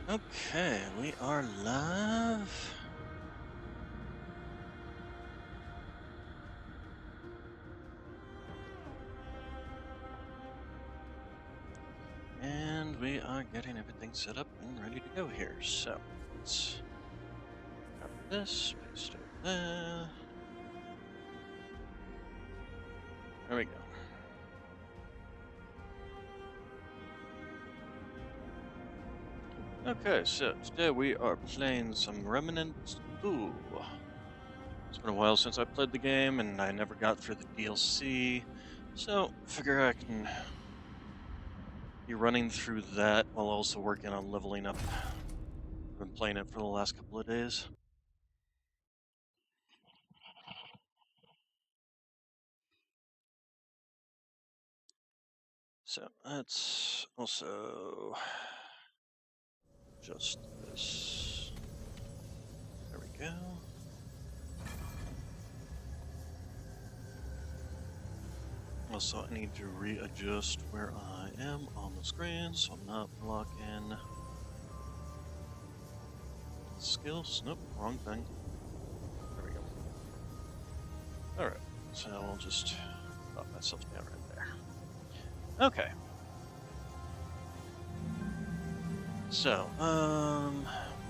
Okay, we are live. And we are getting everything set up and ready to go here. So, let's copy this, paste it there. There we go. Okay, so today we are playing some Remnant 2. It's been a while since I played the game, and I never got through the DLC. So, figure I can be running through that while also working on leveling up. I've been playing it for the last couple of days. So let's also adjust this. There we go. Also, I need to readjust where I am on the screen so I'm not blocking skills. Nope, wrong thing. There we go. Alright, so I'll just pop myself down right there. Okay. So,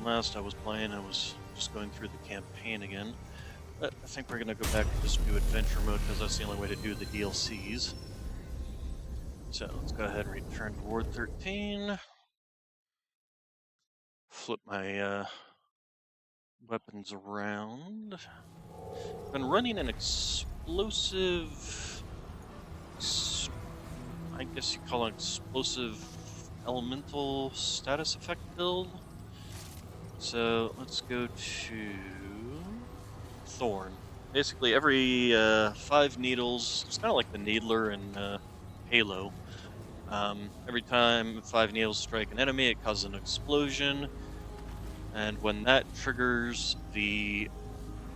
last I was playing, I was just going through the campaign again. But I think we're gonna go back and just do adventure mode because that's the only way to do the DLCs. So let's go ahead and return to Ward 13. Flip my weapons around. Been running an explosive, I guess you call it explosive elemental status effect build. So let's go to Thorn. Basically every 5 needles, it's kind of like the Needler in Halo. Every time 5 needles strike an enemy, it causes an explosion. And when that triggers, the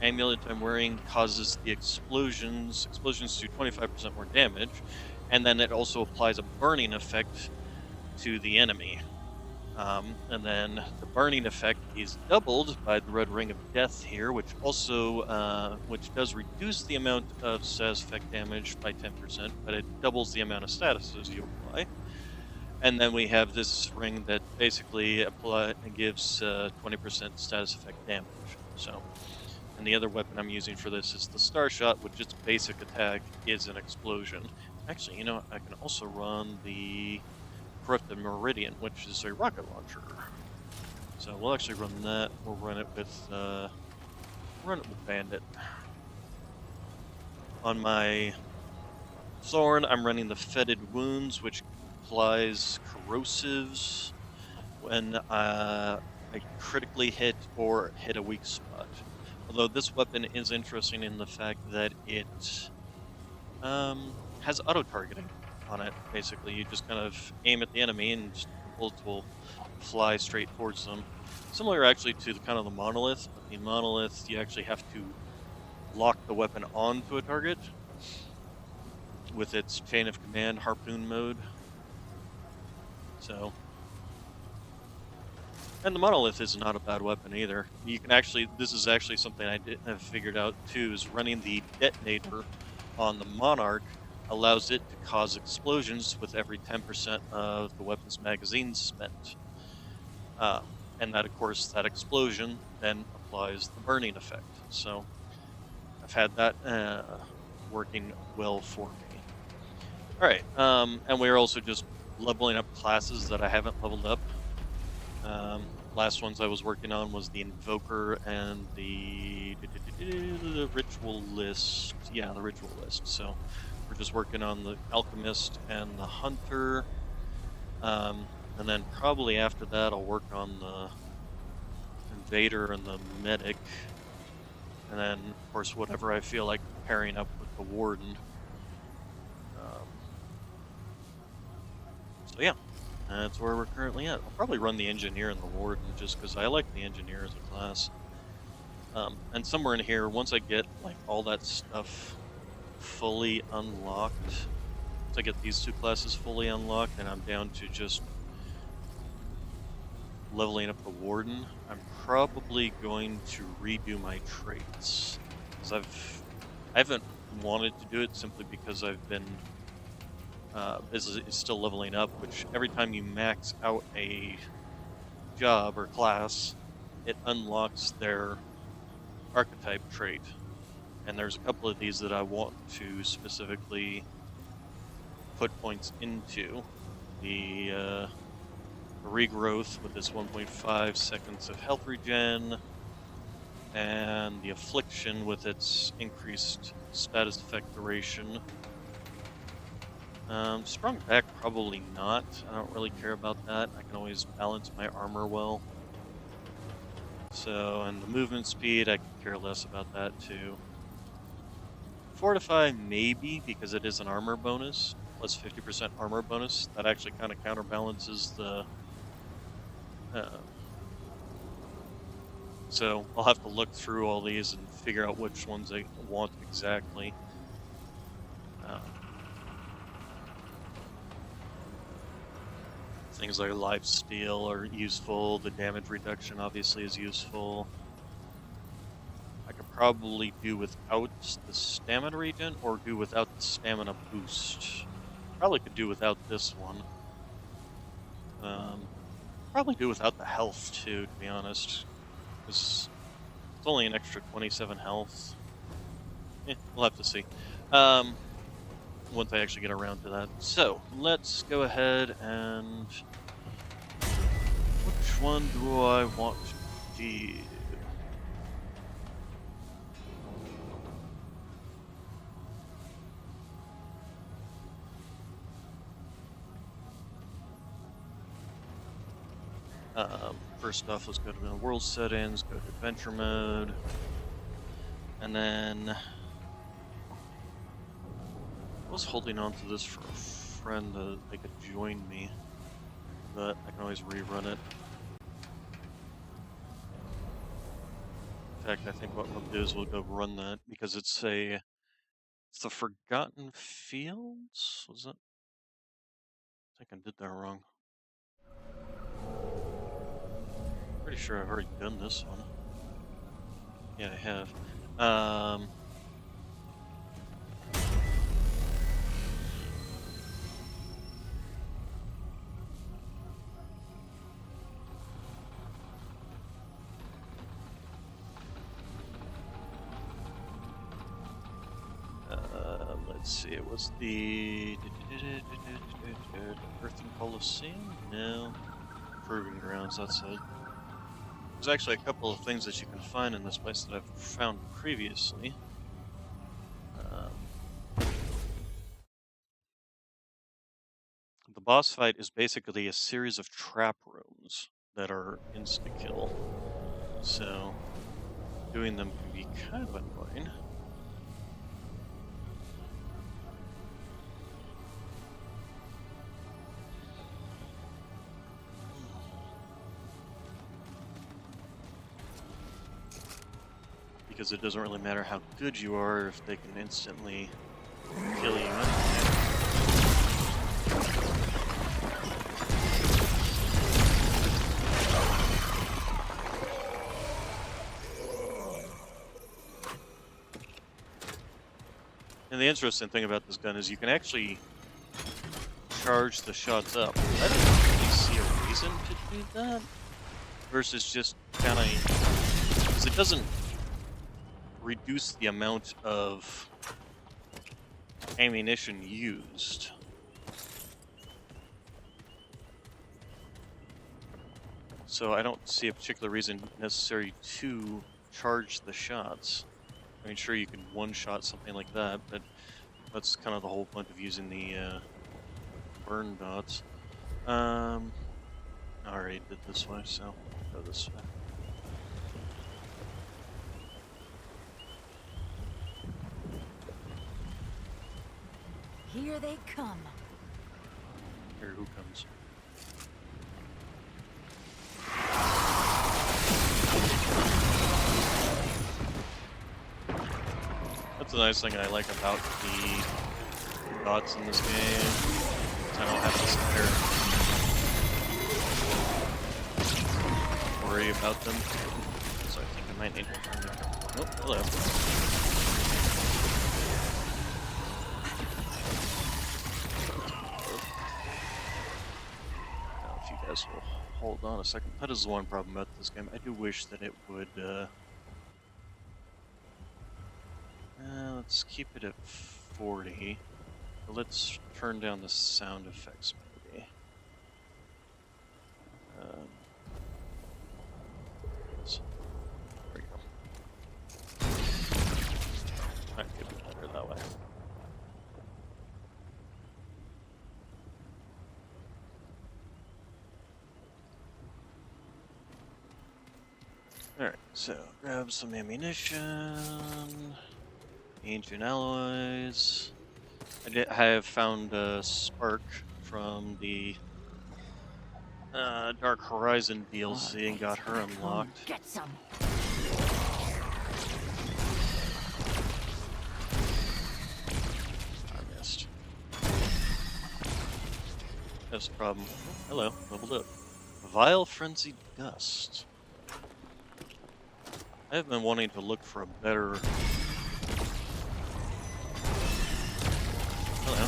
amulet I'm wearing causes the explosions to 25% more damage. And then it also applies a burning effect to the enemy. And then the burning effect is doubled by the red ring of death here, which also which does reduce the amount of status effect damage by 10%, but it doubles the amount of statuses you apply. And then we have this ring that basically gives 20% status effect damage. So, and the other weapon I'm using for this is the Star Shot, which its basic attack is an explosion. Actually, you know, I can also run the Corrupted Meridian, which is a rocket launcher. So we'll actually run that. We'll run it with Bandit. On my Thorn, I'm running the Fetid Wounds, which applies corrosives when I critically hit or hit a weak spot. Although this weapon is interesting in the fact that it has auto-targeting on it. Basically, you just kind of aim at the enemy and the bullets will fly straight towards them. Similar actually to the kind of the Monolith, but the Monolith you actually have to lock the weapon onto a target with its chain of command harpoon mode. So, and the Monolith is not a bad weapon either. You can actually, this is actually something I have figured out too, is running the detonator on the Monarch allows it to cause explosions with every 10% of the weapon's magazine spent. And that, of course, that explosion then applies the burning effect. So I've had that working well for me. All right, and we're also just leveling up classes that I haven't leveled up. Last ones I was working on was the Invoker and the Ritualist. Yeah, the Ritualist. So we're just working on the Alchemist and the Hunter. And then probably after that I'll work on the Invader and the Medic. And then, of course, whatever I feel like pairing up with the Warden. So yeah. That's where we're currently at. I'll probably run the Engineer and the Warden just because I like the Engineer as a class. And somewhere in here, once I get like all that stuff fully unlocked, once I get these two classes fully unlocked, and I'm down to just leveling up the Warden, I'm probably going to redo my traits. Because I haven't wanted to do it simply because I've been is still leveling up, which every time you max out a job or class, it unlocks their archetype trait. And there's a couple of these that I want to specifically put points into. The regrowth with its 1.5 seconds of health regen, and the affliction with its increased status effect duration. Sprung back, probably not. I don't really care about that. I can always balance my armor well. So, and the movement speed, I could care less about that too. Fortify, maybe, because it is an armor bonus, plus 50% armor bonus. That actually kind of counterbalances the... Um, so, I'll have to look through all these and figure out which ones I want exactly. Things like life steal are useful. The damage reduction obviously is useful. I could probably do without the stamina regen or do without the stamina boost. Probably could do without this one. Probably do without the health too, to be honest. Because it's only an extra 27 health. We'll have to see. Once I actually get around to that. So, let's go ahead and... Which one do I want to do? First off, let's go to the world settings, go to adventure mode, and then I was holding on to this for a friend that they could join me, but I can always rerun it. In fact, I think what we'll do is we'll go run that because it's the Forgotten Fields. Was it? I think I did that wrong. Pretty sure I've already done this one. Yeah, I have. Let's see, it was the Earthen Coliseum? No. Proving Grounds, that's it. There's actually a couple of things that you can find in this place that I've found previously. The boss fight is basically a series of trap rooms that are insta-kill. So, doing them can be kind of annoying. Because it doesn't really matter how good you are if they can instantly kill you anyway. And the interesting thing about this gun is you can actually charge the shots up. I didn't really see a reason to do that, versus just kind of... because it doesn't reduce the amount of ammunition used. So I don't see a particular reason necessary to charge the shots. I mean, sure, you can one-shot something like that, but that's kind of the whole point of using the burn dots. I already did this way, so I'll go this way. Here they come. Here, who comes? That's the nice thing I like about the dots in this game. I don't have to sit there worry about them. So I think I might need to turn it. Oh, hello. Now, if you guys will hold on a second. That is the one problem about this game. I do wish that it would, let's keep it at 40. But let's turn down the sound effects, maybe. So, there we go. Might be a bit better that way. Alright, so grab some ammunition, ancient alloys. I have found a spark from the Dark Horizon DLC and got her unlocked. Get some. I missed. That's the problem. Hello, leveled up. Vile Frenzied Dust. I have been wanting to look for a better... Hello.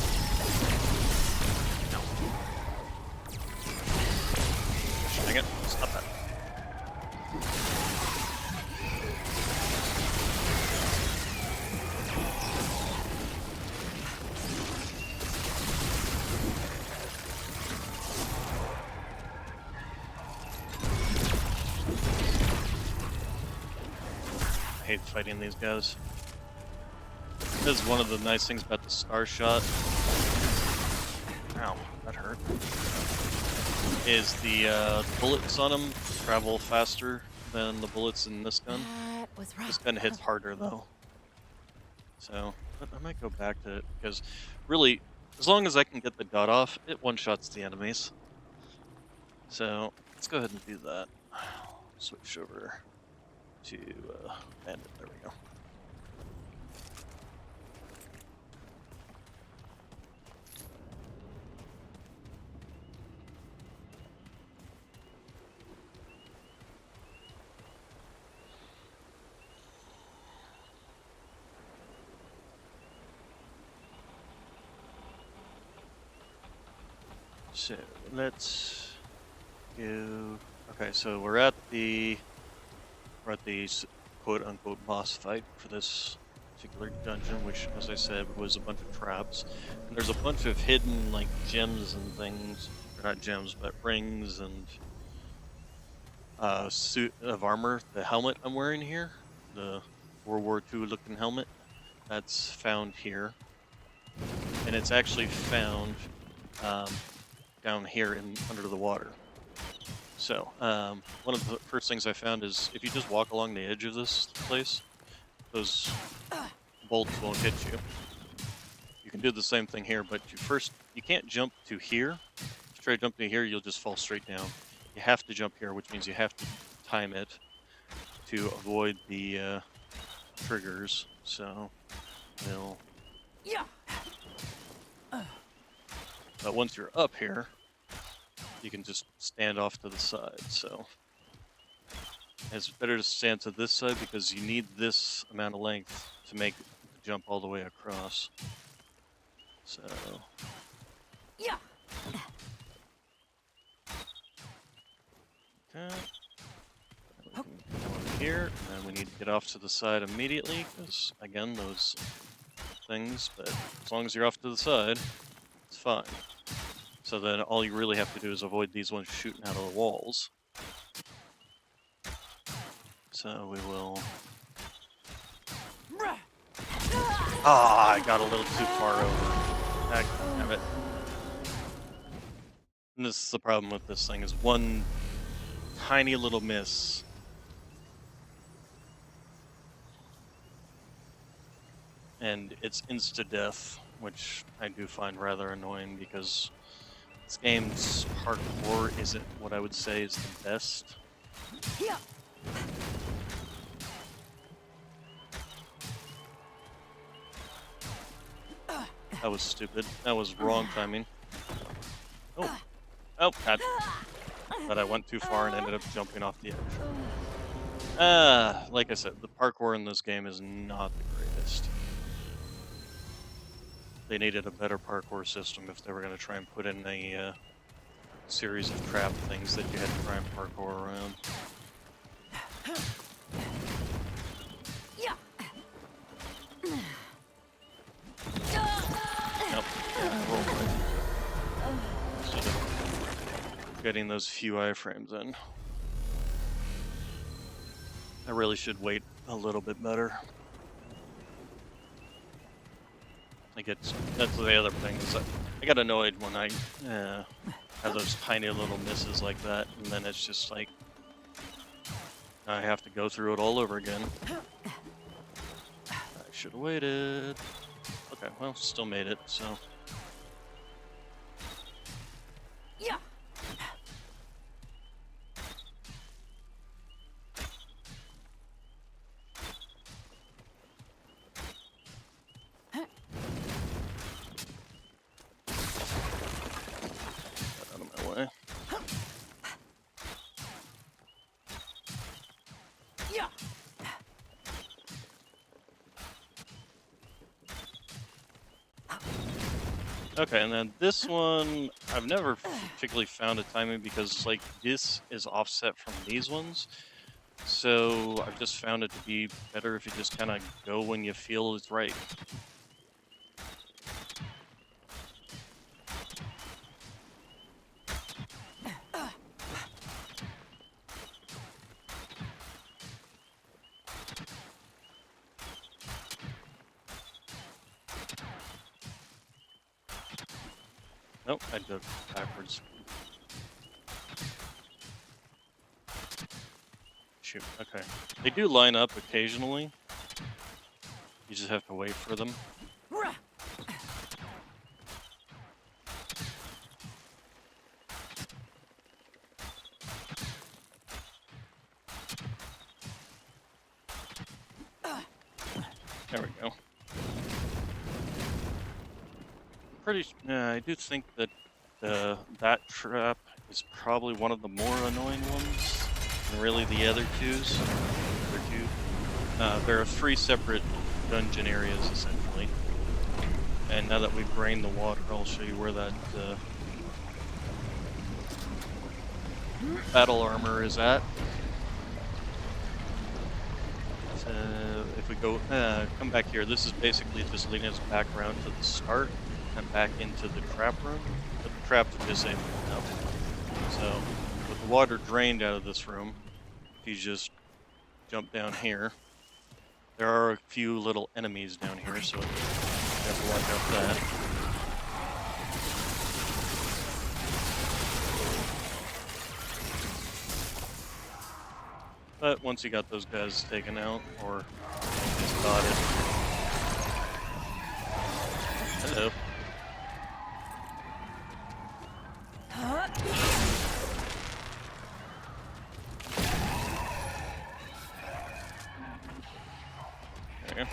Dang it, stop that. I hate fighting these guys. This is one of the nice things about the Star Shot. Ow, that hurt. Is the bullets on them travel faster than the bullets in this gun. This gun hits harder though. So, but I might go back to it because really, as long as I can get the dot off, it one-shots the enemies. So, let's go ahead and do that. Switch over to Bandit. There we go. So let's go. Okay, so we're at the quote unquote boss fight for this particular dungeon, which, as I said, was a bunch of traps. And there's a bunch of hidden like gems and things, or not gems, but rings and suit of armor. The helmet I'm wearing here, the World War II looking helmet, that's found here, and it's actually found down here in under the water. So one of the first things I found is if you just walk along the edge of this place, those bolts won't hit you. You can do the same thing here, but you can't jump to here. If you try to jump to here, you'll just fall straight down. You have to jump here, which means you have to time it to avoid the triggers. So we'll. Yeah. But once you're up here, you can just stand off to the side. So it's better to stand to this side because you need this amount of length to make the jump all the way across. So Yeah. okay. We can go in here, and then we need to get off to the side immediately because again, those things. But as long as you're off to the side, it's fine. So then all you really have to do is avoid these ones shooting out of the walls. So we will... Ah, I got a little too far over. Heck, damn it. And this is the problem with this thing, is one tiny little miss. And it's insta-death, which I do find rather annoying because this game's parkour isn't what I would say is the best. Yeah. That was stupid. That was wrong timing. Oh. Oh, God. but I went too far and ended up jumping off the edge. Like I said, the parkour in this game is not the greatest. They needed a better parkour system if they were going to try and put in a series of trap things that you had to try and parkour around. Yeah. Nope. Yeah, roll right. Instead of getting those few iframes in. I really should wait a little bit better. That's the other thing is that I get annoyed when I have those tiny little misses like that, and then it's just like I have to go through it all over again. I should have waited. Okay, well, still made it, so. Yeah. Get out of my way. Yeah. Okay, and then this one, I've never particularly found a timing because, like, this is offset from these ones. So I've just found it to be better if you just kind of go when you feel it's right. Nope, I'd go backwards. Shoot, okay. They do line up occasionally. You just have to wait for them. Rah. There we go. I do think that that trap is probably one of the more annoying ones than really the other twos. There are 3 separate dungeon areas essentially. And now that we've drained the water, I'll show you where that battle armor is at. If we go, come back here, this is basically just leading us back around to the start and back into the trap room. But the traps are disabled now. So, with the water drained out of this room, if you just jump down here, there are a few little enemies down here, so you have to watch out for that. But once you got those guys taken out, or just got it. Hello. There you go.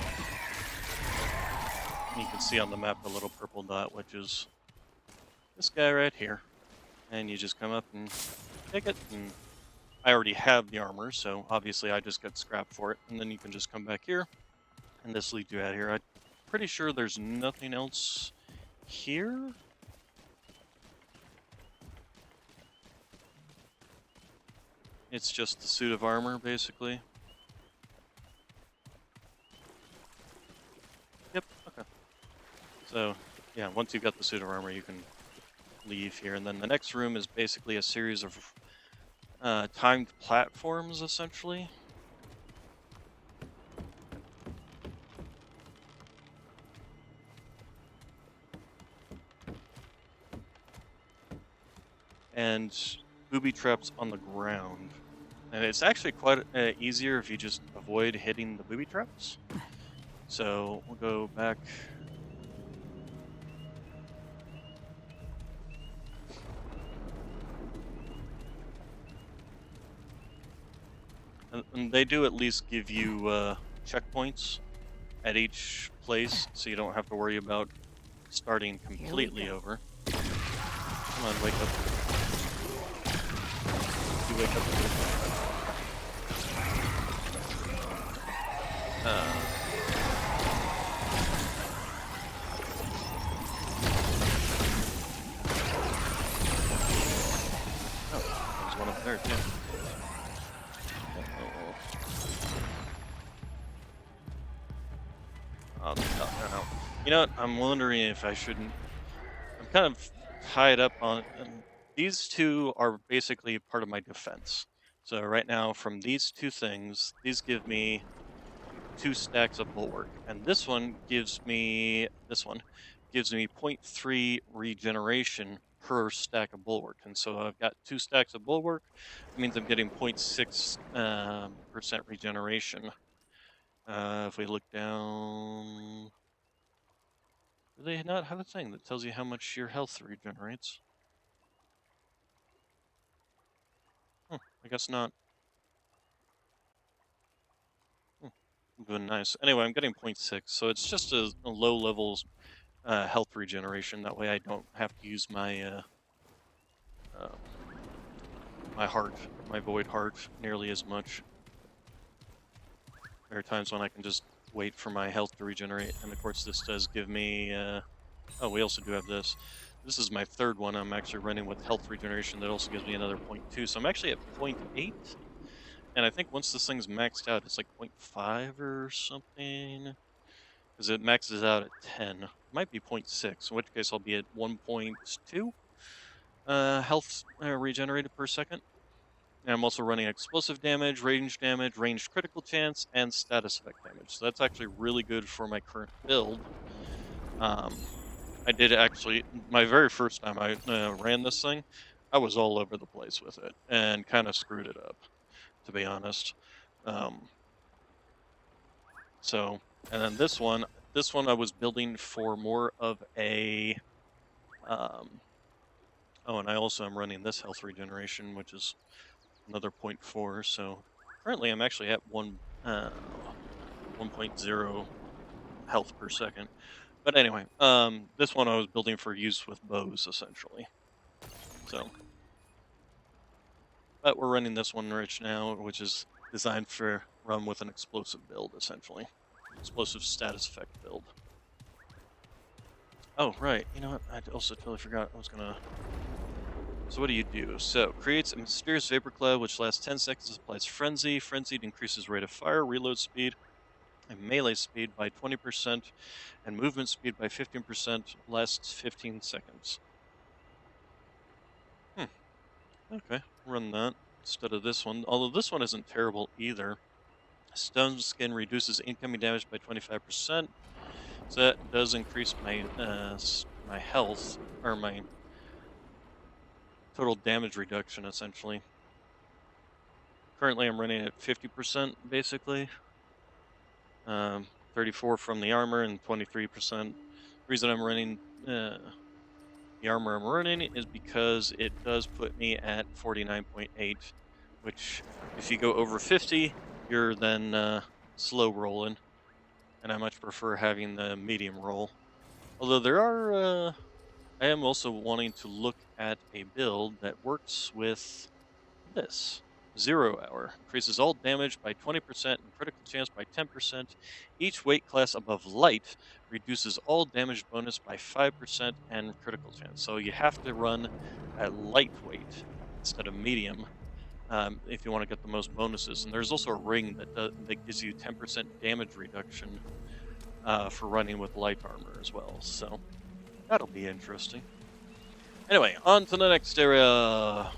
You can see on the map the little purple dot, which is this guy right here. And you just come up and take it, and I already have the armor, so obviously I just got scrap for it. And then you can just come back here, and this leads you out here. I'm pretty sure there's nothing else here. It's just the suit of armor, basically. Yep, okay. So, yeah, once you've got the suit of armor, you can leave here. And then the next room is basically a series of timed platforms, essentially. And booby traps on the ground. And it's actually quite easier if you just avoid hitting the booby traps. So we'll go back. And they do at least give you checkpoints at each place, so you don't have to worry about starting completely over. Come on, wake up. wake up. Oh, there's one up there too. Oh, no. You know what? I'm wondering if I shouldn't. I'm kind of tied up on. These two are basically part of my defense. So right now, from these two things, these give me 2 stacks of bulwark, and this one gives me 0.3 regeneration per stack of bulwark. And so I've got 2 stacks of bulwark. It means I'm getting 0.6 percent regeneration. If we look down, do they not have a thing that tells you how much your health regenerates? I guess not. Been nice. Anyway, I'm getting 0.6, so it's just a low levels health regeneration. That way I don't have to use um, my heart, my void heart, nearly as much. There are times when I can just wait for my health to regenerate, and of course this does give me. Oh, we also do have this. This is my third one. I'm actually running with health regeneration that also gives me another 0.2. So I'm actually at 0.8, and I think once this thing's maxed out, it's like 0.5 or something. Because it maxes out at 10. It might be 0.6, in which case I'll be at 1.2 health regenerated per second. And I'm also running explosive damage, ranged critical chance, and status effect damage. So that's actually really good for my current build. I did actually, my very first time I ran this thing, I was all over the place with it and kind of screwed it up, to be honest. Um, so, and then this one I was building for more of a, um, oh, and I also am running this health regeneration, which is another 0.4. So currently I'm actually at 1.0 health per second. But anyway, this one I was building for use with bows essentially. So, but we're running this one rich now, which is designed for run with an explosive build essentially, explosive status effect build. Oh right, you know what? I also totally forgot I was gonna. So what do you do? So creates a mysterious vapor cloud which lasts 10 seconds, applies frenzy. Frenzied increases rate of fire, reload speed, and melee speed by 20%, and movement speed by 15%, lasts 15 seconds. Okay, run that instead of this one. Although this one isn't terrible either. Stone skin reduces incoming damage by 25%. So that does increase my my health, or my total damage reduction essentially. Currently I'm running at 50% basically. 34 from the armor and 23%. Reason I'm running the armor I'm running is because it does put me at 49.8, which if you go over 50, you're then slow rolling, and I much prefer having the medium roll. Although there are, I am also wanting to look at a build that works with this. 0 hour increases all damage by 20% and critical chance by 10%. Each weight class above light reduces all damage bonus by 5% and critical chance. So you have to run at lightweight instead of medium if you want to get the most bonuses. And there's also a ring that gives you 10% damage reduction for running with light armor as well. So that'll be interesting. Anyway, on to the next area.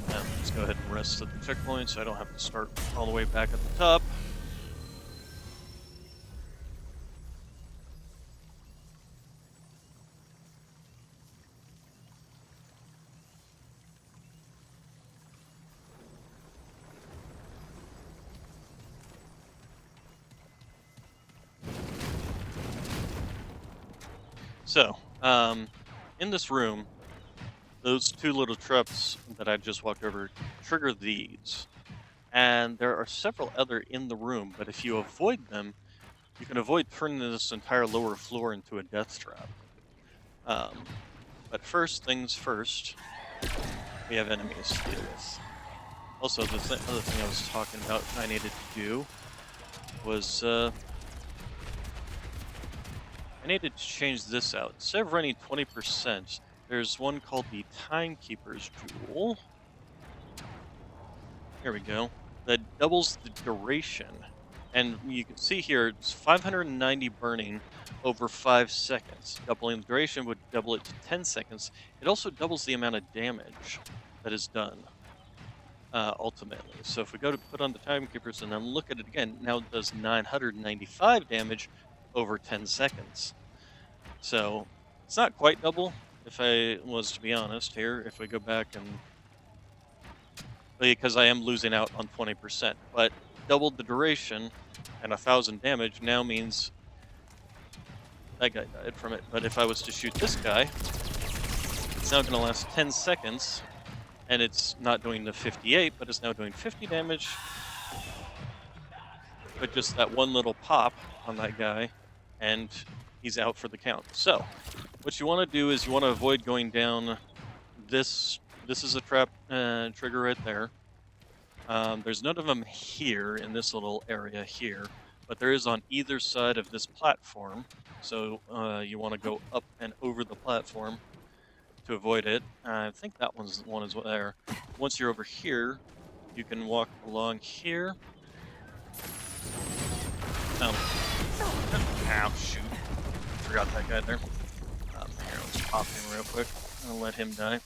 Let's go ahead and rest at the checkpoint so I don't have to start all the way back at the top. So, in this room, those 2 little traps that I just walked over trigger these. And there are several other in the room, but if you avoid them, you can avoid turning this entire lower floor into a death trap. Um, But first things first, we have enemies to deal with. Also, the other thing I was talking about I needed to do was I needed to change this out. Instead of running 20%, there's one called the Timekeeper's Jewel. Here we go. That doubles the duration. And you can see here, it's 590 burning over 5 seconds. Doubling the duration would double it to 10 seconds. It also doubles the amount of damage that is done, ultimately. So if we go to put on the Timekeepers and then look at it again, now it does 995 damage over 10 seconds. So it's not quite double, if I was to be honest here, if we go back and... because I am losing out on 20%, but doubled the duration and 1,000 damage now means that guy died from it. But if I was to shoot this guy, it's now going to last 10 seconds, and it's not doing the 58, but it's now doing 50 damage. But just that one little pop on that guy, and he's out for the count. So, what you want to do is you want to avoid going down this. This is a trap trigger right there. There's none of them here in this little area here, but there is on either side of this platform. So you want to go up and over the platform to avoid it. I think that one is there. Once you're over here, you can walk along here. Ow, shoot. Forgot that guy there. Here, let's pop him real quick. I'll let him die.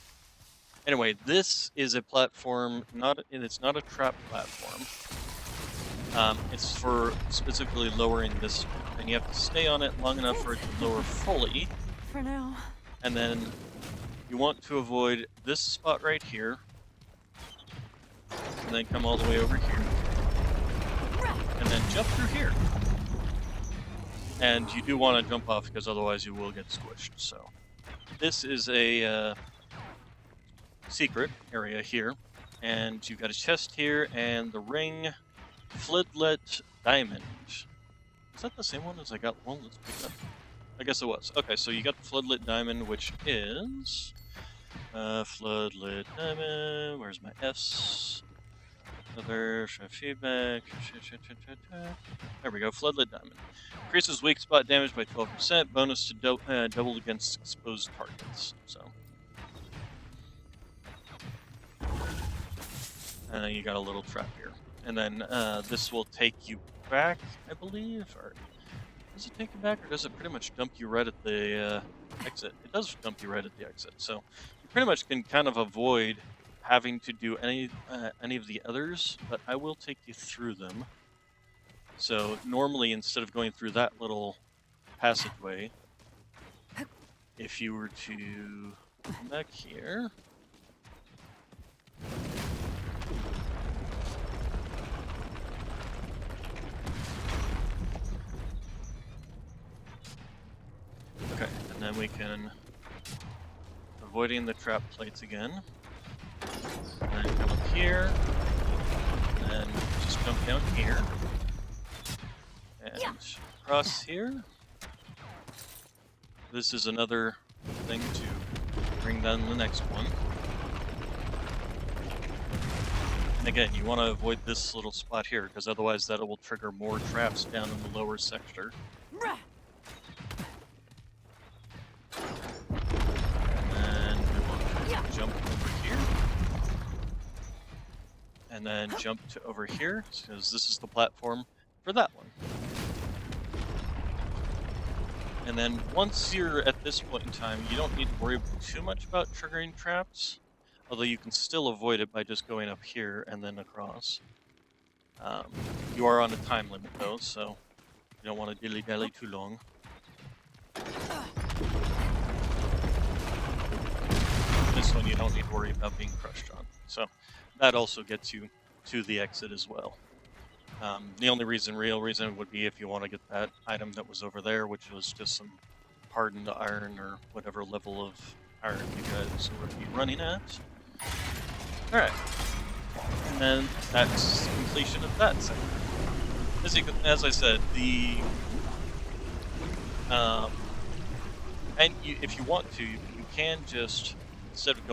Anyway, this is a platform, it's not a trap platform. It's for specifically lowering this one, and you have to stay on it long enough for it to lower fully. For now. And then you want to avoid this spot right here, and then come all the way over here, and then jump through here. And you do want to jump off because otherwise you will get squished. So this is a secret area here, and you've got a chest here and the ring Flidlet Diamond. Is that the same one as I got one? Let's pick it up. I guess it was. Okay, so you got the Flidlet Diamond, which is Floodlit Diamond. Where's my S? Other feedback. There we go. Floodlit Diamond increases weak spot damage by 12%. Bonus to double against exposed targets. So you got a little trap here, and then this will take you back, I believe, or does it take you back, or does it pretty much dump you right at the exit? It does dump you right at the exit, so you pretty much can kind of avoid having to do any of the others, but I will take you through them. So normally, instead of going through that little passageway, if you were to come back here. Okay, and then we can, avoiding the trap plates again, and then come up here, and then just jump down here, and cross here. This is another thing to bring down the next one. And again, you want to avoid this little spot here, because otherwise that will trigger more traps down in the lower sector. Jump over here, and then jump to over here, because this is the platform for that one. And then once you're at this point in time, you don't need to worry too much about triggering traps, although you can still avoid it by just going up here and then across. You are on a time limit though, so you don't want to dilly-dally too long. This one you don't need to worry about being crushed on. So that also gets you to the exit as well. The only real reason would be if you want to get that item that was over there, which was just some hardened iron or whatever level of iron you guys would be running at. Alright. And then that's completion of that sector. As I said, and if you want to, you can just, instead of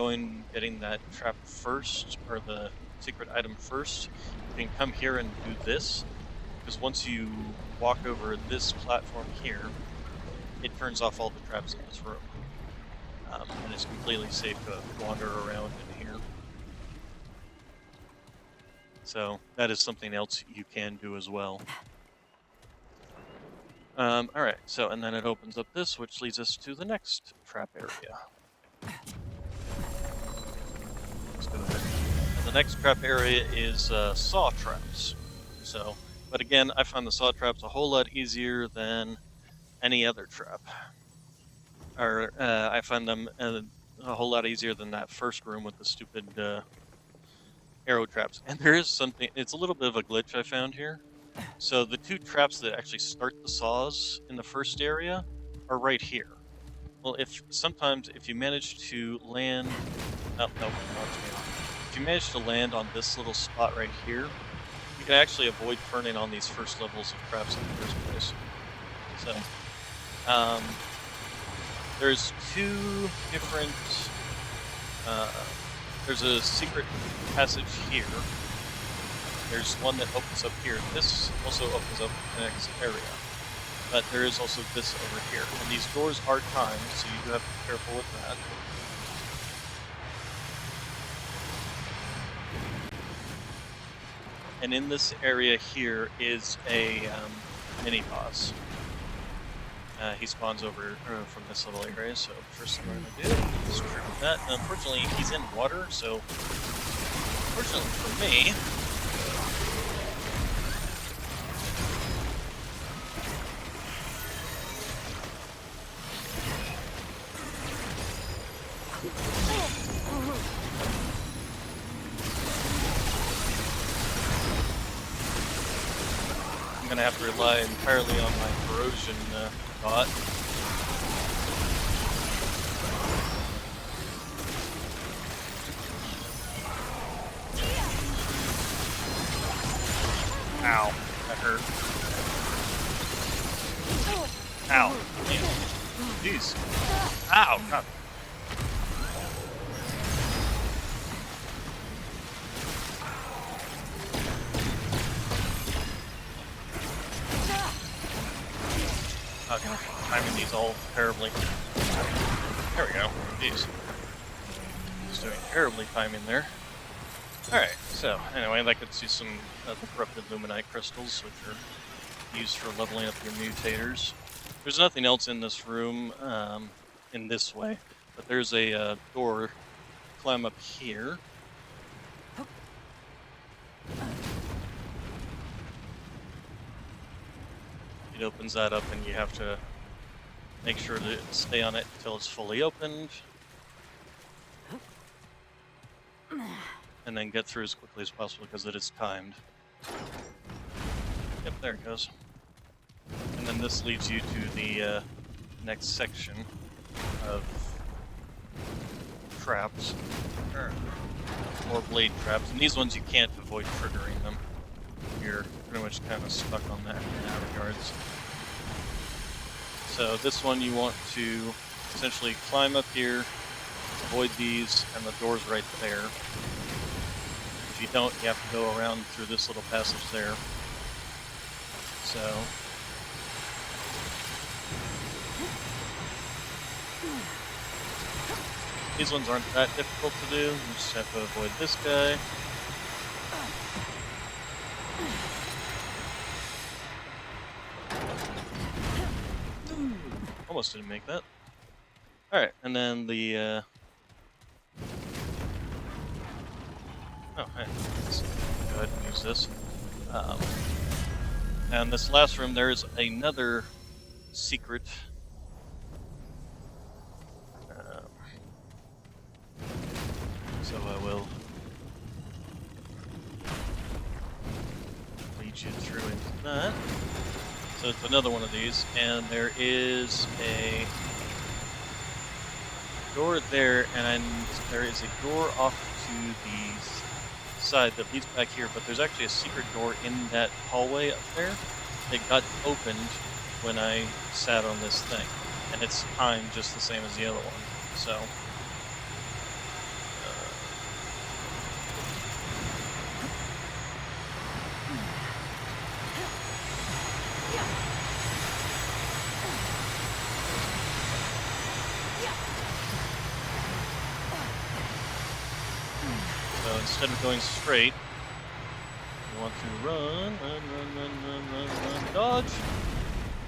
getting that trap first, or the secret item first, you can come here and do this, because once you walk over this platform here, it turns off all the traps in this room. And it's completely safe to wander around in here. So that is something else you can do as well. Alright, so, and then it opens up this, which leads us to the next trap area. Let's go there. And the next trap area is saw traps. So, but again, I find the saw traps a whole lot easier than any other trap. Or I find them a whole lot easier than that first room with the stupid arrow traps. And there is something, it's a little bit of a glitch I found here. So the two traps that actually start the saws in the first area are right here. Well, sometimes if you manage to land, oh, no, if you manage to land on this little spot right here, you can actually avoid turning on these first levels of traps in the first place. So, there's two different, there's a secret passage here. There's one that opens up here. This also opens up the next area. But there is also this over here. And these doors are timed, so you do have to be careful with that. And in this area here is a mini-boss. He spawns over from this little area, so first thing we're going to do is trip that. And unfortunately, he's in water, so fortunately for me, I'm going to have to rely entirely on my corrosion bot. Ow, that hurt. Ow. Damn. Jeez. Ow, God. Okay, timing these all terribly. There we go. Jeez. Just doing terribly timing there. Alright, so anyway, that gets you some of the corrupted luminite crystals, which are used for leveling up your mutators. There's nothing else in this room in this way, but there's a door. Climb up here. It opens that up, and you have to make sure to stay on it until it's fully opened. And then get through as quickly as possible because it is timed. Yep, there it goes. And then this leads you to the next section of traps. More blade traps. And these ones you can't avoid triggering them. You're pretty much kind of stuck on that in that regards. So this one you want to essentially climb up here, avoid these, and the door's right there. If you don't, you have to go around through this little passage there. So these ones aren't that difficult to do. You just have to avoid this guy. Almost didn't make that. Alright, and then the oh, hey, let's go ahead and use this. And this last room, there is another secret. So I will lead you through into that. So it's another one of these, and there is a door there, and there is a door off to the side that leads back here, but there's actually a secret door in that hallway up there that got opened when I sat on this thing, and it's timed just the same as the other one. So, so instead of going straight, you want to run, dodge.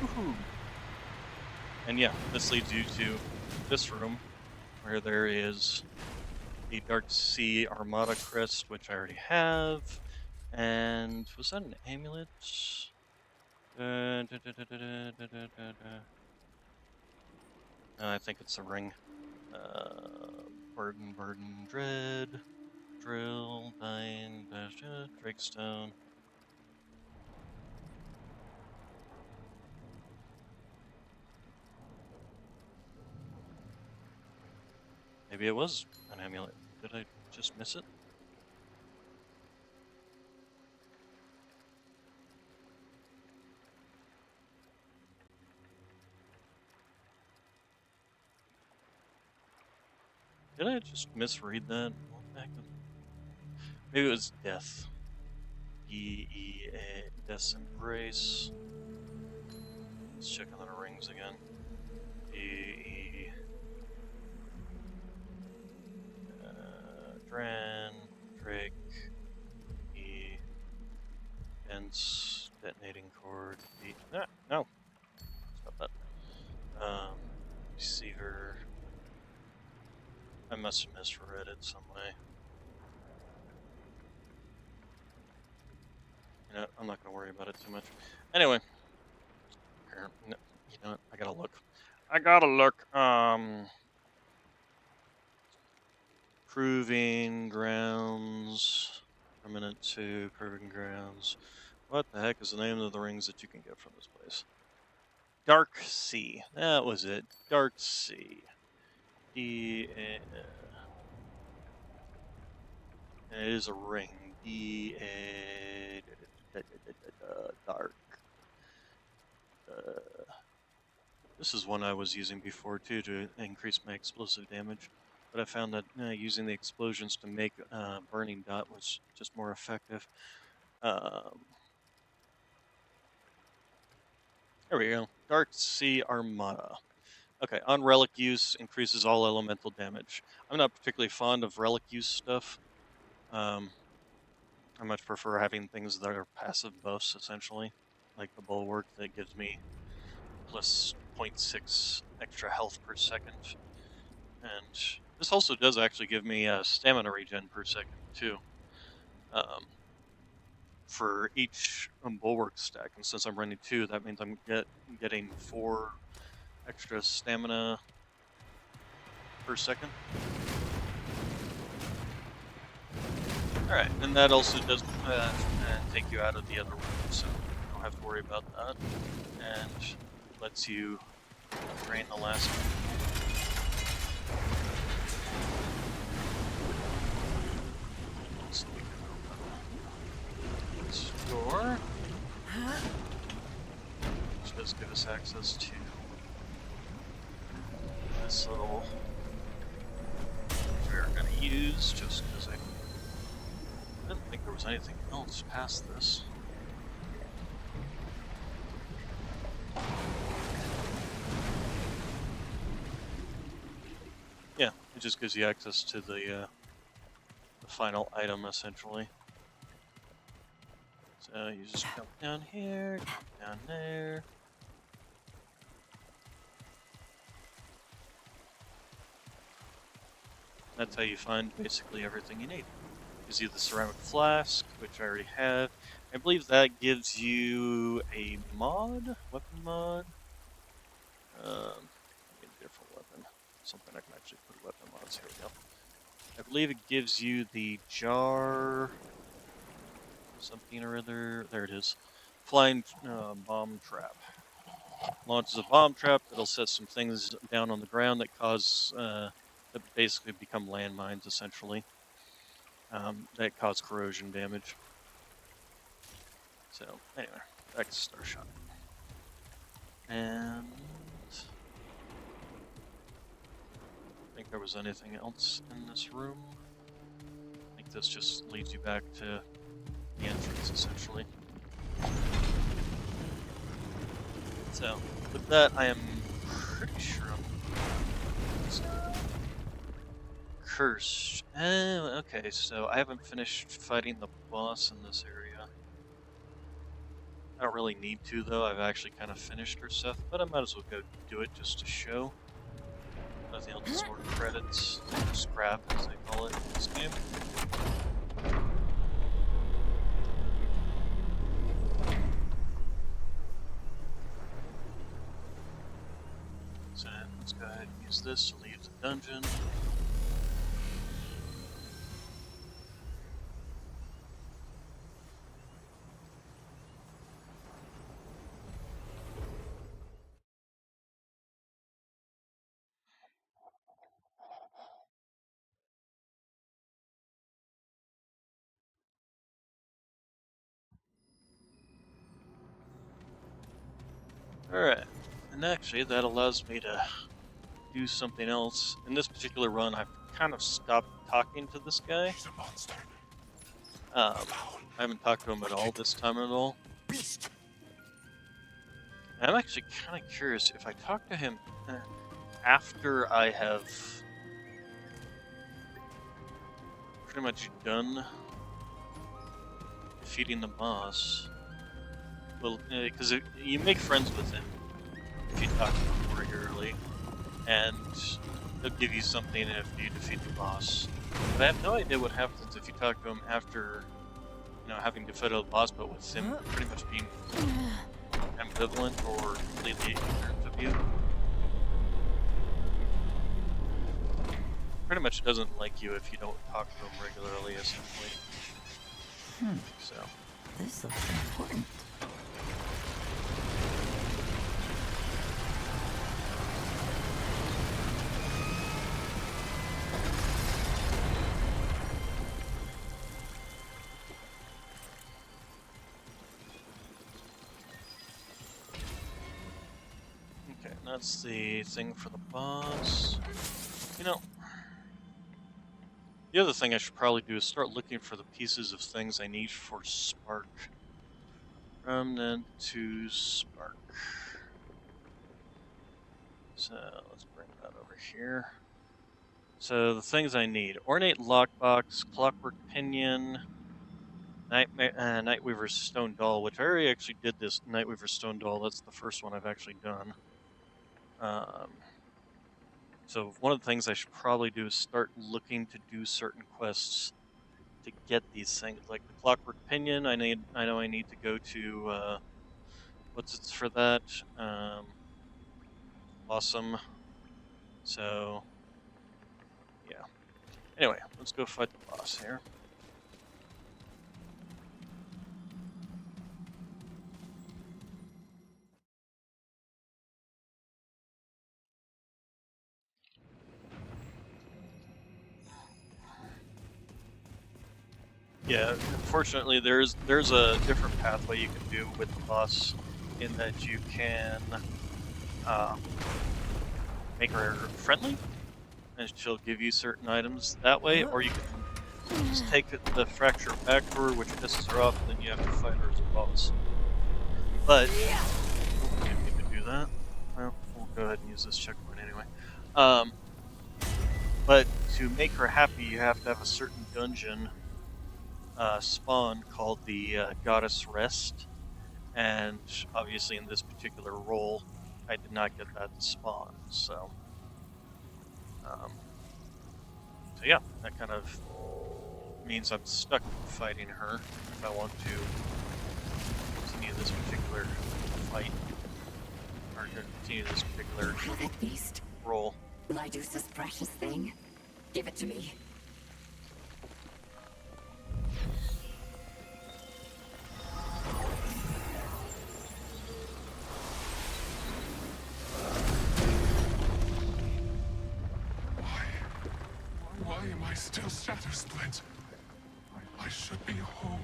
Woohoo! And yeah, this leads you to this room, where there is the Dark Sea Armada crest, which I already have. And was that an amulet? No, I think it's a ring. Burden, dread, drill, dying, drakestone. Maybe it was an amulet. Did I just miss it? Did I just misread that? What the heck? Maybe it was death. Death's embrace. Let's check on the rings again. Dran, Drake, E, Dense, detonating cord, D. No, stop that. Receiver. I must have misread it some way. You know, I'm not gonna worry about it too much. Anyway, here, no, you know what? I gotta look. Proving grounds. Remnant 2, proving grounds. What the heck is the name of the rings that you can get from this place? Dark Sea. That was it. Dark Sea. D. And it is a ring. D. Dark. This is one I was using before too to increase my explosive damage, but I found that using the explosions to make burning dot was just more effective. There we go. Dark Sea Armada. Okay, on relic use increases all elemental damage. I'm not particularly fond of relic use stuff. I much prefer having things that are passive buffs, essentially, like the bulwark that gives me plus 0.6 extra health per second. And this also does actually give me a stamina regen per second, too, for each bulwark stack. And since I'm running 2, that means I'm getting 4 extra stamina per second. Alright, and that also does take you out of the other room, so you don't have to worry about that. And lets you drain the last one. So we can open this door, which does give us access to this little we're going to use just because I didn't think there was anything else past this. Yeah, it just gives you access to the final item, essentially. So you just jump down here, jump down there. That's how you find basically everything you need. Gives you the ceramic flask, which I already have. I believe that gives you a mod, weapon mod. Get a different weapon, something I can actually put weapon mods. Here we go. I believe it gives you the jar, something or other. There it is. Flying bomb trap. Launches a bomb trap that'll set some things down on the ground that cause that basically become landmines, essentially. That cause corrosion damage. So anyway, back to Starshot. And think there was anything else in this room. I think this just leads you back to the entrance, essentially. So, with that, I am pretty sure I'm cursed. Okay, so I haven't finished fighting the boss in this area. I don't really need to, though. I've actually kind of finished her stuff, but I might as well go do it just to show. Nothing else is more credits, or scrap as they call it in this game. So let's go ahead and use this to leave the dungeon. Alright, and actually that allows me to do something else. In this particular run, I've kind of stopped talking to this guy. He's a monster. I haven't talked to him at all this time at all. Beast. And I'm actually kind of curious if I talk to him after I have pretty much done defeating the boss. Well, because you make friends with him if you talk to him regularly, and he'll give you something if you defeat the boss. But I have no idea what happens if you talk to him after, having defeated the boss, but with him pretty much being ambivalent or completely ignorant of you. Pretty much doesn't like you if you don't talk to him regularly, essentially. So. This looks important. Okay, that's the thing for the boss. The other thing I should probably do is start looking for the pieces of things I need for Spark. Remnant to Spark. So let's bring that over here. So the things I need: Ornate Lockbox, Clockwork Pinion, Nightweaver's Stone Doll, which I already actually did this Nightweaver's Stone Doll. That's the first one I've actually done. So one of the things I should probably do is start looking to do certain quests to get these things, like the Clockwork Pinion. I know I need to go to what's it for that? Awesome. So yeah. Anyway, let's go fight the boss here. Yeah, unfortunately, there's a different pathway you can do with the boss, in that you can make her friendly, and she'll give you certain items that way, or you can just take the fracture back to her, which pisses her off, and then you have to fight her as a boss. But you didn't need to do that. Well, we'll go ahead and use this checkpoint anyway. But to make her happy, you have to have a certain dungeon spawn called the Goddess Rest, and obviously in this particular role I did not get that spawn, so yeah, that kind of means I'm stuck fighting her if I want to continue this particular fight, or continue this particular That beast. role. Lydusa's precious thing. Give it to me. Why am I still Shadow Split? I should be whole.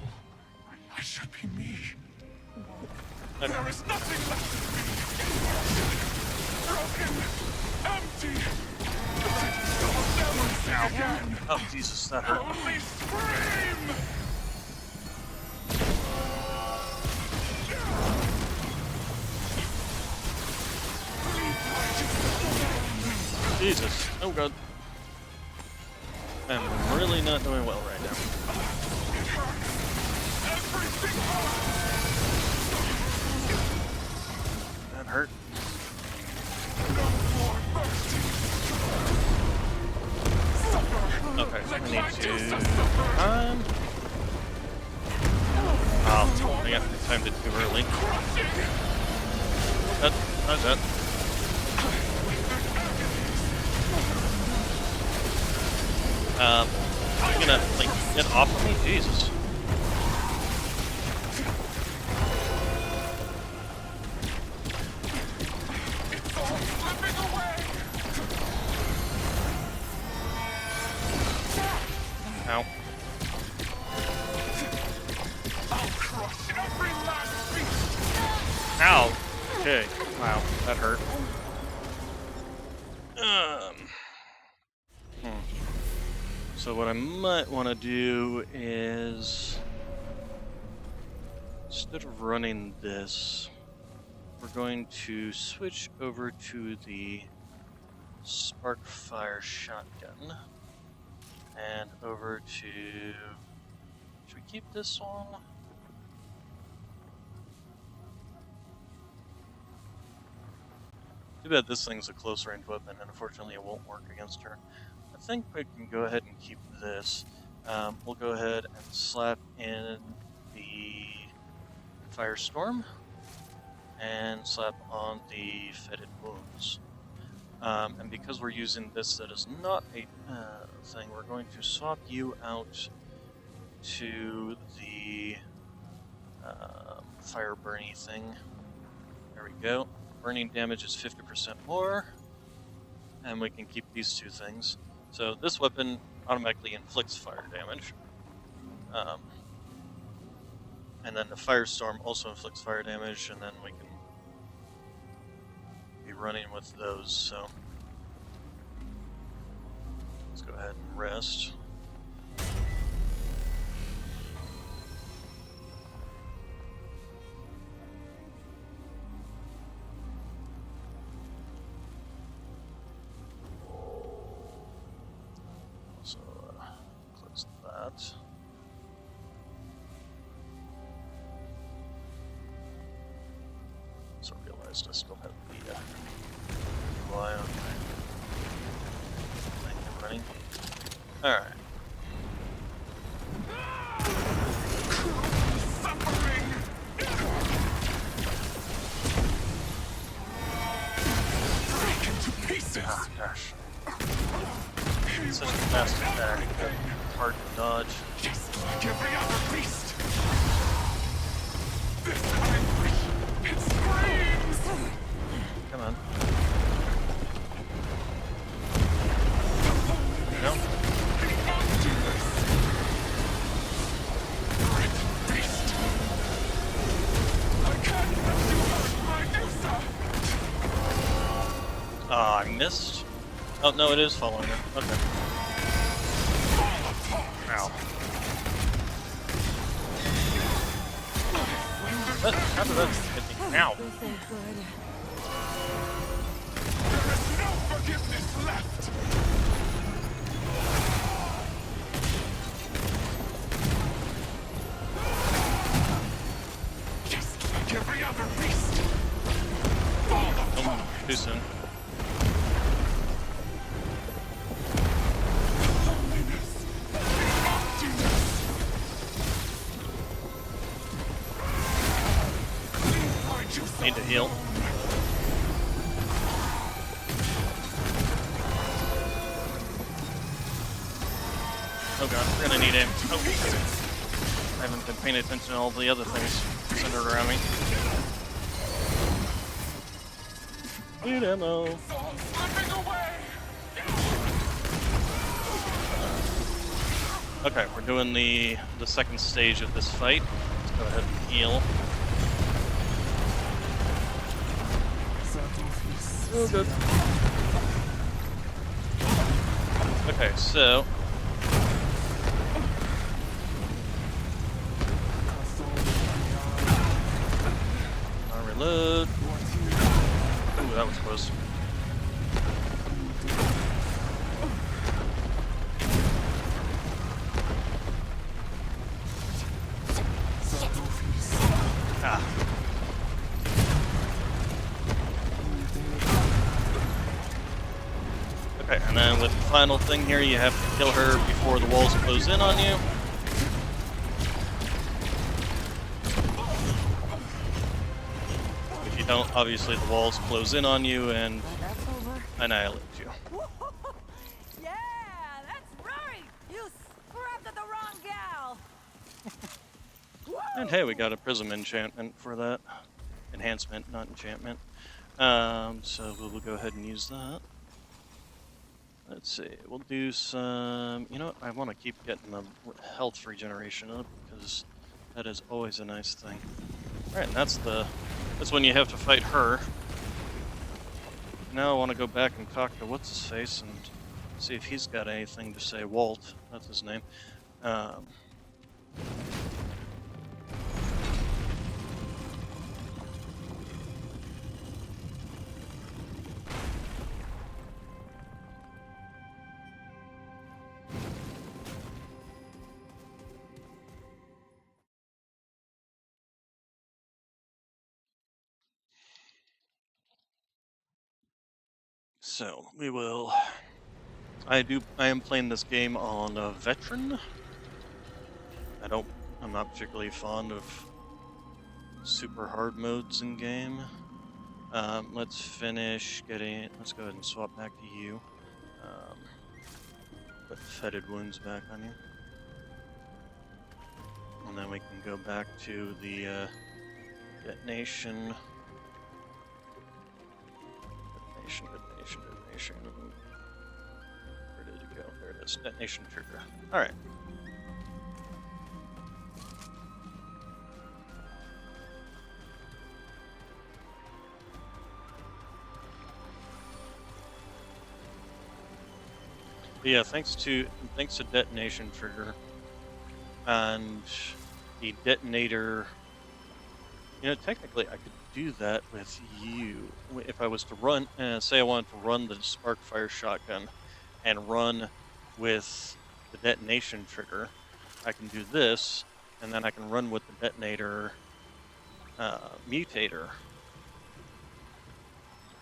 I should be me. There is nothing left of me. Broken, empty. Let go. again. Oh, Jesus, that hurt. Only scream! Jesus. Oh, God. I'm really not doing well right now. That hurt. Okay, I need to... Oh, I got timed it too early. How's that? You gonna, like, get off of me? Jesus. Ow. Ow! Okay. Wow, that hurt. So what I might want to do is, instead of running this, we're going to switch over to the Sparkfire shotgun and over to, should we keep this one? Too bad this thing's a close range weapon and unfortunately it won't work against her. I think we can go ahead and keep this. We'll go ahead and slap in the Firestorm and slap on the Fetid Wounds. And because we're using this that is not a thing, we're going to swap you out to the Fire Burny thing. There we go. Burning damage is 50% more, and we can keep these two things. So this weapon automatically inflicts fire damage. And then the Firestorm also inflicts fire damage, and then we can be running with those, so let's go ahead and rest. So, close that. So I realized I still have the UI on my thing running. Alright. Ah, gosh. It's such a fast attack, hard to dodge. Just like every other beast. This anguish, it screams. Come on. No. Beast. I can't let you hurt my Musa. Ah, I missed. Oh no, it is following her. Okay. Ow. How did that hit me? Ow. There is no forgiveness left. Just like every other beast. Fall apart. Oh, too soon. Loneliness. Emptiness. Find yourself Need to heal. Oh god, we're gonna need him. Oh, I haven't been paying attention to all the other things centered around me. Need ammo. It's all slipping away. Okay, we're doing the second stage of this fight. Let's go ahead and heal. Oh, good. Okay, so I'll reload. Ooh, that was close. Ah. Okay, and then with the final thing here, you have to kill her before the walls close in on you. If you don't, obviously the walls close in on you and That's over. annihilate you. Yeah, that's right. You scrapped at the wrong gal. And hey, we got a prism enchantment for that. Enhancement, not enchantment. So we'll go ahead and use that. Let's see, we'll do some, you know what, I want to keep getting the health regeneration up because that is always a nice thing. Alright, and that's when you have to fight her. Now I want to go back and talk to what's-his-face and see if he's got anything to say. Walt, that's his name. So we will. I am playing this game on a veteran. I'm not particularly fond of super hard modes in game. Let's finish getting. Let's go ahead and swap back to you. Put fetid wounds back on you, and then we can go back to the detonation. Detonation. Where did it go? There it is. Detonation trigger. All right. But yeah, thanks to detonation trigger and the detonator. You know, technically, I could do that with you if I was to run. Say I wanted to run the Sparkfire shotgun and run with the detonation trigger. I can do this, and then I can run with the detonator mutator,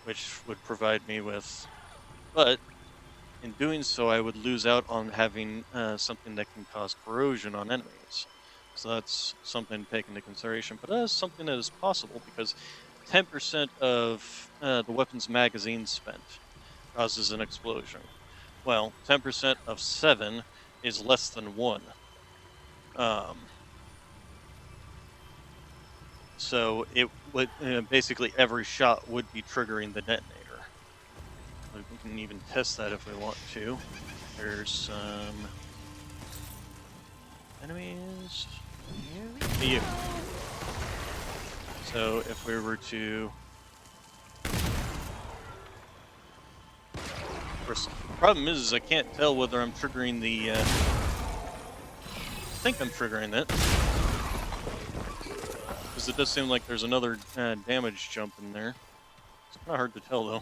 which would provide me with. But in doing so, I would lose out on having something that can cause corrosion on enemies. So that's something to take into consideration. But that is something that is possible because 10% of the weapon's magazine spent causes an explosion. Well, 10% of 7 is less than 1. So it would basically every shot would be triggering the detonator. We can even test that if we want to. There's some enemies. You. So if we were to, of course, the problem is I can't tell whether I'm triggering the. I think I'm triggering it because it does seem like there's another damage jump in there. It's kind of hard to tell though.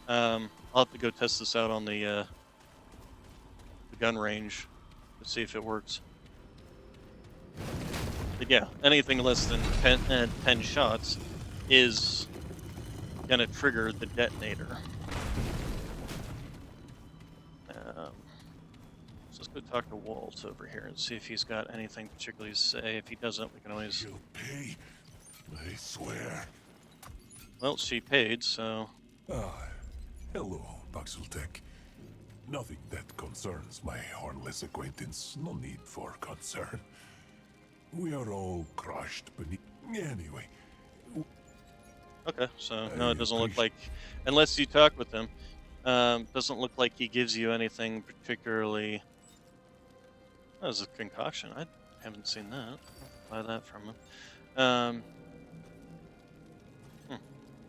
I'll have to go test this out on the gun range to see if it works. But yeah, anything less than 10 shots is gonna trigger the detonator. So let's go talk to Walt over here and see if he's got anything particularly to say. If he doesn't, we can always. You'll pay, I swear. Well, she paid, so. Ah, hello, Baxeltech. Nothing that concerns my hornless acquaintance. No need for concern. We are all crushed beneath. Anyway. Okay, so no, it doesn't look like, unless you talk with him, doesn't look like he gives you anything particularly. That was a concoction. I haven't seen that. I'll buy that from him.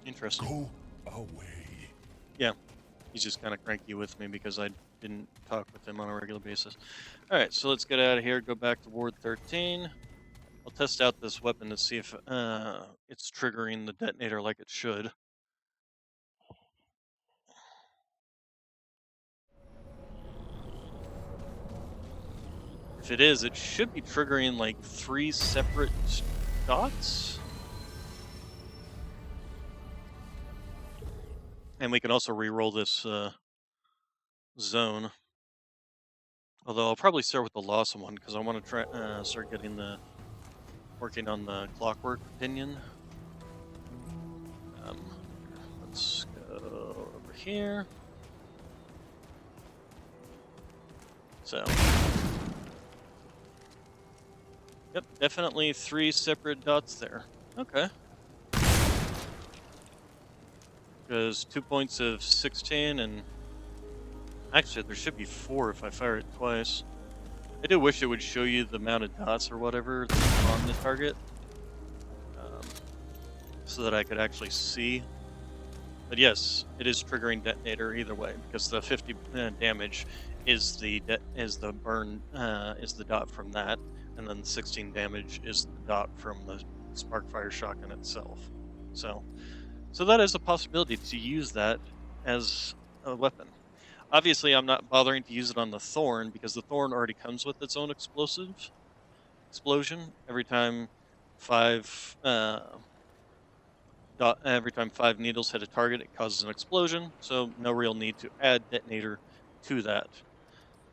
Interesting. Go away. Yeah, he's just kind of cranky with me because I didn't talk with him on a regular basis. All right, so let's get out of here. Go back to Ward 13. I'll test out this weapon to see if it's triggering the detonator like it should. If it is, it should be triggering like 3 separate dots. And we can also re-roll this zone. Although I'll probably start with the Lawson one because I want to try start getting working on the clockwork pinion. Let's go over here. So, yep, definitely 3 separate dots there. Okay. Because 2 points of 16 and actually there should be 4 if I fire it twice. I do wish it would show you the amount of dots or whatever that's on the target, so that I could actually see. But yes, it is triggering detonator either way because the 50 damage is the burn is the dot from that, and then the 16 damage is the dot from the Sparkfire shotgun itself. So that is a possibility to use that as a weapon. Obviously, I'm not bothering to use it on the Thorn because the Thorn already comes with its own explosion every time 5 every time 5 needles hit a target, it causes an explosion. So no real need to add detonator to that.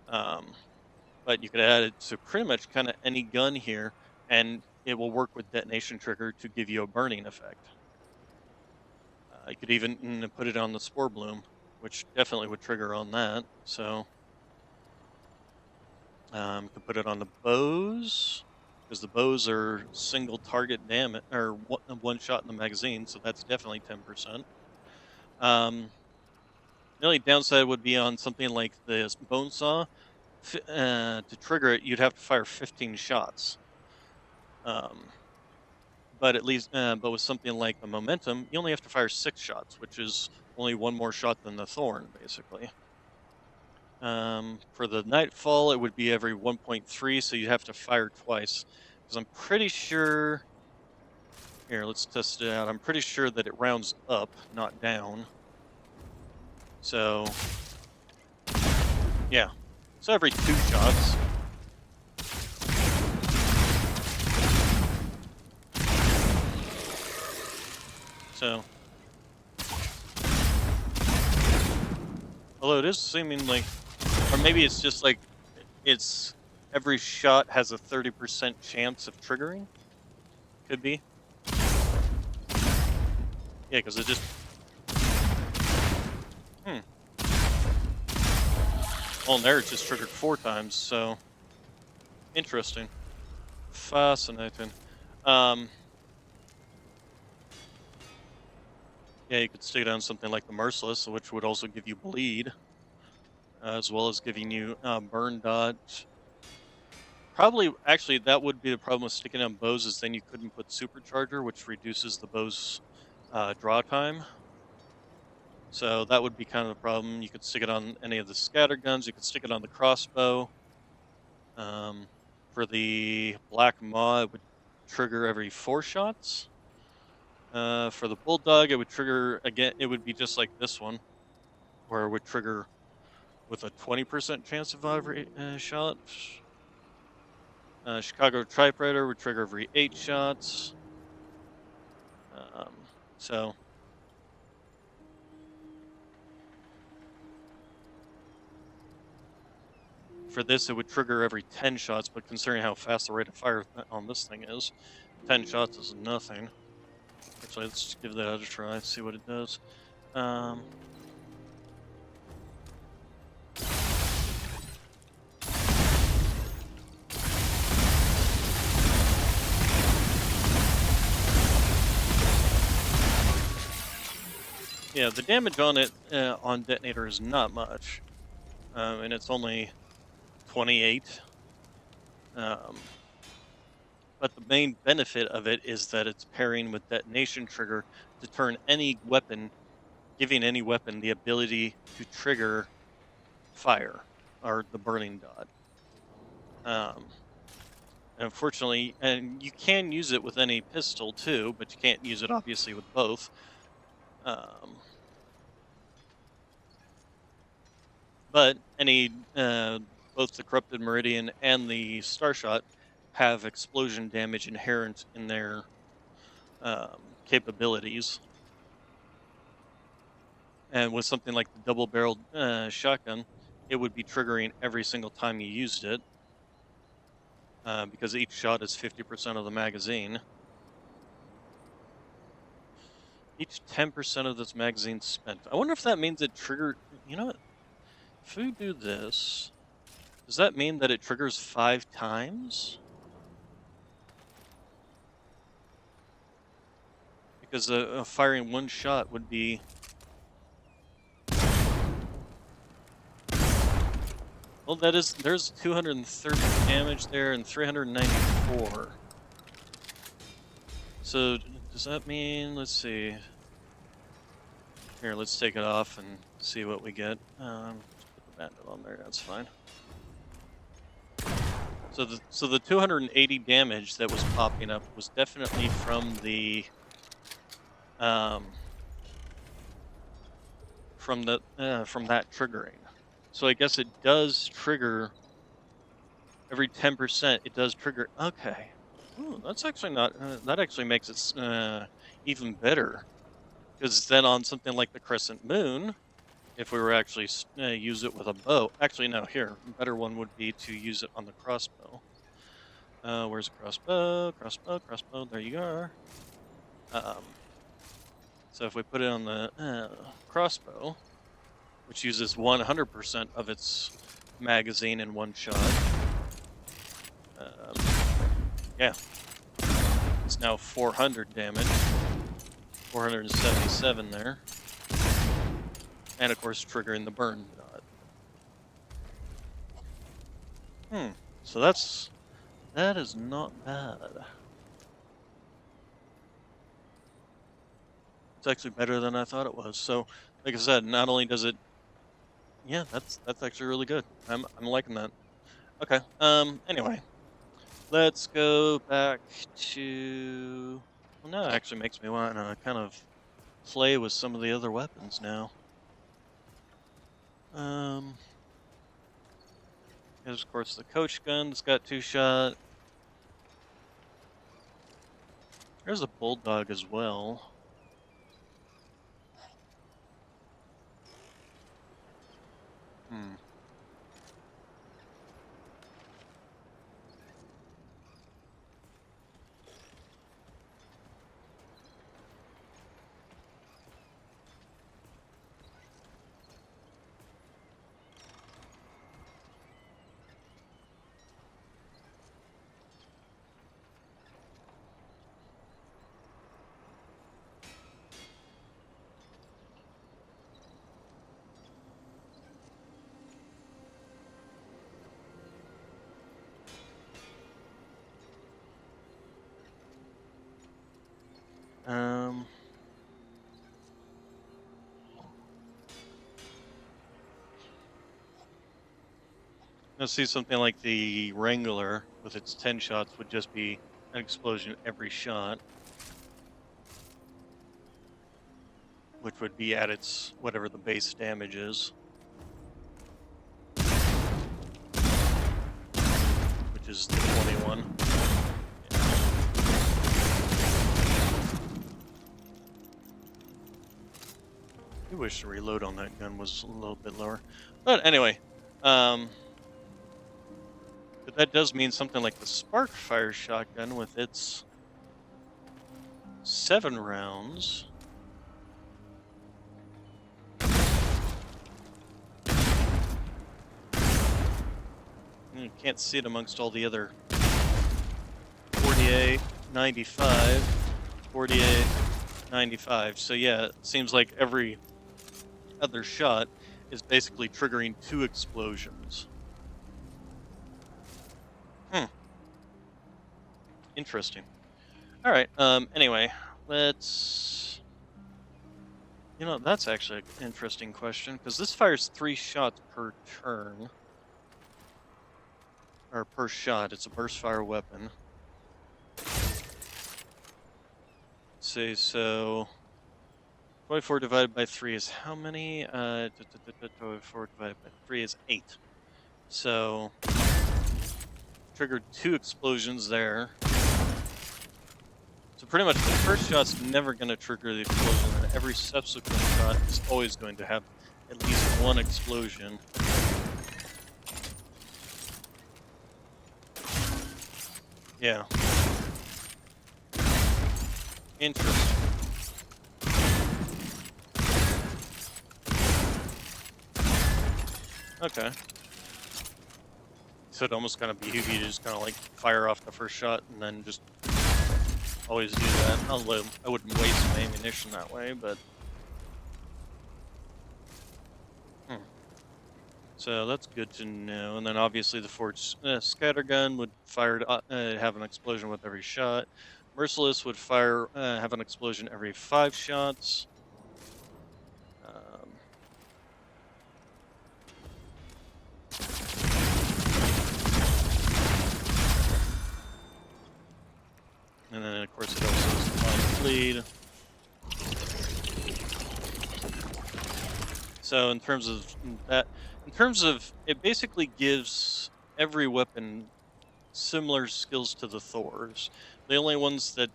But you could add it to pretty much kind of any gun here, and it will work with detonation trigger to give you a burning effect. You could even put it on the Spore Bloom, which definitely would trigger on that. So you could put it on the bows, because the bows are single target damage, or one shot in the magazine, so that's definitely 10%. The only downside would be on something like this bone saw. To trigger it, you'd have to fire 15 shots. But at least, but with something like the momentum, you only have to fire 6 shots, which is only 1 more shot than the thorn, basically. For the nightfall, it would be every 1.3, so you have to fire twice. Because I'm pretty sure. Here, let's test it out. I'm pretty sure that it rounds up, not down. So, yeah. So every 2 shots. So, although it is seeming like, or maybe it's just like, it's every shot has a 30% chance of triggering. Could be. Yeah, because it just. Well, there it just triggered 4 times, so interesting, fascinating. Yeah, you could stick it on something like the Merciless, which would also give you bleed, as well as giving you burn dot. Probably, actually, that would be the problem with sticking on bows, is then you couldn't put Supercharger, which reduces the bow's draw time. So that would be kind of the problem. You could stick it on any of the scatter guns. You could stick it on the crossbow. For the Black Maw, it would trigger every 4 shots. For the Bulldog, it would trigger again. It would be just like this one, where it would trigger with a 20% chance of every shot. Chicago Typewriter would trigger every 8 shots. So for this, it would trigger every 10 shots, but considering how fast the rate of fire on this thing is, 10 shots is nothing. Actually, let's give that a try, see what it does. Yeah, the damage on it, on Detonator, is not much. And it's only 28. But the main benefit of it is that it's pairing with Detonation Trigger to turn any weapon, giving any weapon the ability to trigger fire, or the burning dot. Unfortunately, and you can use it with any pistol too, but you can't use it obviously with both. Um, but both the Corrupted Meridian and the Starshot have explosion damage inherent in their capabilities. And with something like the double-barreled shotgun, it would be triggering every single time you used it, because each shot is 50% of the magazine. Each 10% of this magazine spent. I wonder if that means it triggered. You know what? If we do this, does that mean that it triggers 5 times? Because firing one shot would be. Well, there's 230 damage there and 394. So does that mean? Let's see. Here, let's take it off and see what we get. Just put the bandit on there. That's fine. So the 280 damage that was popping up was definitely from the from that triggering. So I guess it does trigger every 10%. It does trigger. Okay. Ooh, that's actually not. That actually makes it even better. Because then on something like the Crescent Moon, if we were actually use it with a bow. Actually, no. Here, a better one would be to use it on the crossbow. Where's the crossbow? Crossbow, crossbow. There you are. So if we put it on the crossbow, which uses 100% of its magazine in one shot, yeah, it's now 400 damage, 477 there, and of course triggering the burn dot. So that is not bad. It's actually better than I thought it was. So, like I said, not only does it, yeah, that's actually really good. I'm liking that. Okay. Anyway, let's go back to. Well, now it actually makes me want to kind of play with some of the other weapons now. There's of course the coach gun that's got 2-shot. There's a bulldog as well. Hmm. Um. Let's see, something like the Wrangler with its 10 shots would just be an explosion every shot, which would be at its whatever the base damage is, which is the 21. I wish the reload on that gun was a little bit lower, but anyway, but that does mean something like the Sparkfire shotgun with its 7 rounds. You can't see it amongst all the other 48, 95, 48, 95. So yeah, it seems like every other shot is basically triggering 2 explosions. Interesting. All right. Anyway, let's. You know, that's actually an interesting question, because this fires 3 shots per turn. Or per shot. It's a burst fire weapon. Say so. 24 divided by 3 is how many? 24 divided by 3 is 8. So, triggered 2 explosions there. So pretty much the first shot's never going to trigger the explosion, and every subsequent shot is always going to have at least 1 explosion. Yeah. Interesting. Okay. So it'd almost kind of behoove you to just kind of like fire off the first shot and then just always do that. Although I wouldn't waste my ammunition that way, but... So that's good to know. And then obviously the forged scattergun would have an explosion with every shot. Merciless would have an explosion every 5 shots. Um, and then of course it also has blind bleed. So in terms of it basically gives every weapon similar skills to the Thors. The only ones that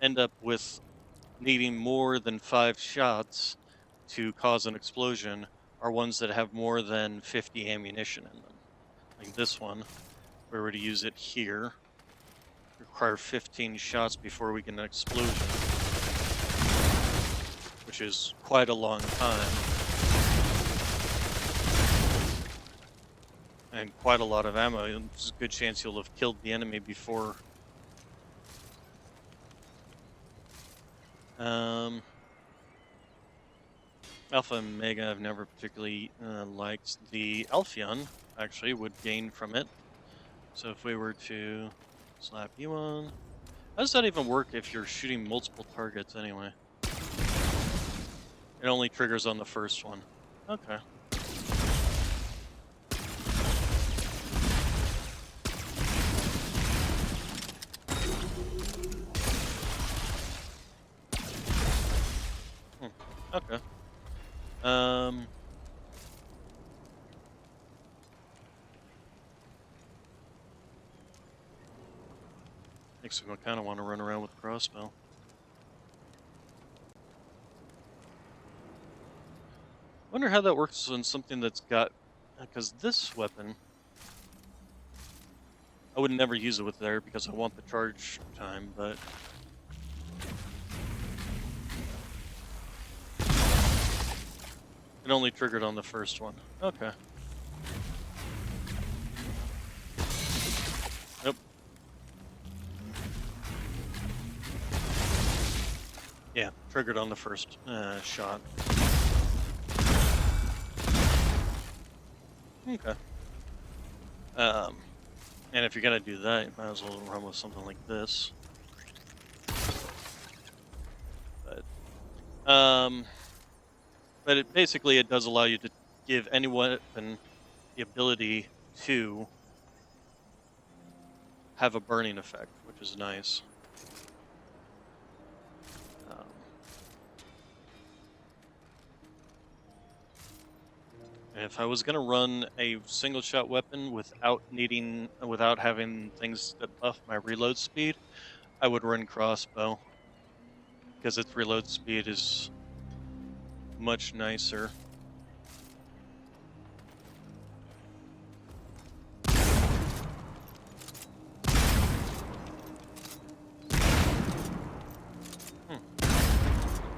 end up with needing more than 5 shots to cause an explosion are ones that have more than 50 ammunition in them. Like this one, if we were to use it here, require 15 shots before we get an explosion, which is quite a long time. And quite a lot of ammo. There's a good chance you'll have killed the enemy before. Alpha and Omega I've never particularly liked. The Alpheon actually would gain from it. So if we were to slap you on... How does that even work if you're shooting multiple targets anyway? It only triggers on the first one. Okay. Okay. Makes me kind of want to run around with the crossbow. Wonder how that works on something that's got... Because this weapon... I would never use it with there because I want the charge time, but... It only triggered on the first one. Okay. Nope. Yeah, triggered on the first shot. Okay. And if you're gonna do that, you might as well run with something like this. But it basically it does allow you to give any weapon the ability to have a burning effect, which is nice. And if I was gonna run a single shot weapon without having things that buff my reload speed, I would run crossbow because its reload speed is much nicer.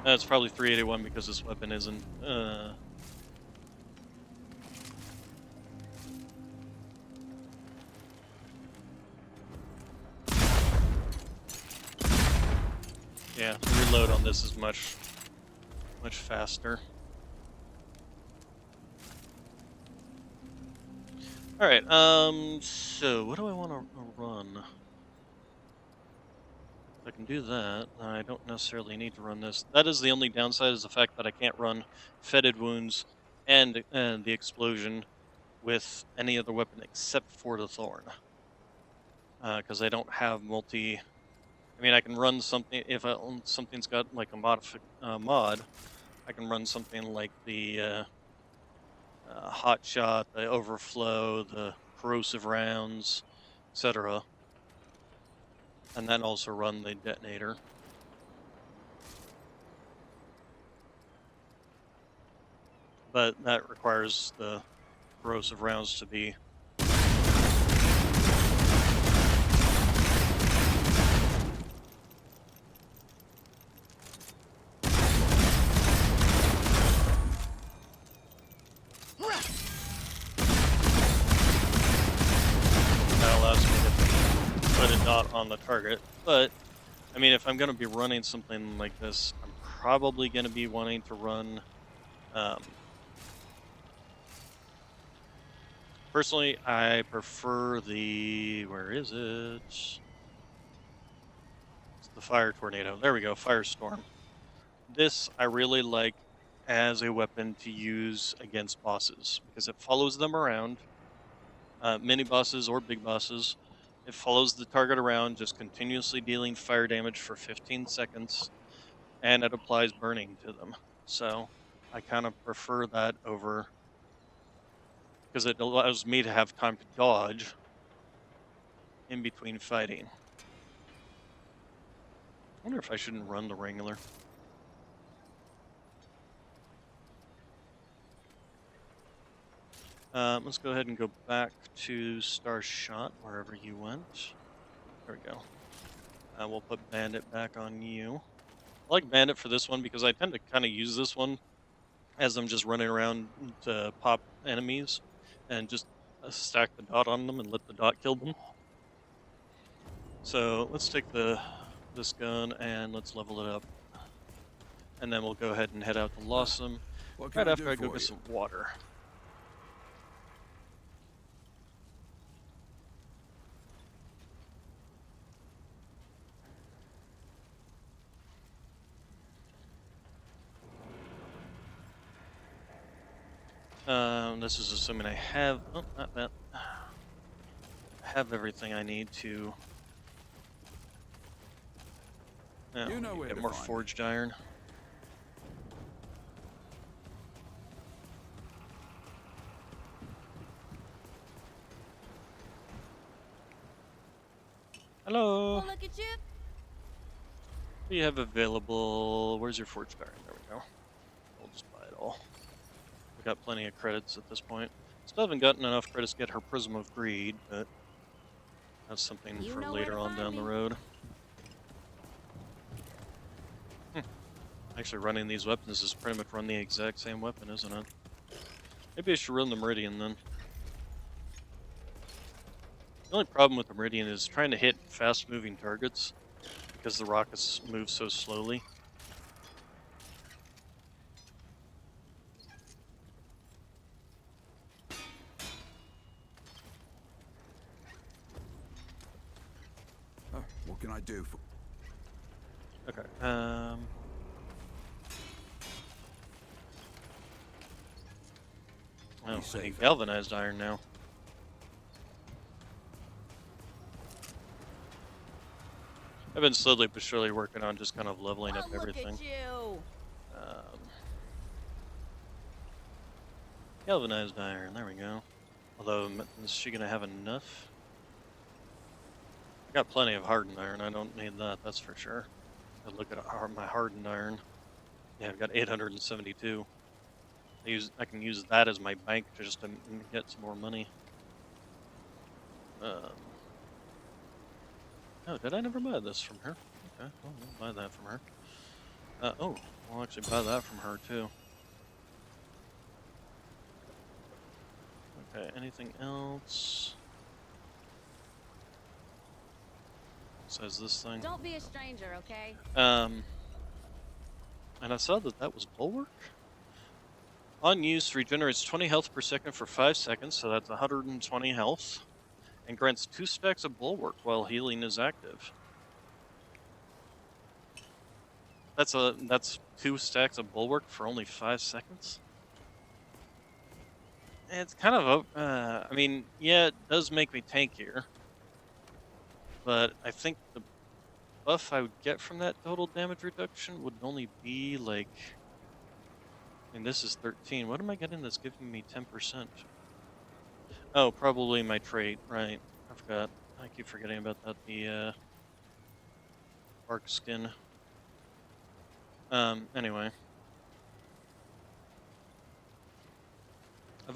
That's probably 381 because this weapon isn't. Yeah, the reload on this is much faster. All right. So what do I want to run? I can do that. I don't necessarily need to run this. That is the only downside, is the fact that I can't run Fetid Wounds and the Explosion with any other weapon except for the Thorn. Because I don't have multi... I mean, I can run something... If something's got like a mod, I can run something like the Hot Shot, the Overflow, the Corrosive Rounds, etc. And then also run the Detonator. But that requires the corrosive rounds to be... That allows me to put a dot on the target. But, I mean, if I'm going to be running something like this, I'm probably going to be wanting to run... personally, I prefer the... Where is it? It's the Fire Tornado. There we go, Firestorm. This I really like as a weapon to use against bosses, because it follows them around. Mini bosses or big bosses. It follows the target around, just continuously dealing fire damage for 15 seconds, and it applies burning to them. So I kind of prefer that over, because it allows me to have time to dodge in between fighting. I wonder if I shouldn't run the Wrangler. Let's go ahead and go back to Star Shot, wherever you went. There we go. We'll put Bandit back on you. I like Bandit for this one because I tend to kind of use this one as I'm just running around to pop enemies and just stack the dot on them and let the dot kill them. So let's take this gun and let's level it up. And then we'll go ahead and head out to Lawsome right after I go get some water. This is assuming I have... Oh, not that. I have everything I need to... You know where get to more find forged iron. Hello! Oh, look at you. What do you have available? Where's your forged iron? There we go. We'll just buy it all. We got plenty of credits at this point. Still haven't gotten enough credits to get her Prism of Greed, but that's something You for know where later to on find down the me. road. Actually, running these weapons is pretty much run the exact same weapon, isn't it? Maybe I should run the Meridian then. The only problem with the Meridian is trying to hit fast-moving targets because the rockets move so slowly. What can I do for... Okay, oh, I need galvanized iron now. I've been slowly but surely working on just kind of leveling up Oh, look everything. at you. Galvanized iron, there we go. Although, is she gonna have enough? I got plenty of hardened iron, I don't need that, that's for sure. I look at my hardened iron. Yeah, I've got 872. I can use that as my bank just to get some more money. Oh, did I never buy this from her? Okay, well, we'll buy that from her. Oh, I'll actually buy that from her too. Okay, anything else? Says this thing. Don't be a stranger, okay? And I saw that was Bulwark? On use, regenerates 20 health per second for 5 seconds, so that's 120 health. And grants 2 stacks of Bulwark while healing is active. that's 2 stacks of bulwark for only 5 seconds. It's kind of I mean, yeah, it does make me tankier, but I think the buff I would get from that total damage reduction would only be like, and this is 13. What am I getting that's giving me 10%? Oh, probably my trait, right? I forgot. I keep forgetting about that. The bark skin. Anyway,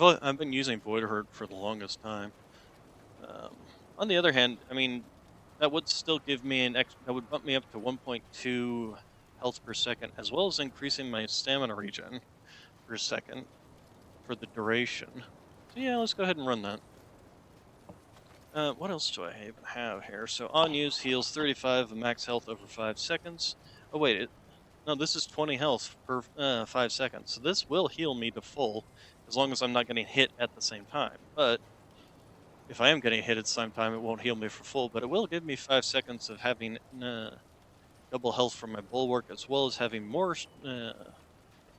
I've been using Void Hurt for the longest time. On the other hand, I mean, that would still give me that would bump me up to 1.2 health per second, as well as increasing my stamina regen per second for the duration. So yeah, let's go ahead and run that. What else do I even have here? So on use heals 35 of max health over 5 seconds. Oh wait, no, this is 20 health per 5 seconds. So this will heal me to full as long as I'm not getting hit at the same time. But if I am getting hit at the same time, it won't heal me for full, but it will give me 5 seconds of having double health from my bulwark, as well as having more. I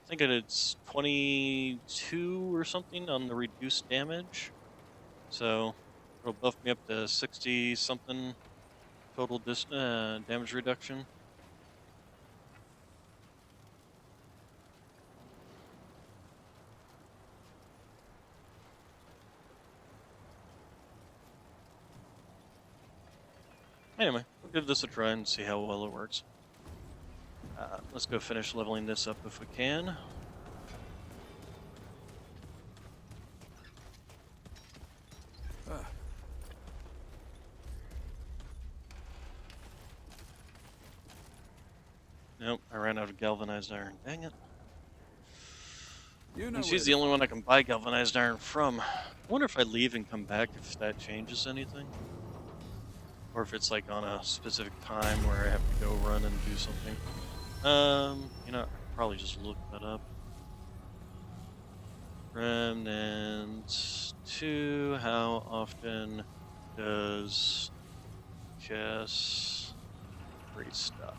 think it's 22 or something on the reduced damage. So it'll buff me up to 60 something total damage reduction. Anyway, we'll give this a try and see how well it works. Let's go finish leveling this up if we can. Nope, I ran out of galvanized iron. Dang it. You know And she's where the to only one I can buy galvanized iron from. I wonder if I leave and come back if that changes anything. Or if it's like on a specific time where I have to go run and do something. You know, I could probably just look that up. Remnant 2, how often does Jess restock?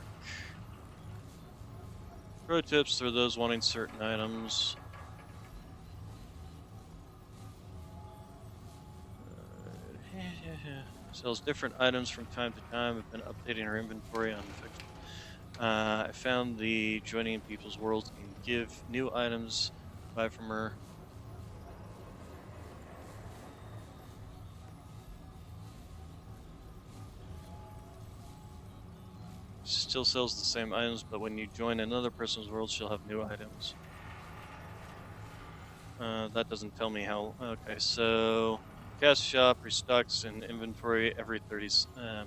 Pro tips for those wanting certain items. Sells different items from time to time. I've been updating her inventory on fixed. I found the joining people's worlds can give new items to buy from her. She still sells the same items, but when you join another person's world, she'll have new items. That doesn't tell me how. Okay, so cast shop restocks an inventory every 30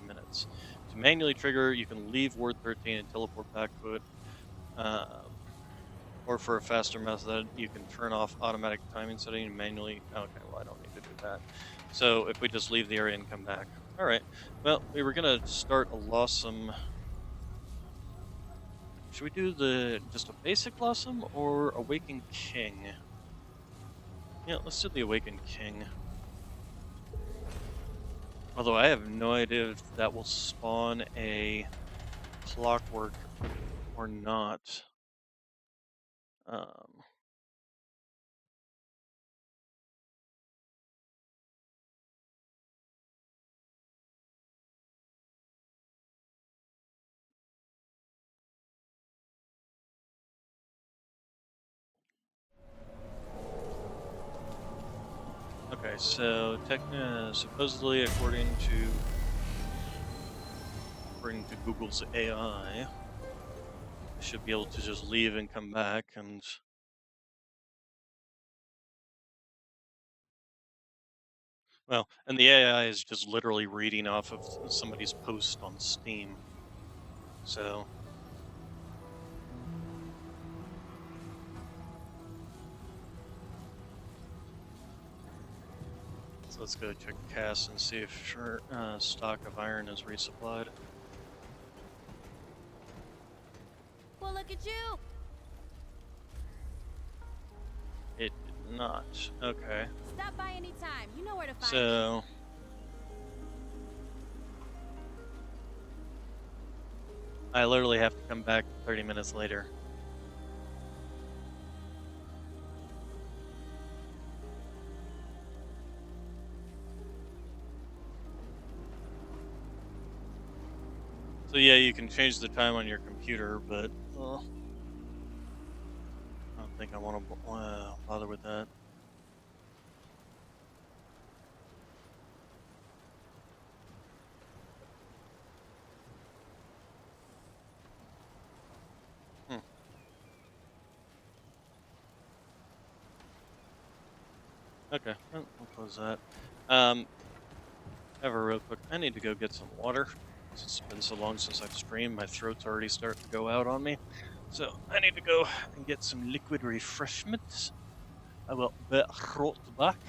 minutes. To manually trigger, you can leave Ward 13 and teleport back to it. Or for a faster method, you can turn off automatic timing setting and manually. Okay, well, I don't need to do that. So if we just leave the area and come back. All right. Well, we were gonna start a Lossum. Should we do just a basic Lossum or Awakened King? Yeah, let's do the Awakened King. Although I have no idea if that will spawn a clockwork or not. Um, okay, so supposedly according to Google's AI, I should be able to just leave and come back and. Well, and the AI is just literally reading off of somebody's post on Steam. So let's go check Cass and see if her stock of iron is resupplied. Well, look at you. It did not. Okay. Stop by anytime. You know where to find me. So I literally have to come back 30 minutes later. So yeah, you can change the time on your computer, but I don't think I want to bother with that. Hmm. Okay, I'll close that. Ever real quick, I need to go get some water. It's been so long since I've streamed, my throat's already starting to go out on me. So I need to go and get some liquid refreshment. I will be right back.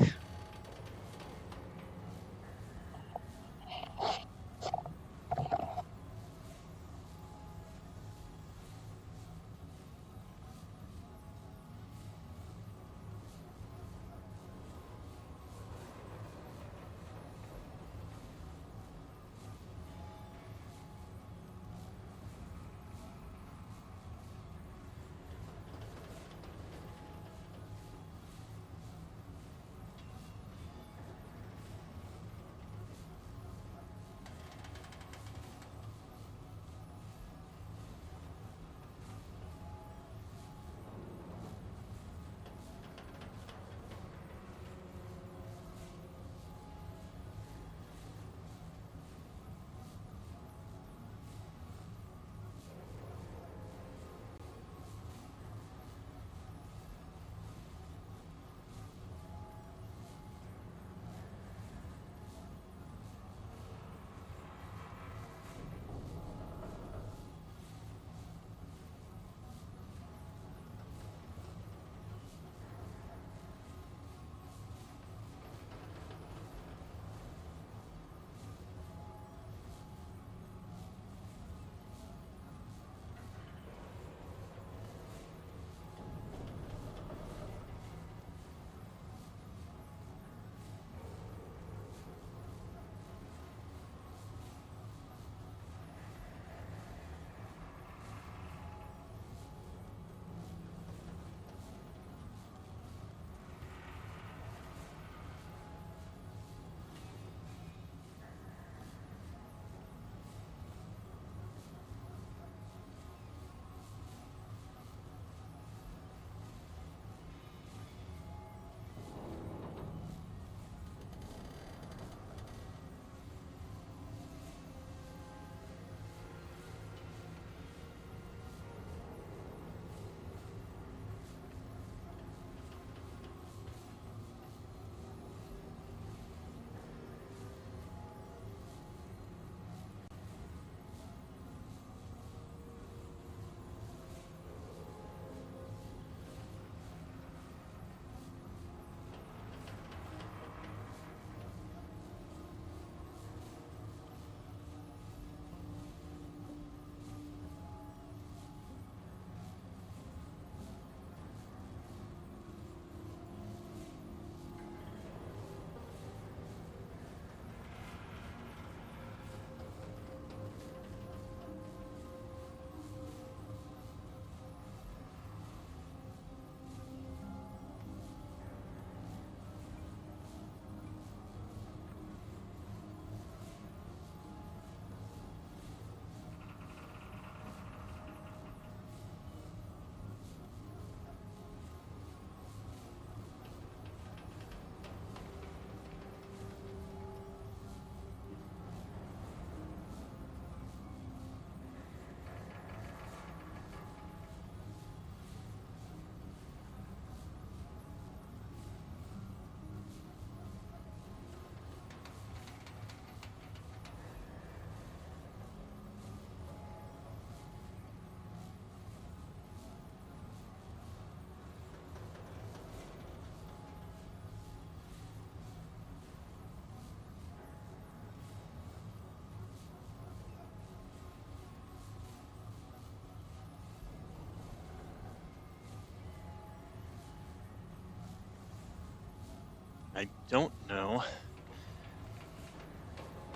I don't know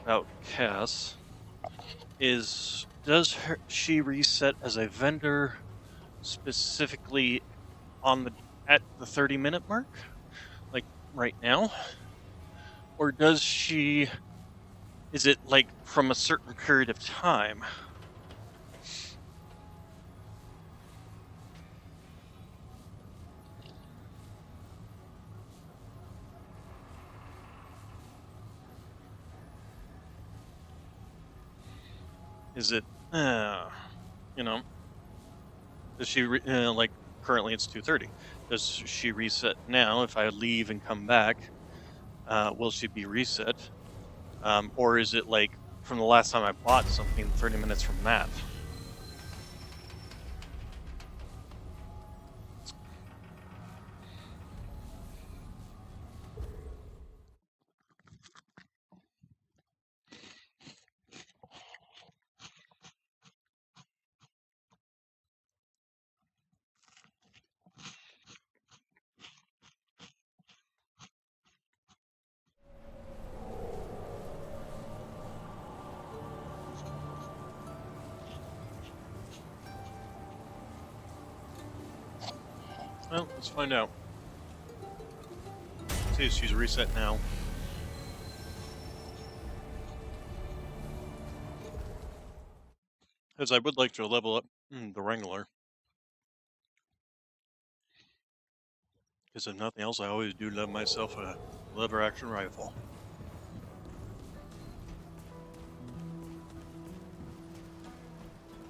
about Cass is does she reset as a vendor specifically at the 30-minute mark, like right now, or does she? Is it like from a certain period of time? Is it, you know, does she like currently it's 2:30? Does she reset now? If I leave and come back, will she be reset? Or is it like from the last time I bought something, 30 minutes from that? Well, let's find out. See if she's reset now. Because I would like to level up the Wrangler. Because if nothing else, I always do love myself a lever action rifle.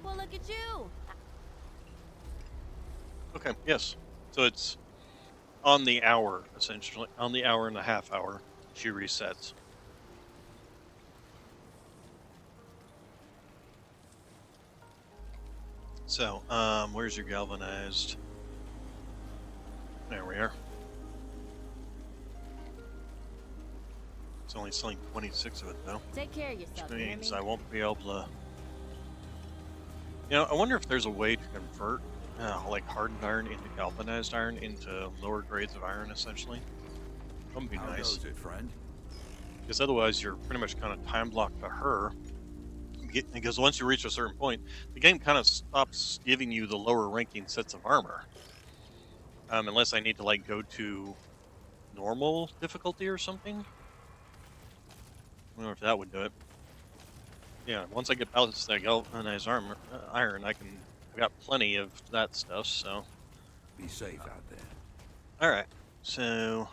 Well, look at you. Okay, yes. So it's on the hour, essentially. On the hour and a half hour, she resets. So, where's your galvanized? There we are. It's only selling 26 of it, though. Take care of yourself. Which You hear means me? I won't be able to... You know, I wonder if there's a way to convert, like, hardened iron into galvanized iron into lower grades of iron, essentially. That would be How nice. goes it, friend? Because otherwise, you're pretty much kind of time blocked to her. Because once you reach a certain point, the game kind of stops giving you the lower ranking sets of armor. Unless I need to, like, go to normal difficulty or something. I wonder if that would do it. Yeah, once I get past that galvanized armor, iron, I've got plenty of that stuff, so. Be safe out there. Alright, so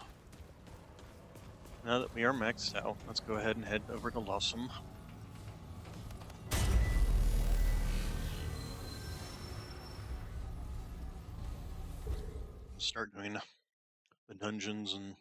now that we are maxed out, let's go ahead and head over to Lossum. Start doing the dungeons and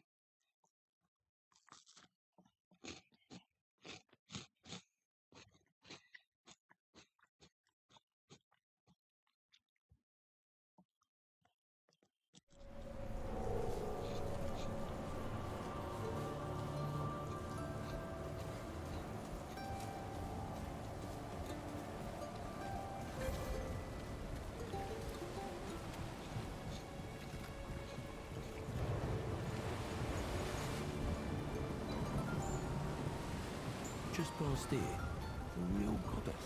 Just past here, a real goddess.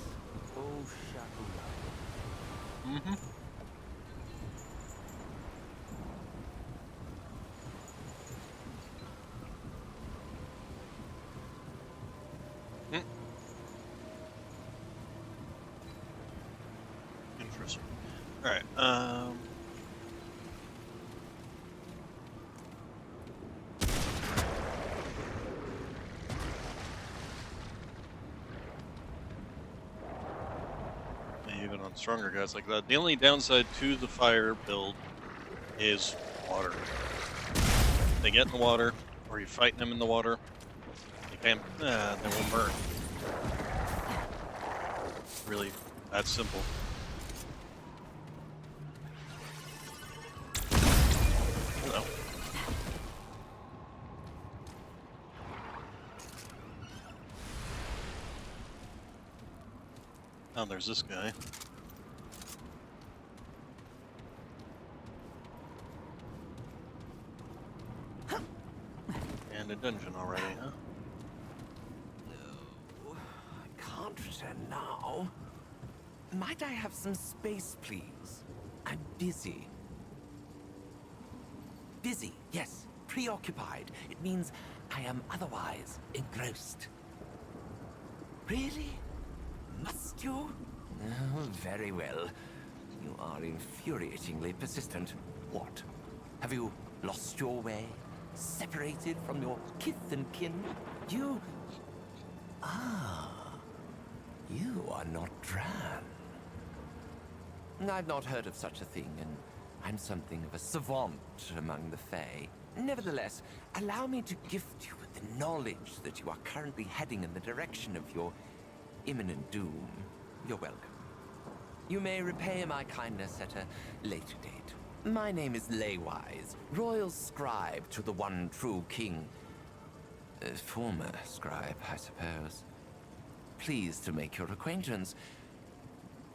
Oh, Shakura. mm-hmm. Mm. Interesting. Alright, even on stronger guys like that. The only downside to the fire build is water. If they get in the water, or you're fighting them in the water, they can't, they won't burn. Really, that simple. Hello. Oh, there's this guy. And a dungeon already, huh? No, I can't return now. Might I have some space, please? I'm busy. Busy, yes. Preoccupied. It means I am otherwise engrossed. Really? Must you? Oh, very well. You are infuriatingly persistent. What? Have you lost your way? Separated from your kith and kin? You... Ah. You are not Dran. I've not heard of such a thing, and I'm something of a savant among the Fae. Nevertheless, allow me to gift you with the knowledge that you are currently heading in the direction of your imminent doom. You're welcome. You may repay my kindness at a later date. My name is Laywise, royal scribe to the one true king. Former scribe, I suppose. Pleased to make your acquaintance.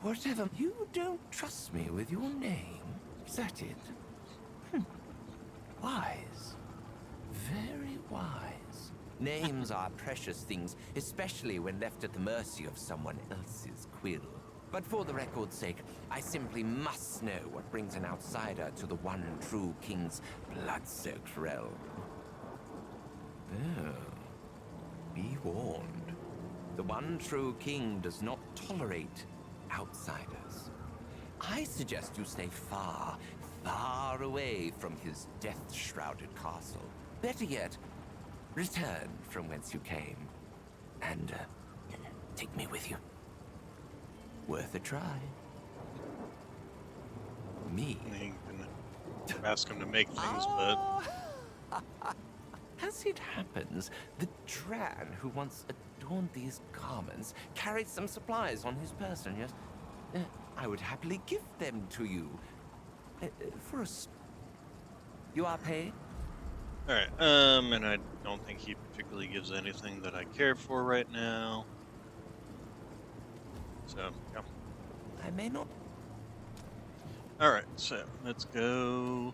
Whatever. You don't trust me with your name, is that it? Wise. Very wise. Names are precious things, especially when left at the mercy of someone else's quill. But for the record's sake, I simply must know what brings an outsider to the one true king's blood-soaked realm. Oh. Be warned. The one true king does not tolerate outsiders. I suggest you stay far, far away from his death-shrouded castle. Better yet, return from whence you came, and take me with you. Worth a try. Me. You can ask him to make things, but As it happens, the Dran who once adorned these garments carried some supplies on his person, yes? I would happily give them to you. For a... You are paid? alright, and I don't think he particularly gives anything that I care for right now. So, yeah. I may not... Alright, so, let's go...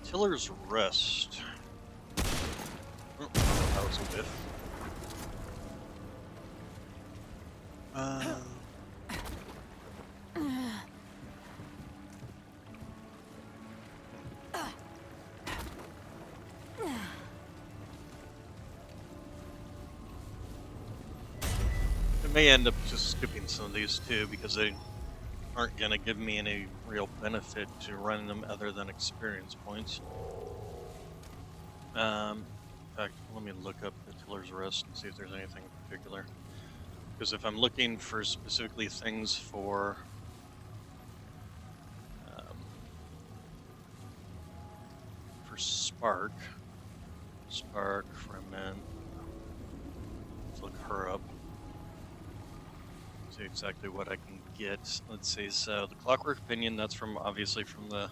Tiller's Rest. Oh, that was a whiff. I may end up just skipping some of these too because they aren't going to give me any real benefit to running them other than experience points. In fact, let me look up the Tiller's Rest and see if there's anything in particular. Because if I'm looking for specifically things for Spark, Remnant, let's look her up. See exactly what I can get. Let's see. So the Clockwork Pinion, that's from obviously from the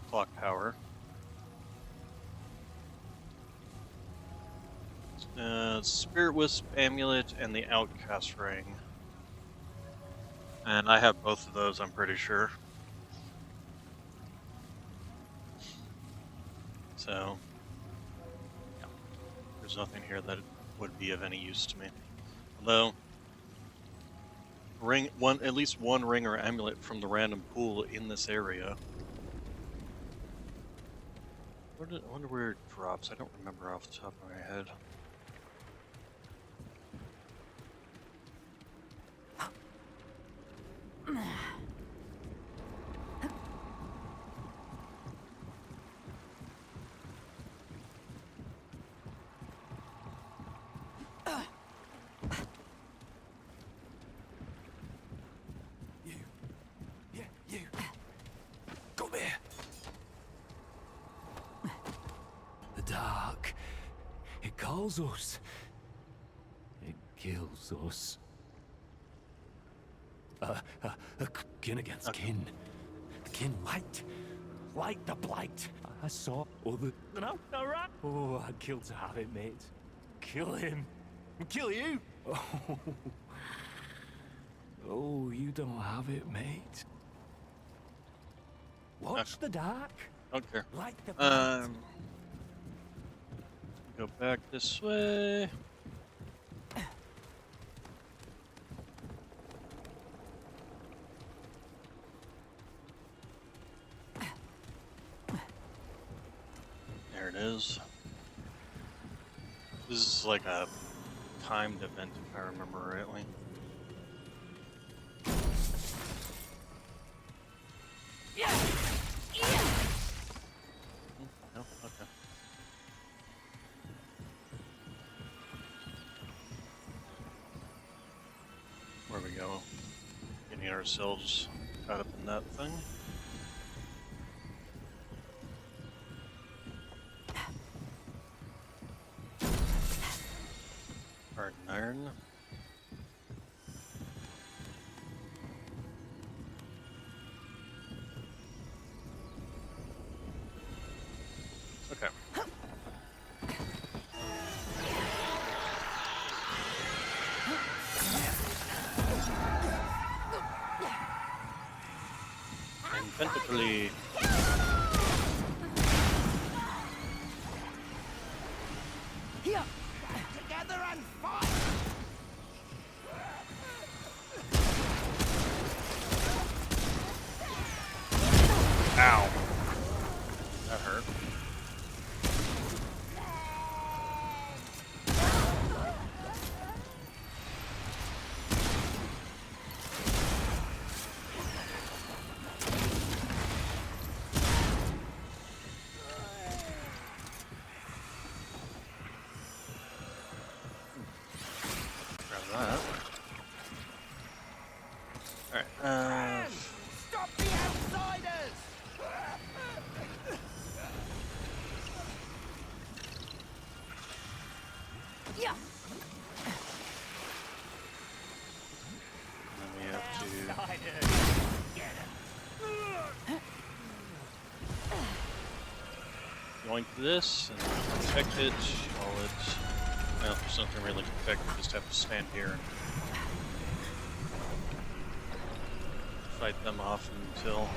Clock Tower. Spirit Wisp Amulet and the Outcast Ring. And I have both of those, I'm pretty sure. So, yeah. There's nothing here that would be of any use to me. Although, at least one ring or amulet from the random pool in this area. I wonder where it drops. I don't remember off the top of my head. You. Come here. The dark. It calls us. It kills us. Kin against kin. Kin light. Light the blight. I saw other... No, right. Oh, I'd kill to have it, mate. Kill him. Kill you. Oh. you don't have it, mate. Watch the dark. Don't care. Light the blight. Go back this way. There it is. This is like a timed event, if I remember rightly. No? Okay. Where we go? Getting ourselves caught up in that thing. Hardened iron. Okay. Inventively. Here. Together and fight. Ow. That hurt. Grab that. Alright, Stop the outsiders. Yeah. then we have to join this and protect it while it's, well, there's nothing really to protect, we just have to stand here and fight them off until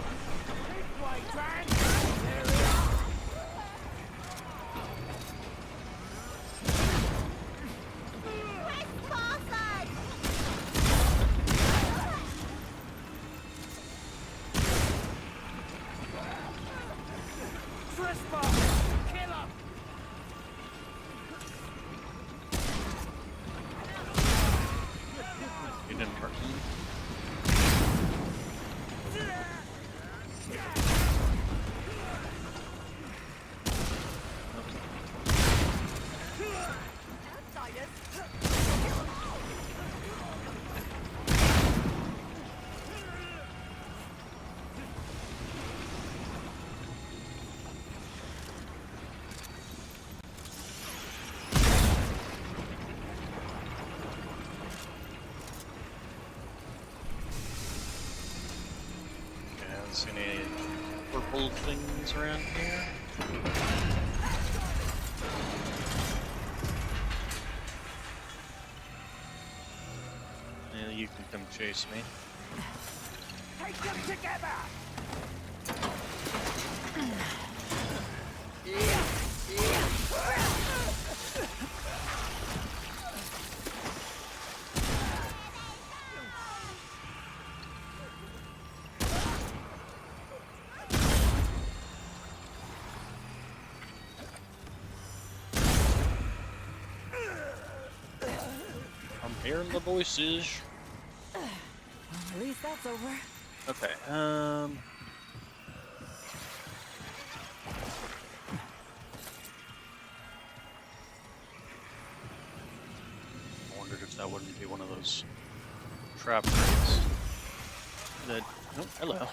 it didn't hurt me. See any purple things around here? Yeah, you can come chase me. Take them together. I'm hearing the voices. Well, at least that's over. Okay, I wondered if that wouldn't be one of those trap raids that, oh, hello.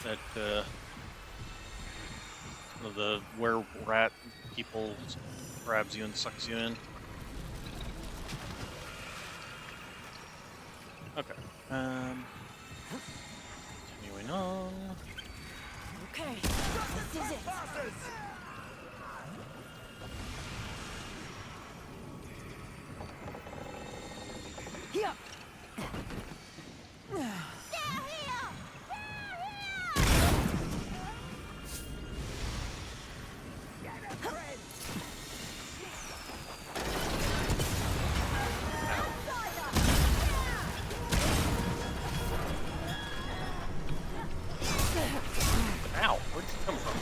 That, one of the were rat people grabs you and sucks you in. Okay, continuing on. Okay, this is it. Ow! Where'd you come from?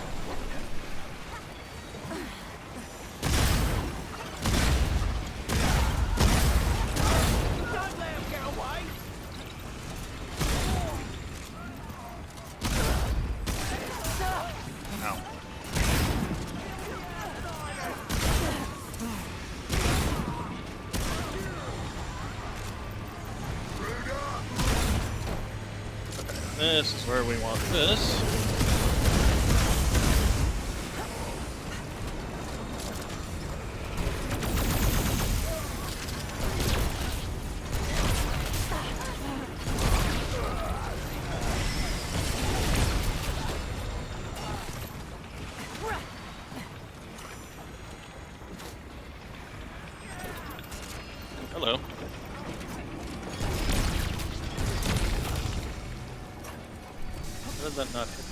Don't let him get away! Ow. This is where we want this. Hello. How did that not hit?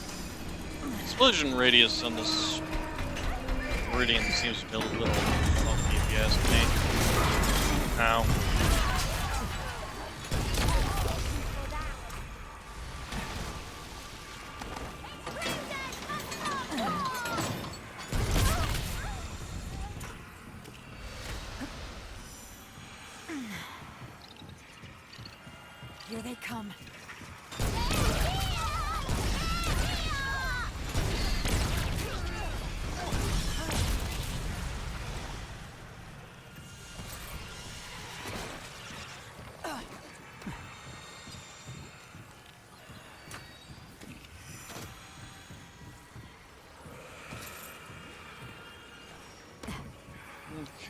Explosion radius on this meridian seems to be a little funky if you ask me. Ow. Here they come.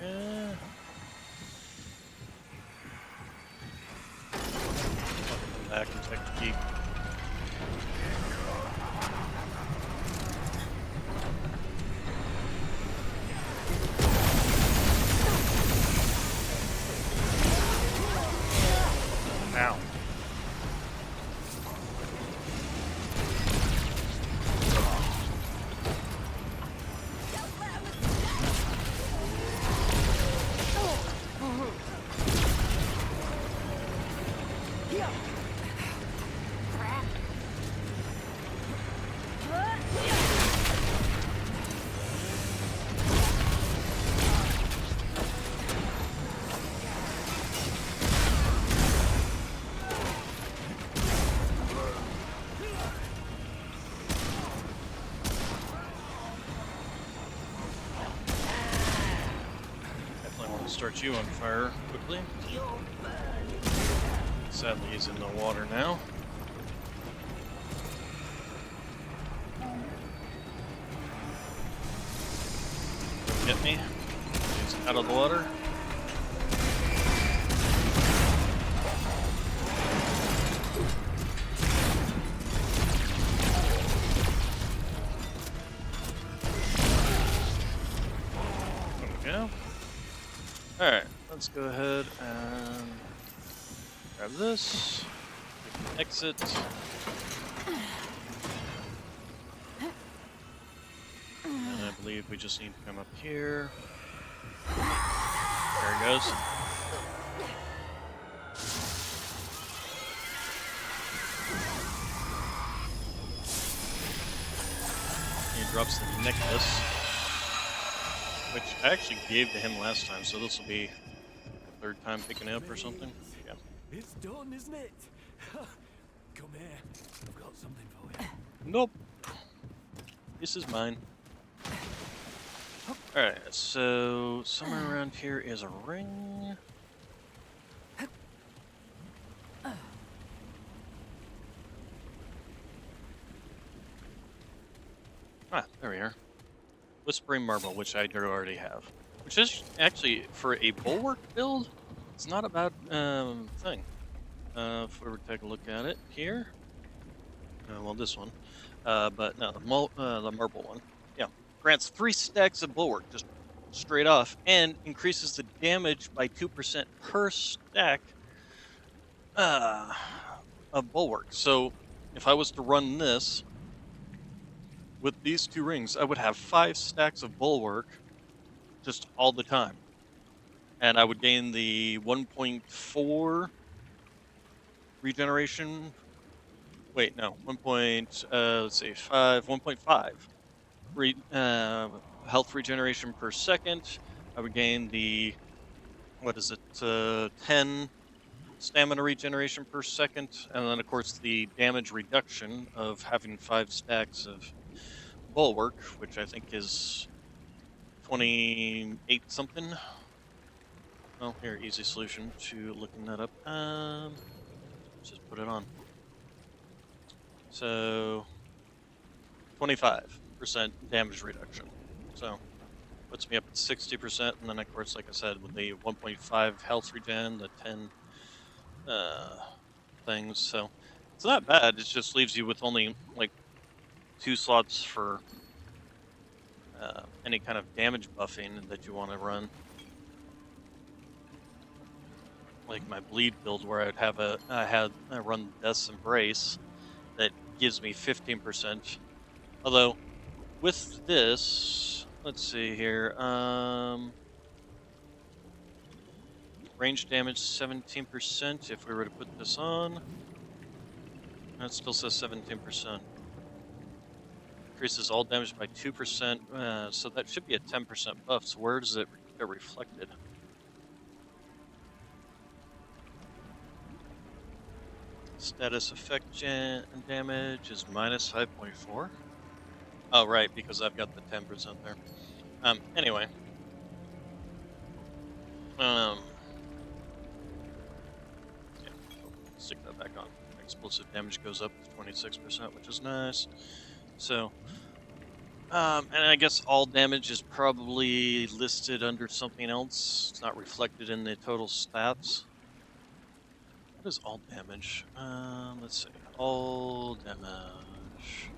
Okay. Come back and take the key. Ow. Start you on fire quickly. Sadly, he's in the water now. Get me. He's out of the water. There we go. Alright, let's go ahead and grab this, exit. And I believe we just need to come up here. There it goes. He drops the necklace, which I actually gave to him last time, so this will be the third time picking it up or something. Yeah. It's done, isn't it? Come here. I've got something for you. Nope. This is mine. Alright, so somewhere around here is a ring. Ah, there we are. Whispering Marble, which I do already have. Which is actually, for a bulwark build, it's not a bad thing. If we were to take a look at it here. Well, this one. But no, the Marble one. Yeah. Grants 3 stacks of bulwark, just straight off, and increases the damage by 2% per stack a bulwark. So if I was to run this with these two rings, I would have 5 stacks of bulwark just all the time, and I would gain the 1.4 regeneration. Wait, no, 1 point. Let's see, 1.5 health regeneration per second. I would gain the what is it? 10 stamina regeneration per second, and then of course the damage reduction of having 5 stacks of bulwark, which I think is 28 something. Well, here, easy solution to looking that up. Let's just put it on. So 25% damage reduction. So puts me up at 60%, and then of course, like I said, with the 1.5 health regen, the 10 things. So it's not bad. It just leaves you with only like 2 slots for any kind of damage buffing that you want to run. Like my bleed build, where I run Death's Embrace, that gives me 15%. Although with this, let's see here, range damage 17%. If we were to put this on, that still says 17%. Increases all damage by 2%, so that should be a 10% buff. So where does it get reflected? Status effect damage is minus 5.4. Oh, right, because I've got the 10% there. Anyway. Yeah, stick that back on. Explosive damage goes up to 26%, which is nice. So, and I guess all damage is probably listed under something else. It's not reflected in the total stats. What is all damage? Let's see. All damage.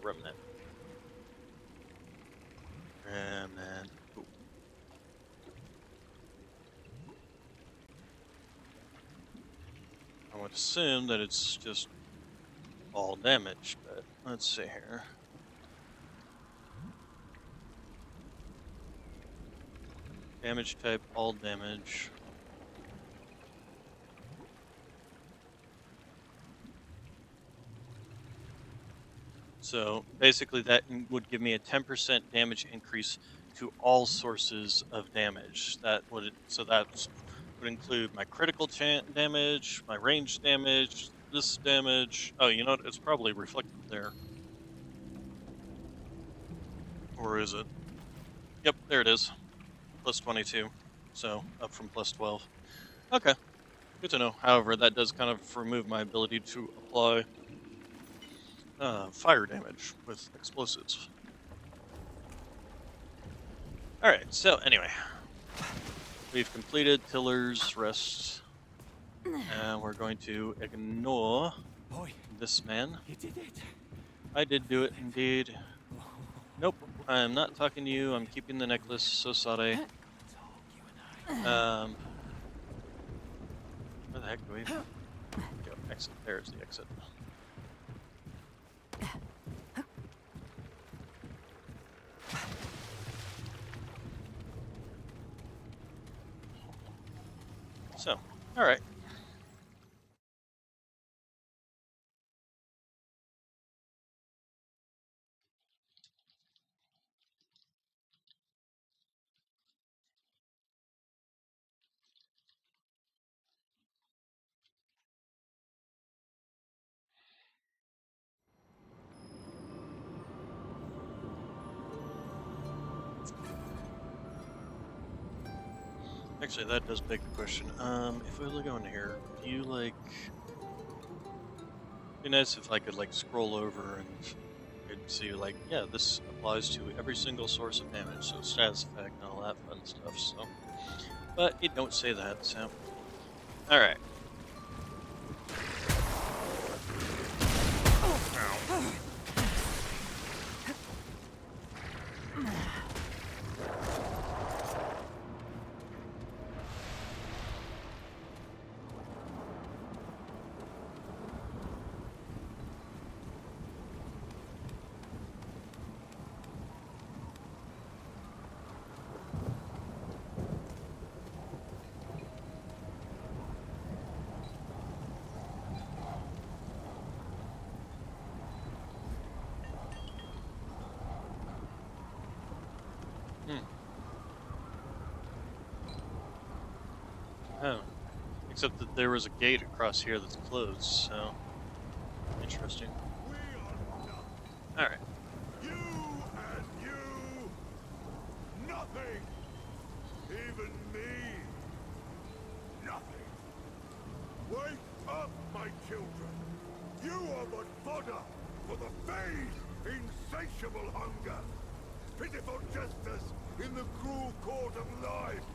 Remnant. Remnant. Ooh. I would assume that it's just all damage, but let's see here. Damage type, all damage. So basically that would give me a 10% damage increase to all sources of damage. That would would include my critical damage, my range damage, this damage. Oh, you know what? It's probably reflected there. Or is it? Yep, there it is. Plus 22. So up from plus 12. Okay, good to know. However, that does kind of remove my ability to apply fire damage with explosives. Alright, so anyway. We've completed Tiller's Rest. And we're going to ignore this man. You did it. I did do it, indeed. Nope, I'm not talking to you. I'm keeping the necklace. So sorry. Where the heck do we go? Exit. There's the exit. So, all right. Actually, that does beg the question. If we look on here, do you like? It'd be nice if I could like scroll over and could see like, yeah, this applies to every single source of damage, so status effect and all that fun stuff. So, but it don't say that. So, all right. Except that there was a gate across here that's closed, so interesting. We are nothing. Alright. You and you, nothing. Even me, nothing. Wake up, my children. You are but fodder for the Fae's insatiable hunger. Pitiful justice in the cruel court of life.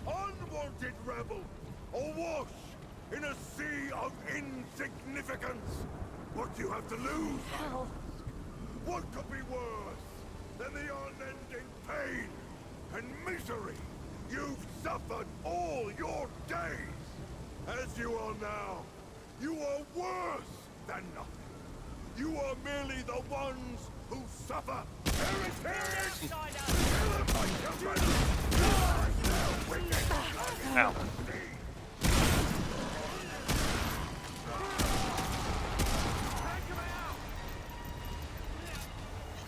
Unwanted rebel, awash in a sea of insignificance. What do you have to lose? Hell. What could be worse than the unending pain and misery you've suffered all your days? As you are now, you are worse than nothing. You are merely the ones who suffer. Heretics! Kill them, my children! Die, thou wicked! Ow.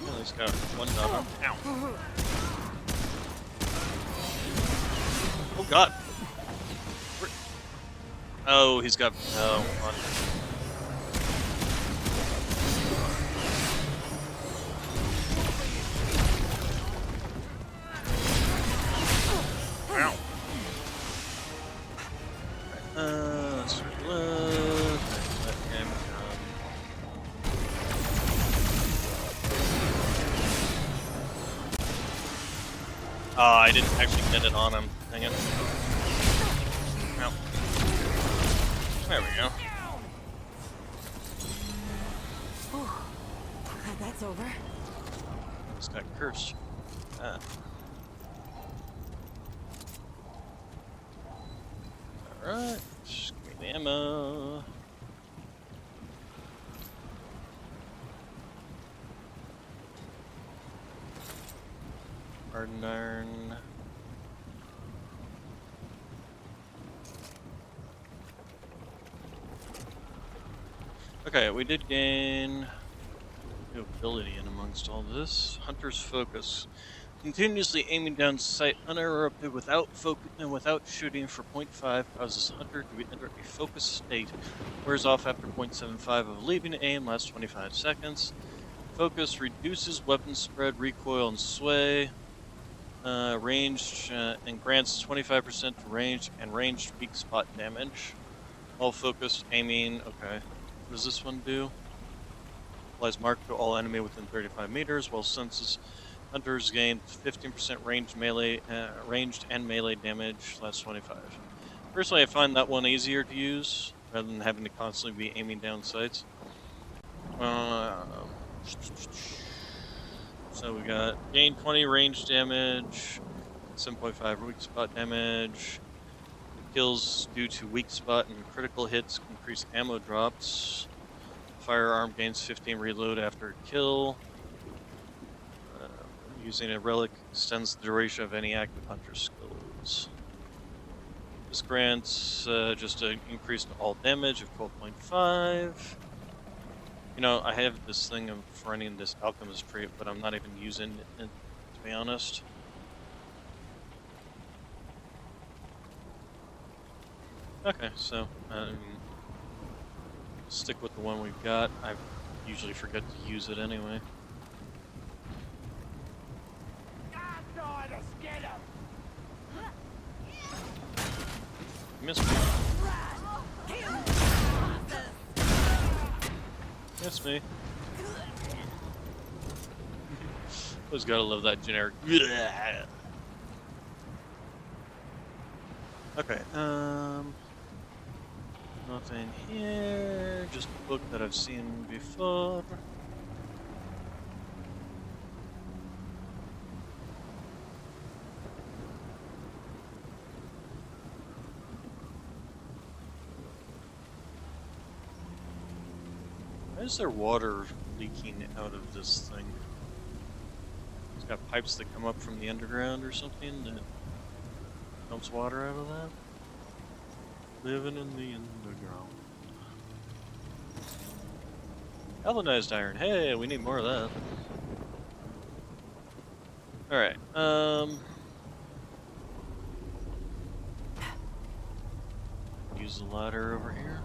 Well, he's got one down. Ow. Oh god. Where- Oh, he's got. Oh, one. Ow. Let's reload. Let him come. Oh, I didn't actually get it on him. Dang it. Ow. There we go. Glad that's over. It's got cursed. Ah. Alright. Just give me the ammo. Hardened iron. Okay, we did gain new ability in amongst all this. Hunter's focus. Continuously aiming down sight uninterrupted without without shooting for 0.5 causes Hunter to enter a focused state. Wears off after 0.75 of leaving aim, lasts 25 seconds. Focus reduces weapon spread, recoil, and sway. Ranged and grants 25% to ranged and ranged weak spot damage. All focused aiming. Okay. What does this one do? Applies mark to all enemy within 35 meters, while senses hunters gain 15% ranged and melee damage, lasts 25. Personally, I find that one easier to use rather than having to constantly be aiming down sights. So we got gain 20 range damage, 7.5 weak spot damage. Kills due to weak spot and critical hits increase ammo drops. Firearm gains 15 reload after a kill. Using a relic extends the duration of any active hunter skills. This grants just an increase to all damage of 12.5. You know, I have this thing of running this alchemist trait, but I'm not even using it, to be honest. Okay, so stick with the one we've got. I usually forget to use it anyway. Missed me. Missed me. Always gotta love that generic. Okay, nothing here. Just a book that I've seen before. Why is there water leaking out of this thing? It's got pipes that come up from the underground or something that dumps water out of that? Living in the underground. Galvanized iron. Hey, we need more of that. Alright, use the ladder over here.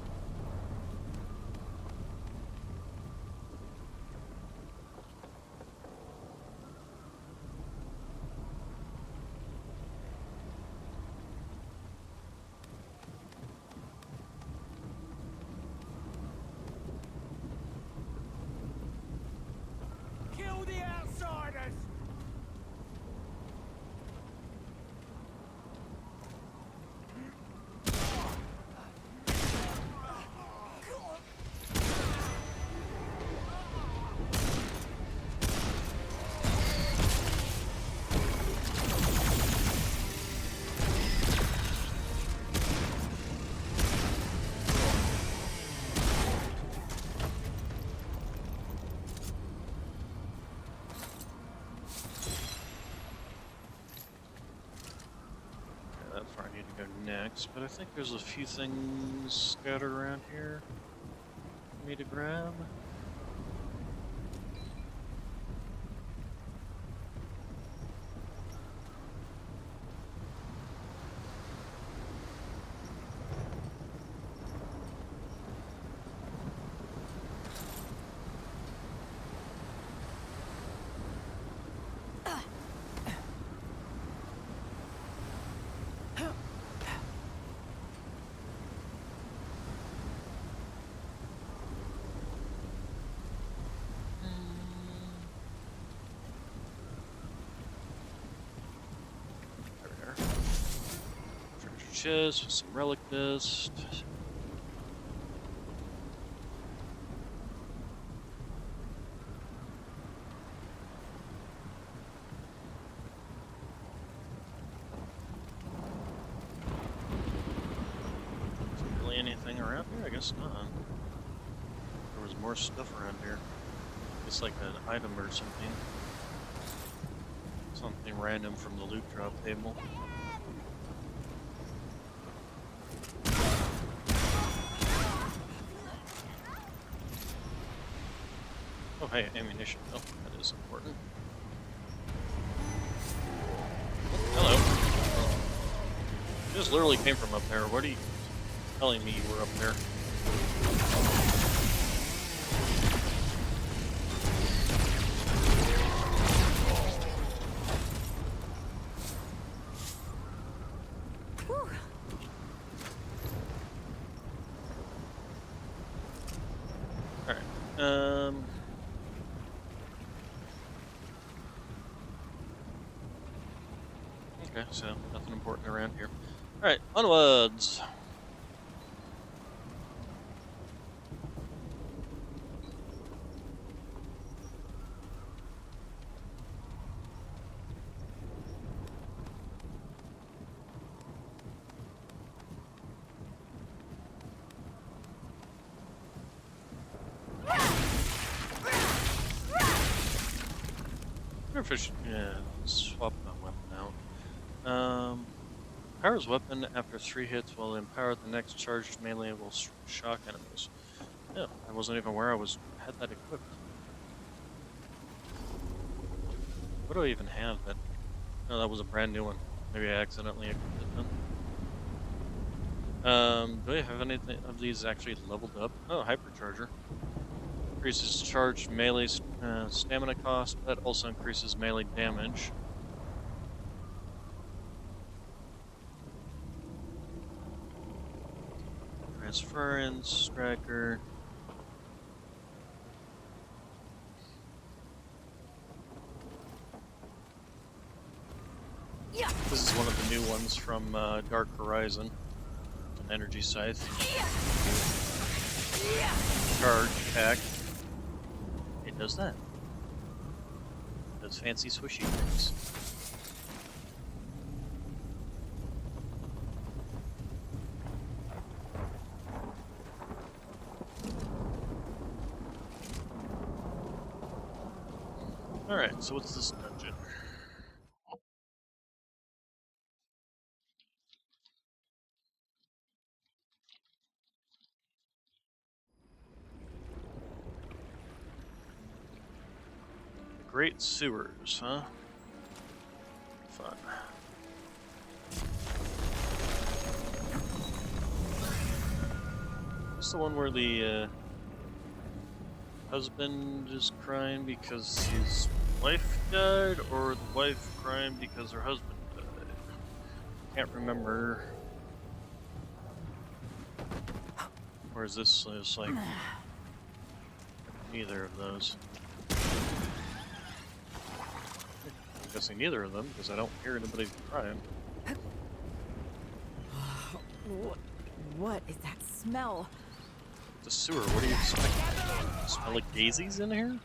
Kill the outsiders! That's where I need to go next, but I think there's a few things scattered around here for me to grab. There. Treasure chest with some relic dust. Is there really anything around here? I guess not. There was more stuff around here. It's like an item or something. Something random from the loot drop table. Oh, hey, ammunition. Oh, that is important. Hello. You just literally came from up there. What are you telling me you were up there? Whew. Alright. Okay, so nothing important around here. Alright, onwards! I wonder if I should, yeah, swap my weapon out. Powers weapon after 3 hits will empower the next charged melee will shock enemies. Yeah, I wasn't even aware had that equipped. What do I even have that? No, that was a brand new one. Maybe I accidentally equipped it then. Do I have anything of these actually leveled up? Oh, hypercharger. Increases charged melee stamina cost, but also increases melee damage. Transference, striker. Yeah. This is one of the new ones from Dark Horizon. An energy scythe. Charge attack. It does that. It does fancy swishy things. Alright, so what's this dungeon? The Great Sewers, huh? Fun. this the one where the husband is crying because his wife died, or the wife crying because her husband died? Can't remember. Or is this just like neither of those? I'm guessing neither of them because I don't hear anybody crying. What is that smell? The sewer, what do you expect? Smell like daisies in here?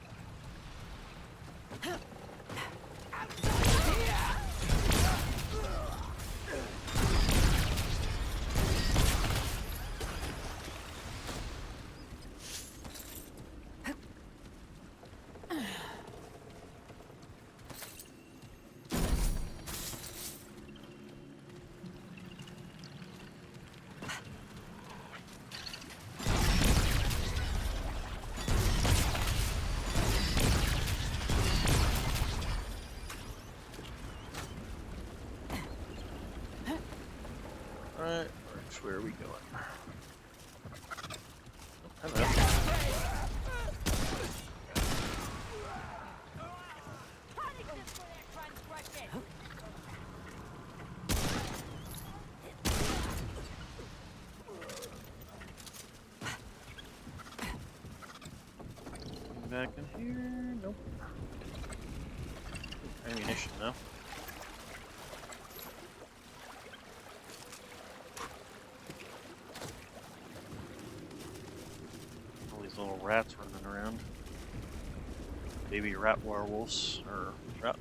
Alright, where are we going? Oh, hello. Back in here? Nope. Ammunition though. All these little rats running around. Baby rat werewolves, or rat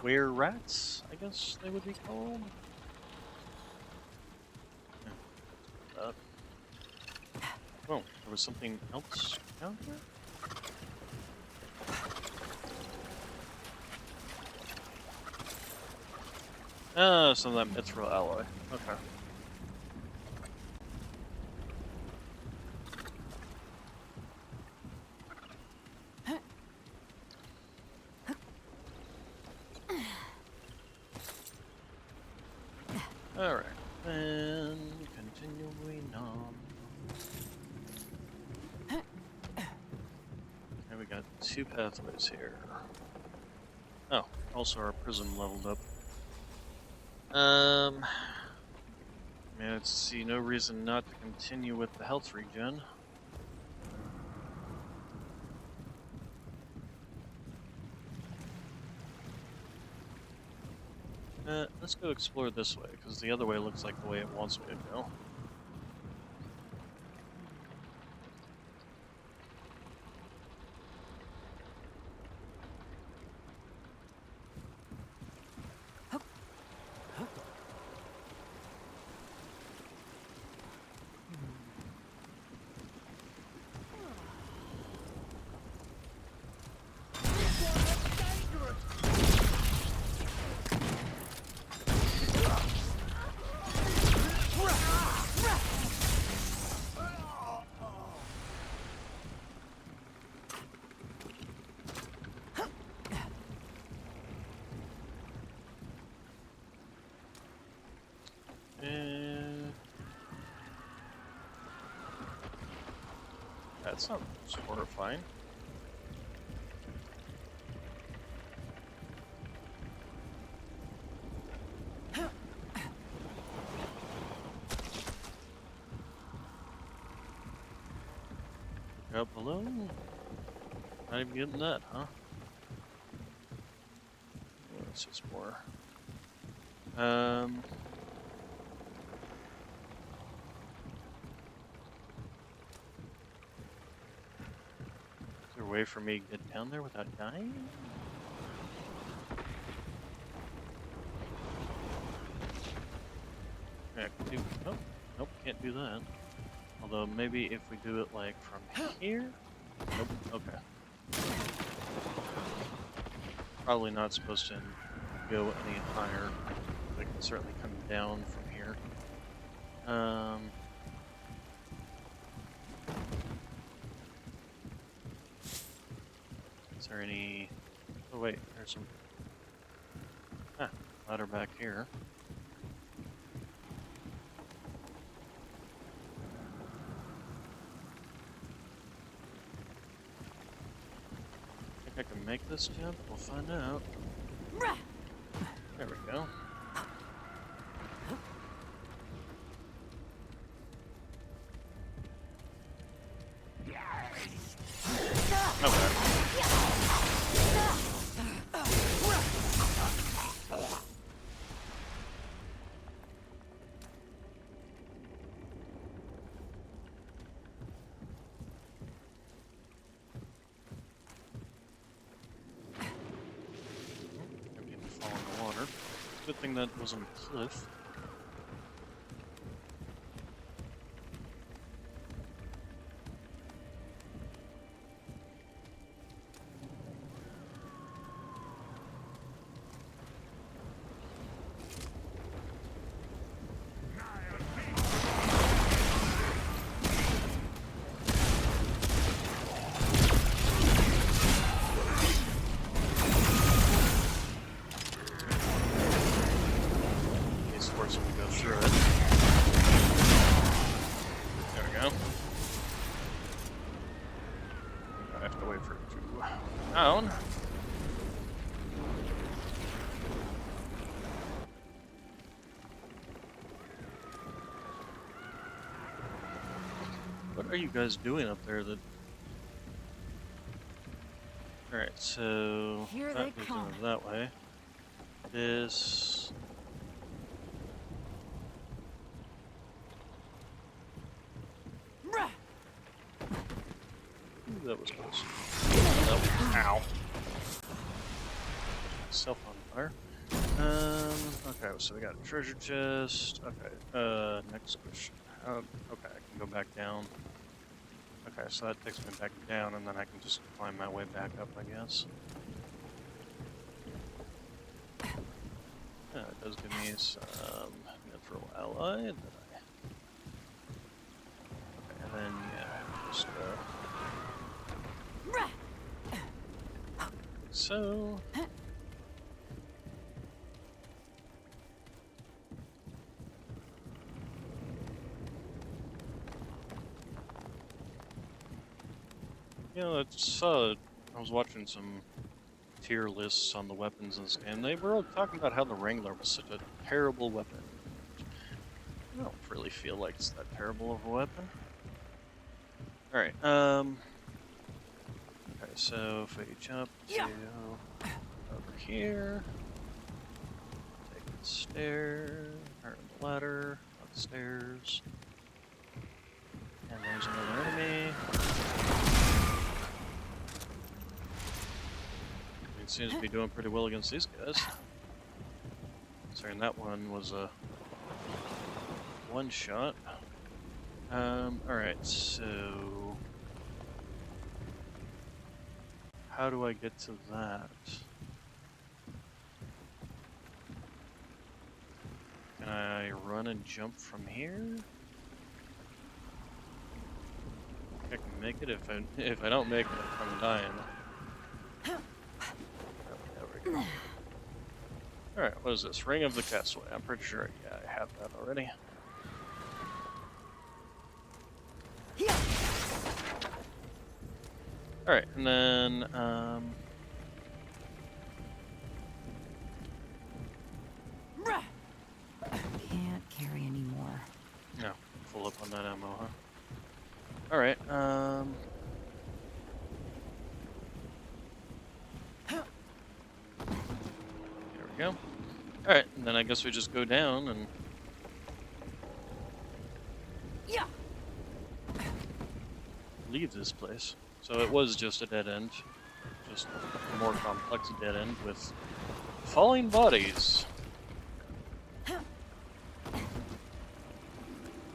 were rats, I guess they would be called. Oh, there was something else down here? Oh, some of that mithril alloy. Okay. Alright, and continuing on. And we got 2 pathways here. Oh, also our prism leveled up. I mean, I see no reason not to continue with the health regen. Let's go explore this way, because the other way looks like the way it wants me to go. That sounds horrifying. Up below? Not even getting that, huh? Oh, it's just more. Is there a way for me to get down there without dying? Yeah, nope, nope, can't do that. Although maybe if we do it like from here? Nope, okay. Probably not supposed to go any higher. I can certainly come down from here. Is there any... Oh wait, there's some... Ah, ladder back here. make this jump? We'll find out. There we go. Okay. I'm gonna fall in the water. Good thing that wasn't a cliff. He's forcing me to go through it. There we go. I have to wait for it to go down. What are you guys doing up there that... Alright, so... Here that they goes come. over that way. This... Ooh, that was close. Nope. Ow. Self on fire. Okay, so we got a treasure chest. Okay, next question. Okay, I can go back down. Okay, so that takes me back down, and then I can just climb my way back up, I guess. Yeah, it does give me some natural ally, and then yeah, just so. You know, I was watching some tier lists on the weapons in this game. They were all talking about how the Wrangler was such a terrible weapon. I don't really feel like it's that terrible of a weapon. Alright, okay, so if we jump to over here, take the stairs, or the ladder, upstairs, and there's another enemy. It seems to be doing pretty well against these guys. Considering that one was a one shot. Alright, so how do I get to that? Can I run and jump from here? I can make it. If I don't make it, I'm dying. There we go. Alright, what is this? Ring of the Castaway. I'm pretty sure, yeah, I have that already. Alright, and then, Can't carry anymore. no, full up on that ammo, huh? Alright, there we go. Alright, and then I guess we just go down and... Yeah. leave this place. So it was just a dead end. Just a more complex dead end with falling bodies.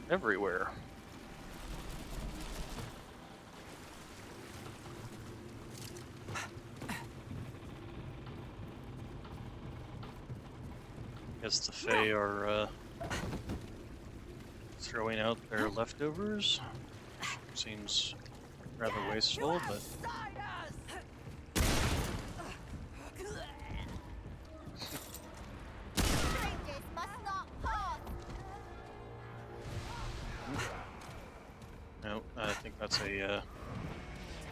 Everywhere. Guess the Fae are throwing out their leftovers. Seems rather wasteful, but Strangers must not pass. no, I think that's a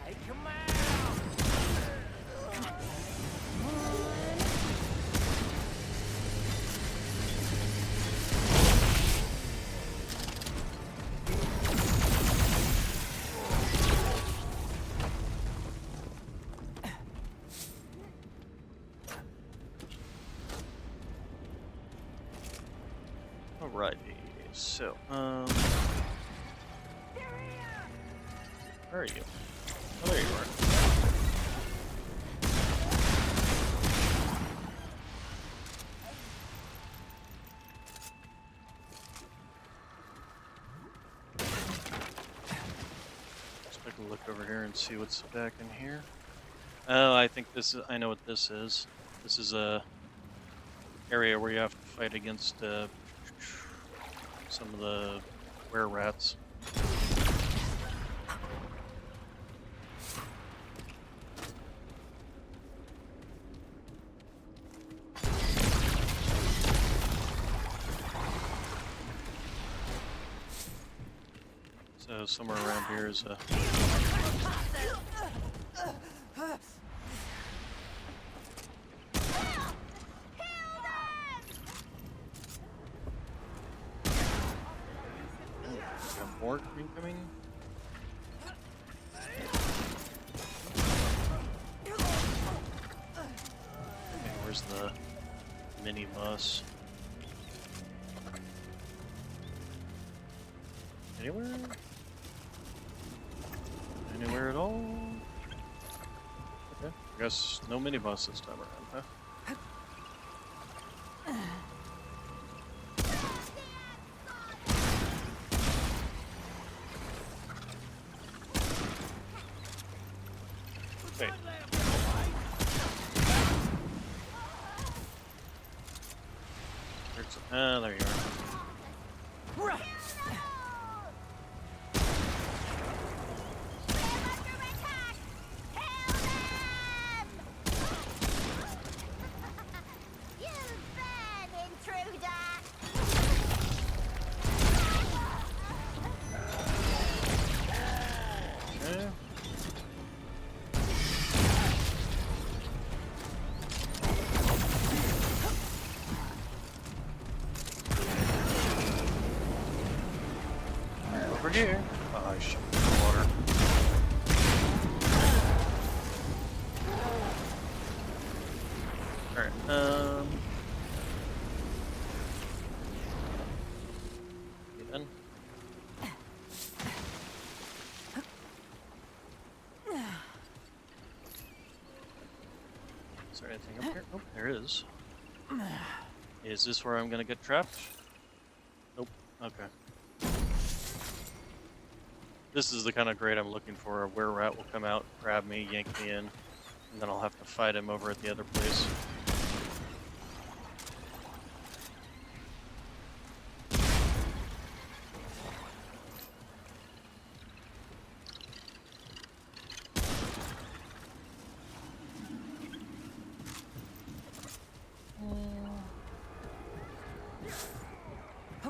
Take him out! Alrighty, so, where are you? Oh, there you are. Let's take a look over here and see what's back in here. Oh, I think this is, I know what this is. This is a area where you have to fight against, some of the were-rats. So somewhere around here is a... Got more incoming? Okay, where's the mini bus? Anywhere? Anywhere at all? Okay, I guess no minibus this time around, huh? Wait. There you are. Okay. Over here. Oh, I should put the water. Alright, you done? Is there anything up here? Oh, there is. Is this where I'm gonna get trapped? Nope. Okay. This is the kind of grade I'm looking for, where rat will come out, grab me, yank me in, and then I'll have to fight him over at the other place.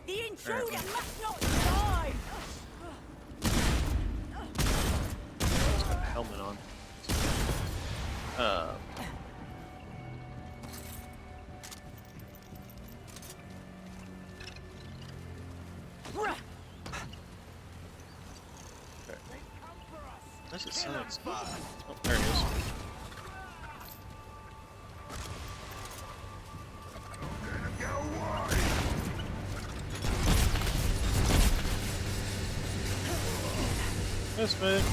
The intruder must not die! It's got a helmet on. Okay. Where's it sound like? Oh, there he is. Yes, mate.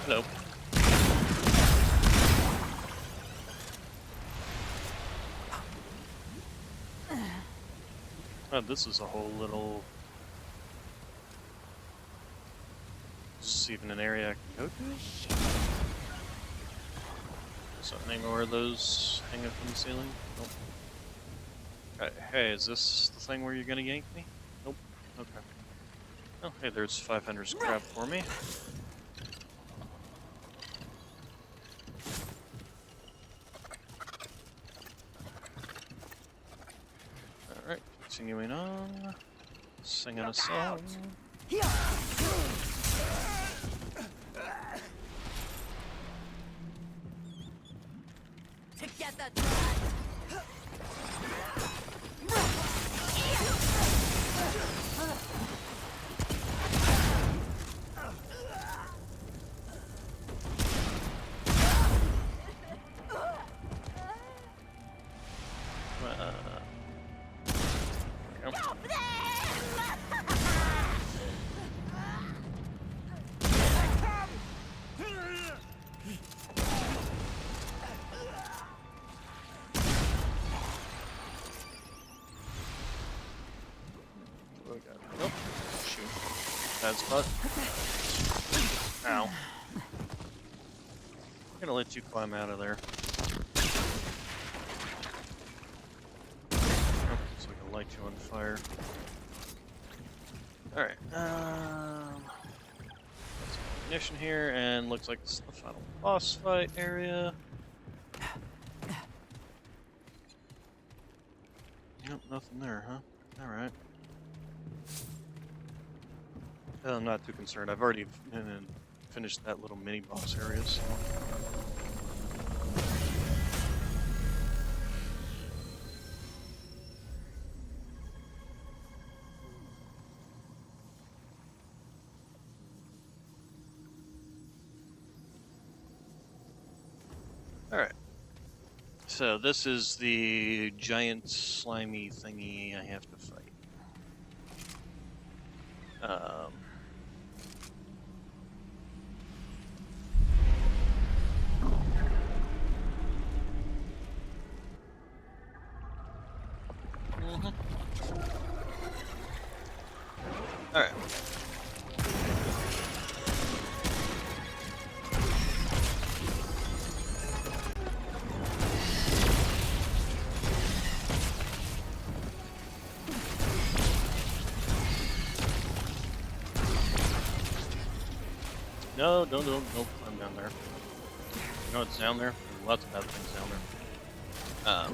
Hello. Oh, this is a whole little... Is this even an area I can go to? Is that any more of those hanging from the ceiling? Nope. Alright, hey, is this the thing where you're gonna yank me? Nope. Okay. Oh, hey, there's 500 scrap for me. Continuing on, singing a song. Together, There we go. Stop them! What do we got? Nope. Shoot. Bad spot. Ow. I'm gonna let you climb out of there. Oh, so I can light you on fire. Alright. Got some ammunition here, and looks like this is the final boss fight area. Nope, nothing there, huh? Alright. I'm not too concerned. I've already finished that little mini boss area, so. Alright. So this is the giant slimy thingy I have to fight. Alright. No, don't climb down there. You know what's down there? There's lots of bad things down there. Ow.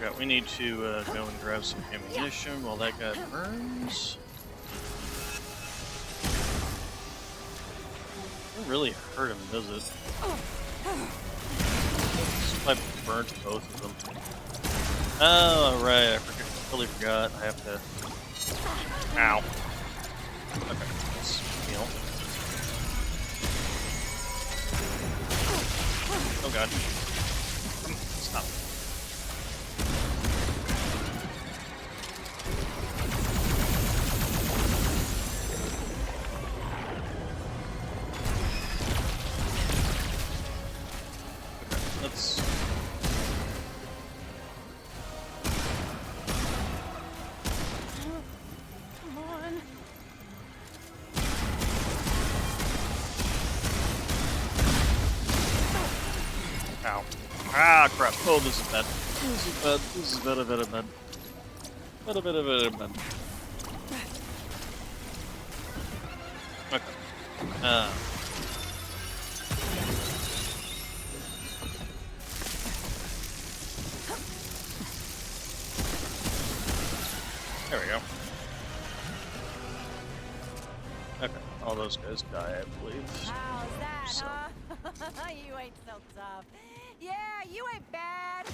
Okay, we need to go and grab some ammunition while that guy burns. Doesn't really hurt him, does it? I burnt both of them. Oh, right, totally forgot. I have to. Ow. Okay, let's heal. Oh god. Stop. Let's. Come on. Ow. Ah, crap. Oh, this is bad. This is bad. This is very, very bad. Very, very, very bad. Okay. There we go. Okay, all those guys die, I believe. How's that, So. huh? You ain't so tough. Yeah, you ain't bad.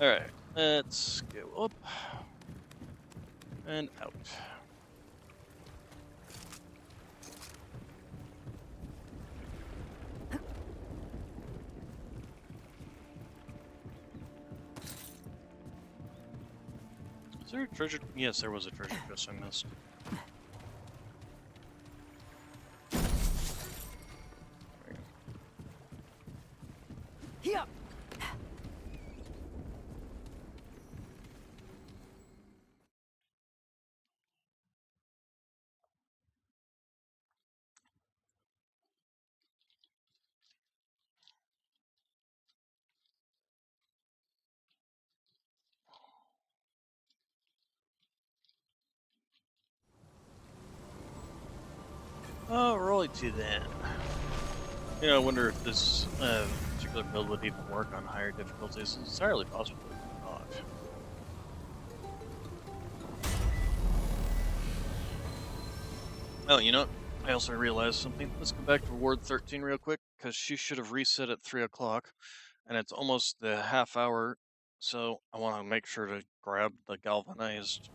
Alright, let's go up and out. Is there a treasure? Yes, there was a treasure chest I missed. Here. Oh, royalty then. You know, I wonder if this particular build would even work on higher difficulties. It's entirely possible it would not. Oh, you know what? I also realized something. Let's go back to Ward 13 real quick, because she should have reset at 3 o'clock, and it's almost the half hour, so I want to make sure to grab the galvanized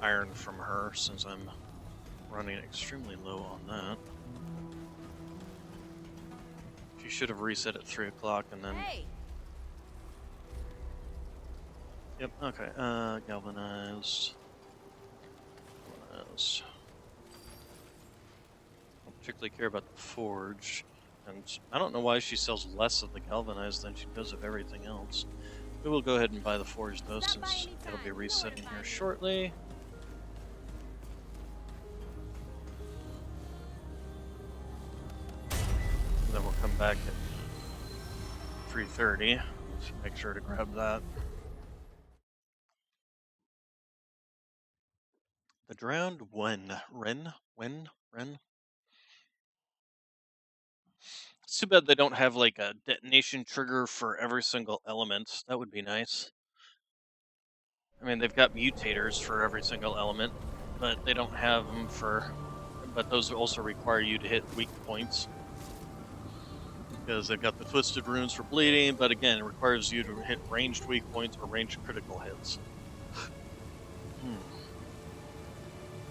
iron from her, since I'm running extremely low on that. She should have reset at 3 o'clock, and then... Hey. Yep, okay, galvanized. Galvanized. I don't particularly care about the forge, and I don't know why she sells less of the galvanized than she does of everything else. We will go ahead and buy the forge though, Stop by since it'll anytime. be You know where resetting to here find me. shortly. And then we'll come back at 3:30 to make sure to grab that. The drowned Ren? It's too bad they don't have like a detonation trigger for every single element. That would be nice. I mean, they've got mutators for every single element, but they don't have them for... But those also require you to hit weak points. Because they've got the twisted runes for bleeding, but again, it requires you to hit ranged weak points or ranged critical hits.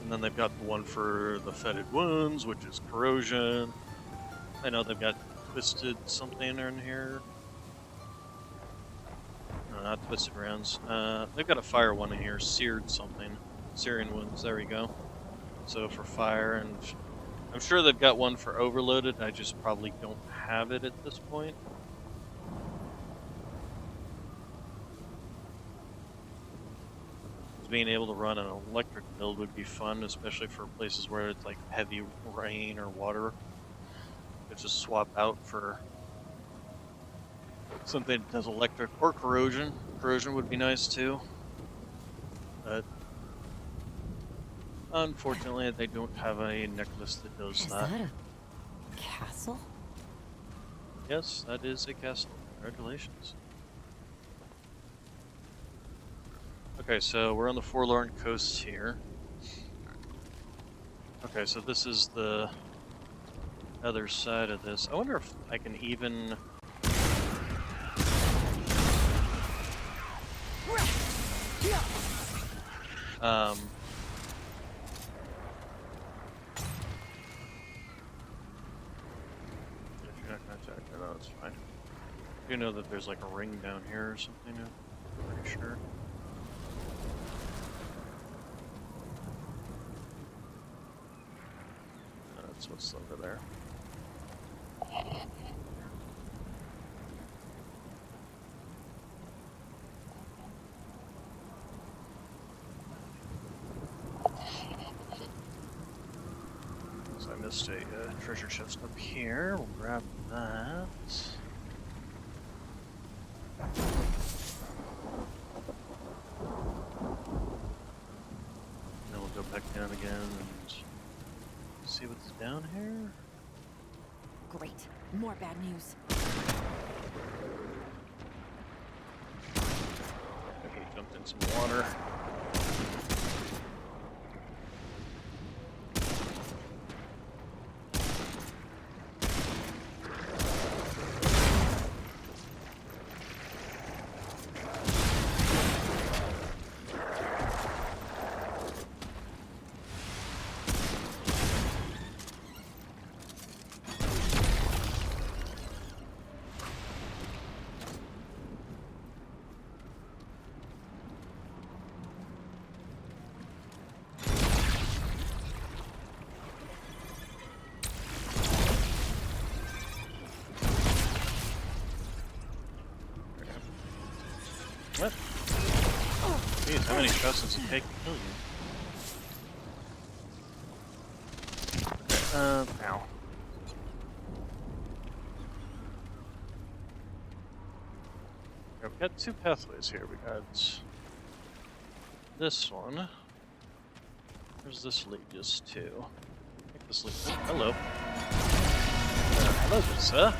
And then they've got the one for the fetid wounds, which is corrosion. I know they've got twisted something in here. No, not twisted rounds. They've got a fire one in here, seared something. Searing wounds, there we go. So for fire, and I'm sure they've got one for overloaded, I just probably don't have it at this point. Being able to run an electric build would be fun, especially for places where it's like heavy rain or water. You just swap out for something that does electric or corrosion. Corrosion would be nice too. But unfortunately, they don't have a necklace that does Is that. that a castle? Yes, that is a castle. Congratulations. Okay, so we're on the Forlorn Coast here. Okay, so this is the other side of this. I wonder if I can even... If you're not gonna attack, no, that's fine. You know that there's like a ring down here or something, I'm pretty sure. That's what's over there. So I missed a treasure chest up here. We'll grab that. Then we'll go back down again and see what's down here. Great. More bad news. Okay, jumped in some water. What? Jeez, how many shots does it take to kill you? Okay, ow. Okay, we've got two pathways here. We got this one. Where's this lead us to? I think this leads. Oh, hello. Hello, good sir.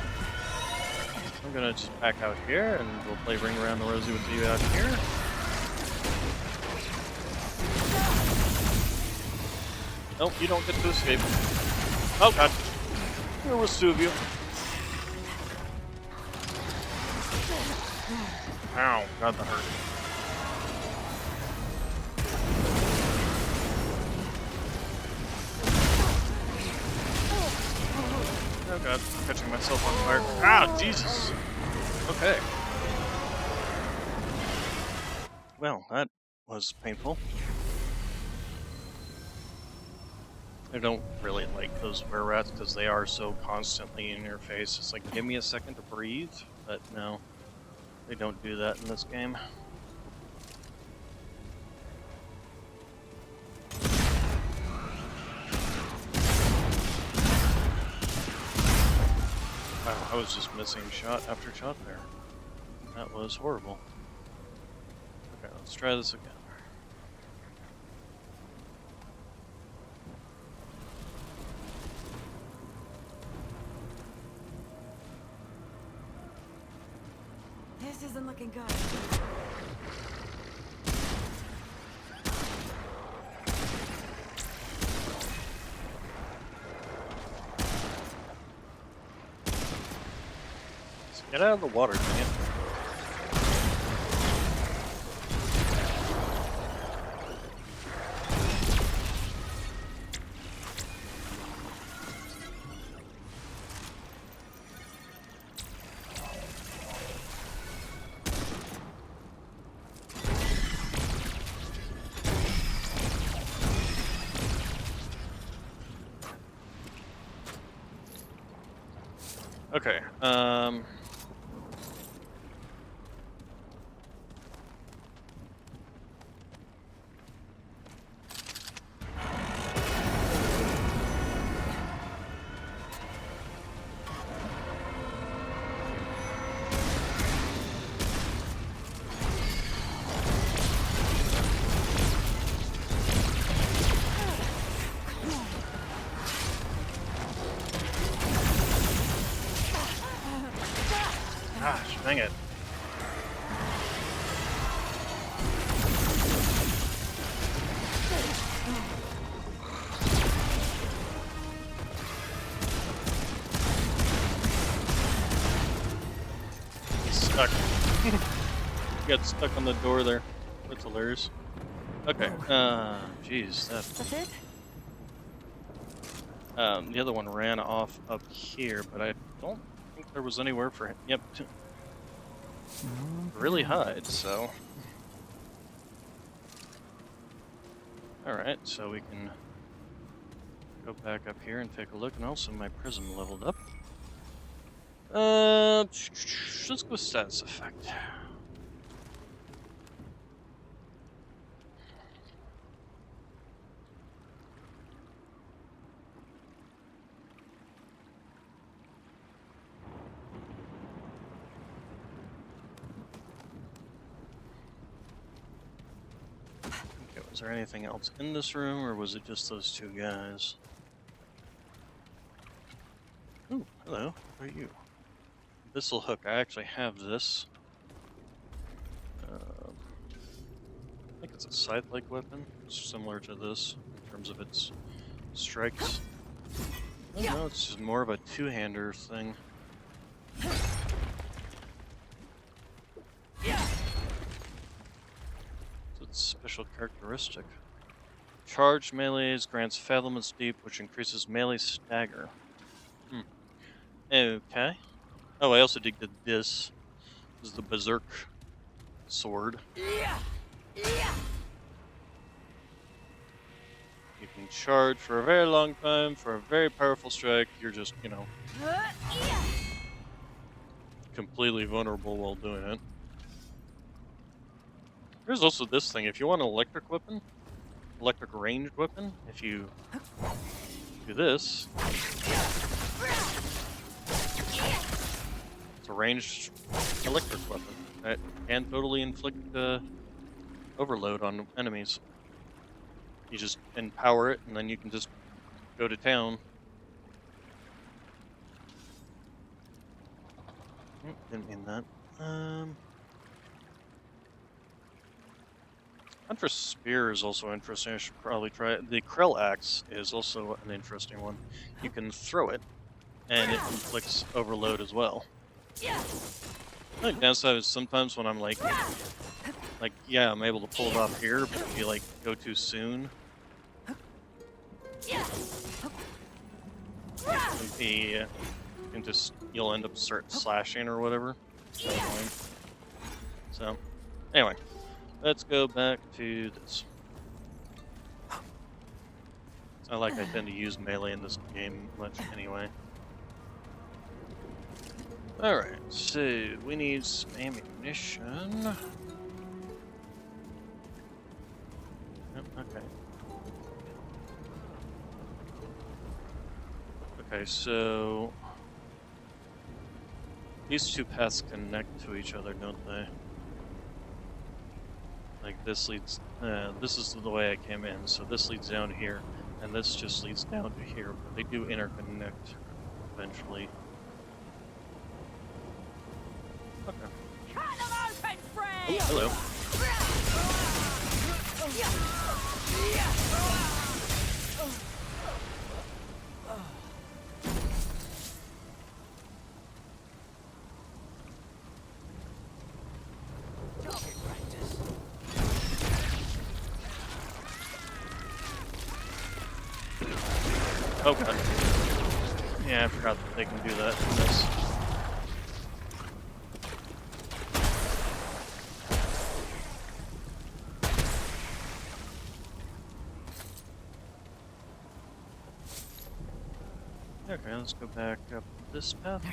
I'm gonna just back out here and we'll play Ring Around the Rosie with you out here. Nope, you don't get to escape. Oh god. There was two of you. Ow, god, that hurt. Oh god, I'm catching myself on fire. Ah, Jesus! Okay. Well, that was painful. I don't really like those were rats because they are so constantly in your face. It's like, give me a second to breathe. But no, they don't do that in this game. Wow, I was just missing shot after shot there. That was horrible. Okay, let's try this again. This isn't looking good. Let's get out of the water, dang it. Okay, gosh, dang it. He's stuck. He got stuck on the door there. That's hilarious. Okay, jeez, that... That's it? The other one ran off up here, but I don't think there was anywhere for him. Yep. Really hide, so. Alright, so we can go back up here and take a look, and also my prism leveled up. Let's go status effect. Was there anything else in this room, or was it just those two guys? Ooh, hello. Who are you? This'll hook. I actually have this. I think it's a scythe-like weapon. It's similar to this in terms of its strikes. Oh, no, it's just more of a two-hander thing. Special characteristic. Charged melees grants Fathomless Deep, which increases melee stagger. Okay. Oh, I also did this. This is the Berserk sword. You can charge for a very long time for a very powerful strike. You're just, you know, completely vulnerable while doing it. There's also this thing. If you want an electric weapon, electric ranged weapon, if you do this, it's a ranged electric weapon that can totally inflict overload on enemies. You just empower it, and then you can just go to town. Didn't mean that. Huntress Spear is also interesting. I should probably try it. The Krell Axe is also an interesting one. You can throw it, and it inflicts overload as well. I think downside is sometimes when I'm like, yeah, I'm able to pull it off here, but if you like go too soon, you can just you'll end up start slashing or whatever. So, anyway, let's go back to this. It's not like I tend to use melee in this game much anyway. Alright, so we need some ammunition. Yep, okay. Okay, so these two paths connect to each other, don't they? Like this leads, this is the way I came in, so this leads down here, and this just leads down to here, but they do interconnect eventually. Okay. Cut them open, Oh, friend! hello. Oh god. Yeah, I forgot that they can do that in this. Okay, let's go back up this path.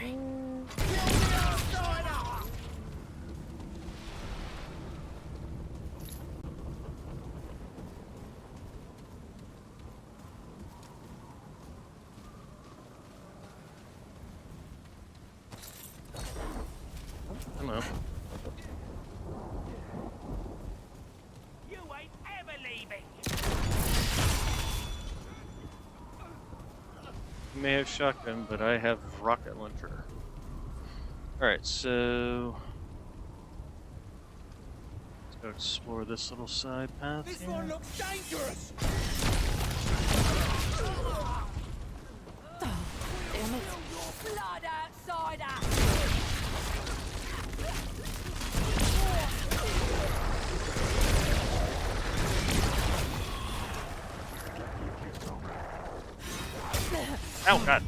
Hello. You ain't ever leaving. You may have shotgun, but I have rocket launcher. Alright, so let's go explore this little side path This here. one looks dangerous. Damn it. Blood outsider! Oh god.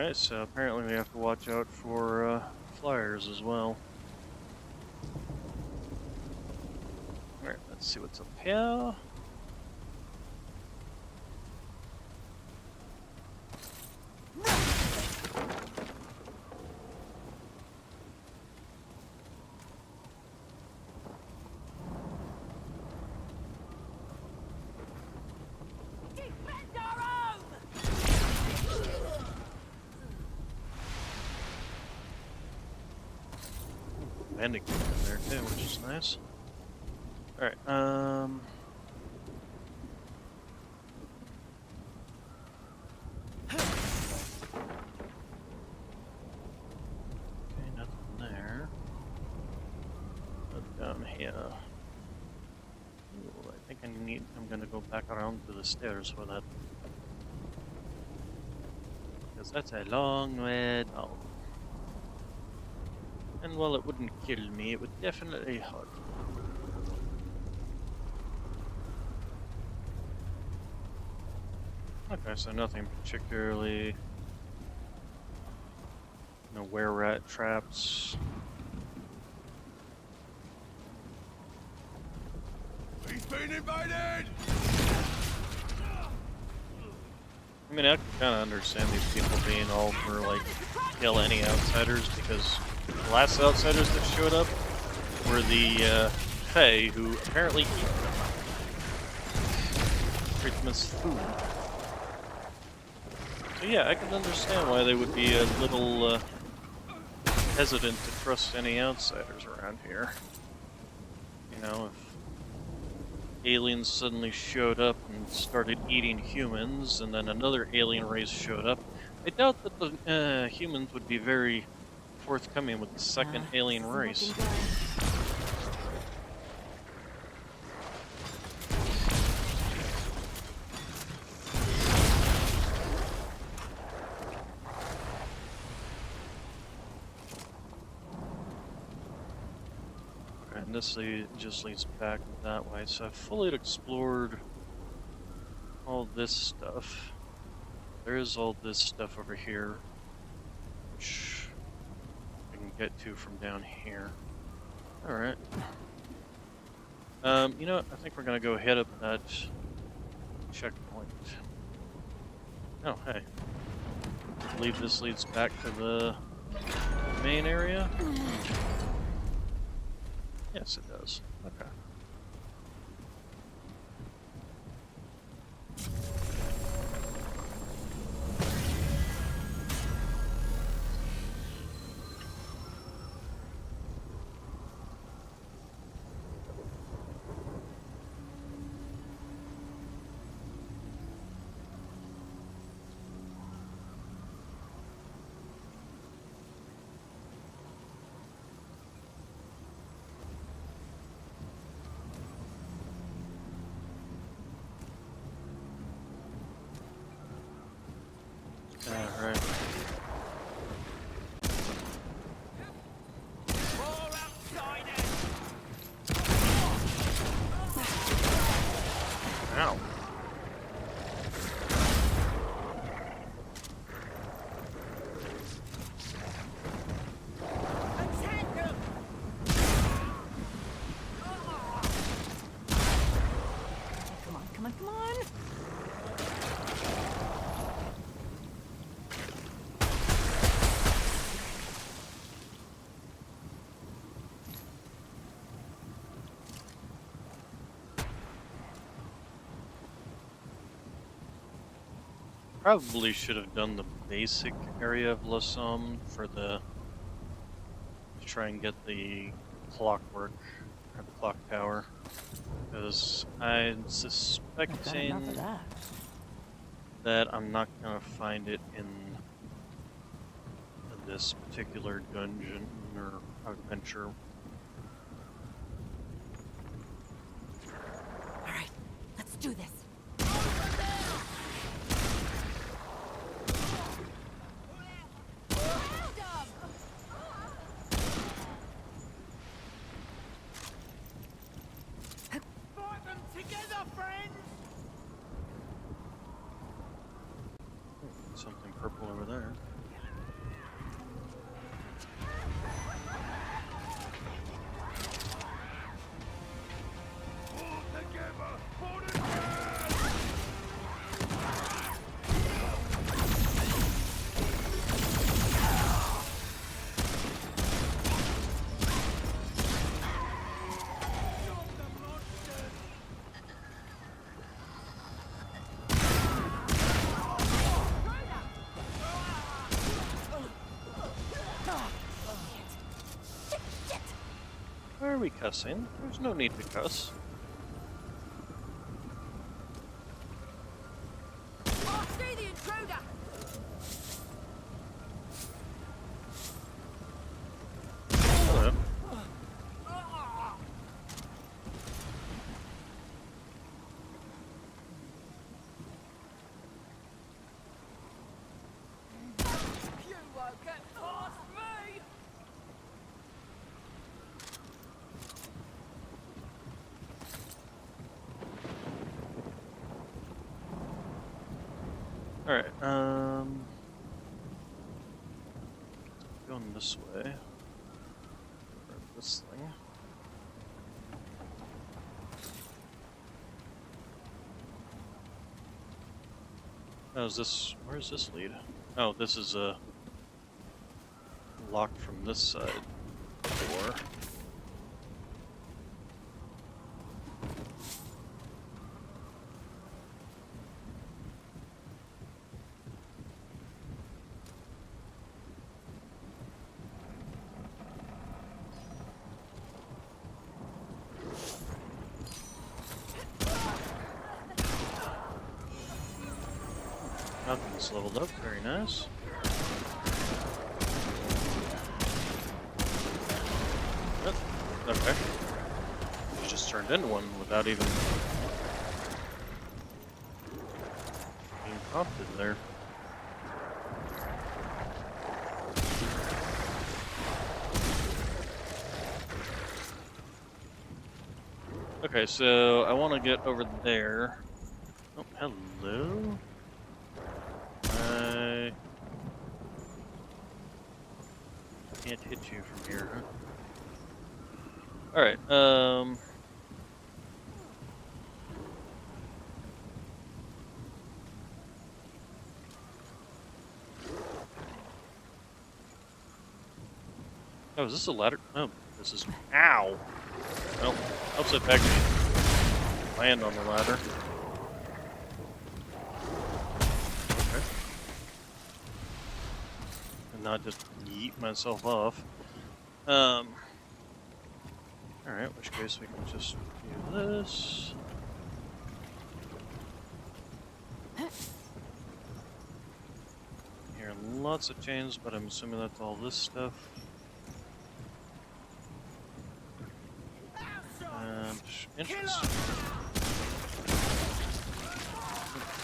Okay, so apparently we have to watch out for flyers as well. Alright, let's see what's up here. Defend our home! Bandit in there too, which is nice. Alright, okay, nothing there. Look down here. Ooh, I think I'm gonna go back around to the stairs for that. Because that's a long way down. And while it wouldn't kill me, it would definitely hurt. Okay, so nothing particularly No were-rat traps. He's been invaded! I mean, I can kind of understand these people being all for, like, kill any outsiders, because the last outsiders that showed up were the Fae, who apparently eat them. Treat them as food. So yeah, I can understand why they would be a little hesitant to trust any outsiders around here. You know, if aliens suddenly showed up and started eating humans, and then another alien race showed up, I doubt that the humans would be very forthcoming with the second alien race. And this just leads back that way. So I've fully explored all this stuff. There is all this stuff over here, which I can get to from down here. Alright. You know what? I think we're gonna go head up that checkpoint. Oh, hey. I believe this leads back to the main area. Yes, it does. Okay. Alright. Ow. Come on, come on, come on! Probably should have done the basic area of La Somme for the to try and get the clockwork or the clock tower, because I'm Got enough suspecting of that. that I'm not gonna find it in this particular dungeon or adventure. Alright, let's do this. Something purple over there. Why are we cussing? There's no need to cuss. Oh, see the intruder! Hello. You won't get past me! Alright, going this way. Or this thing. Oh, is this... where does this lead? Oh, this is locked from this side. Door. Nothing's leveled up, very nice. Yep. Okay. He just turned into one without even being prompted there. Okay, so I want to get over there. Oh, hello. I can't hit you from here, huh? Alright, oh, is this a ladder? Oh, this is... Ow! Well, helps it back me land on the ladder. Okay. And not just yeet myself off. Alright, which case we can just do this. Here, lots of chains, but I'm assuming that's all this stuff. And interesting.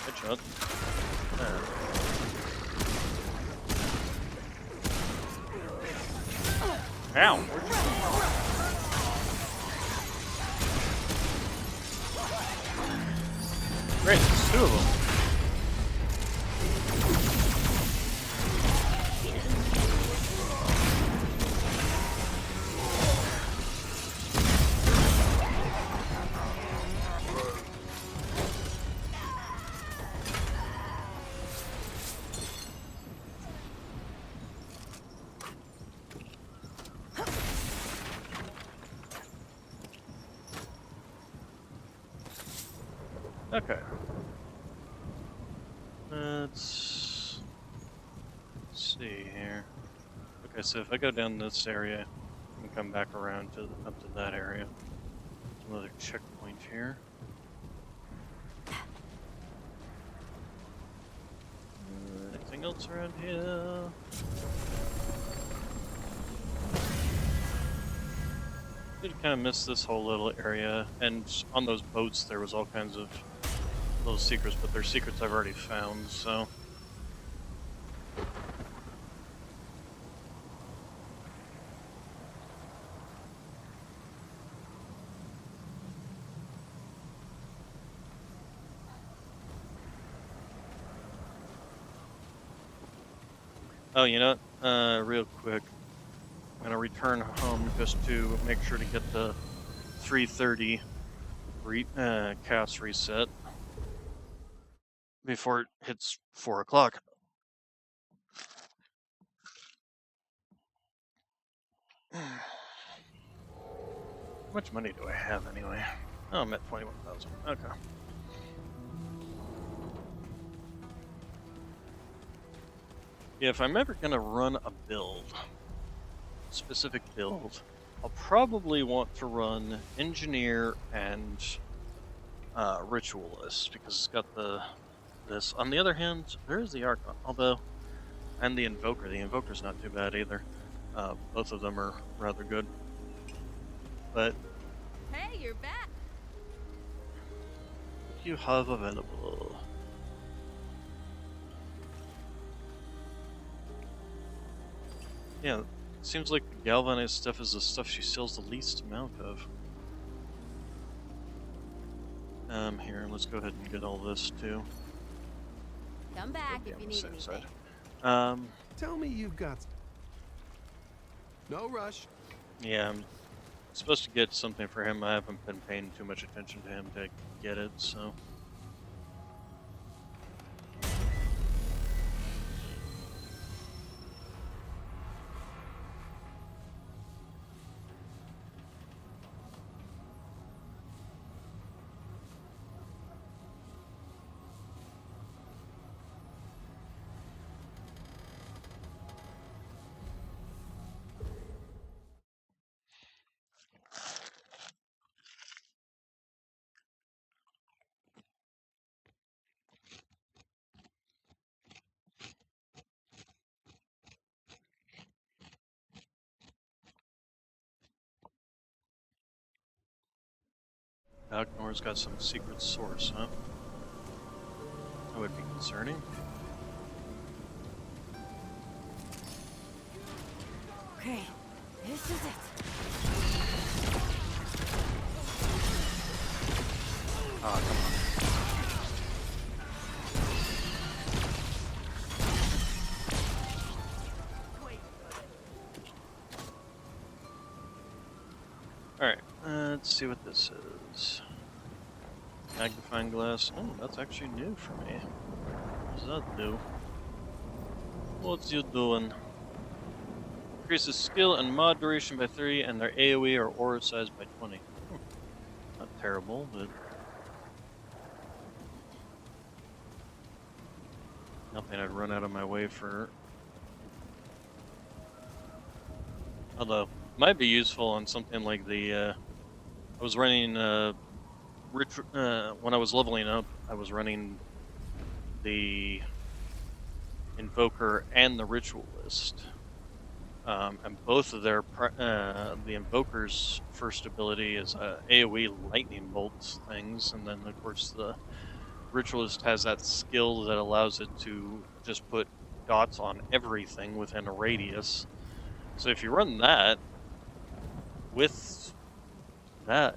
Headshot. There. Ow! Where'd you go? Great, there's two of them. Okay. Let's see here. Okay, so if I go down this area and come back around to up to that area, another checkpoint here. Anything else around here? Did kind of miss this whole little area, and on those boats there was all kinds of little secrets, but they're secrets I've already found, so. Oh, you know what? Real quick, I'm gonna return home just to make sure to get the 3:30 cast reset before it hits 4 o'clock. How much money do I have anyway? Oh, I'm at 21,000. Okay. Yeah, if I'm ever gonna run a build, specific build, I'll probably want to run Engineer and Ritualist because it's got this. On the other hand, there is the Archon, although, and the Invoker. The Invoker's not too bad either. Both of them are rather good. But Hey, you're back. what do you have available? Yeah, it seems like the galvanized stuff is the stuff she sells the least amount of. Here, let's go ahead and get all this too. Come back Be if on you the need safe anything. side. Tell me you've got... No rush. Yeah, I'm supposed to get something for him. I haven't been paying too much attention to him to get it, so. Agnor's got some secret source, huh? That would be concerning. Okay, this is it. Ah, come on. Alright, let's see what this is. Magnifying glass. Oh, that's actually new for me. What does that do? What's you doing? Increases skill and mod duration by 3 and their AoE or aura size by 20. Not terrible, but nothing I'd run out of my way for. Although, might be useful on something like the, I was running, when I was leveling up, I was running the Invoker and the Ritualist. And both of their, the Invoker's first ability is AoE lightning bolts things, and then of course the Ritualist has that skill that allows it to just put dots on everything within a radius. So if you run that with that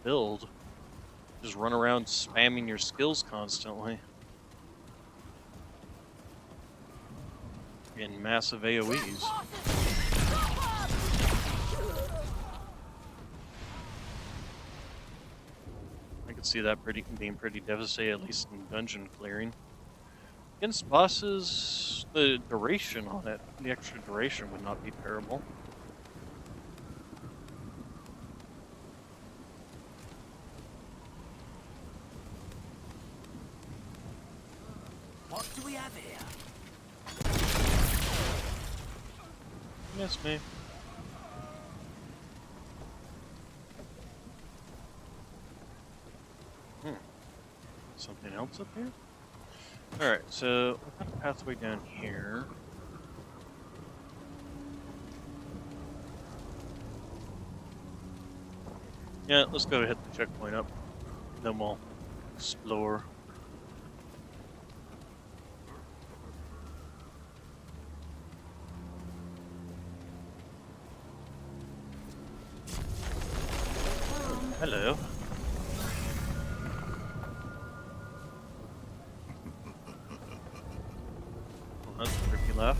build, just run around spamming your skills constantly in massive AoEs. I could see that being pretty devastating, at least in dungeon clearing. Against bosses, the duration on it, the extra duration would not be terrible. What do we have here? Yes, me. Something else up here? Alright, so we've got a pathway down here. Yeah, let's go hit the checkpoint up. Then we'll explore. Hello. Well, that's a tricky laugh.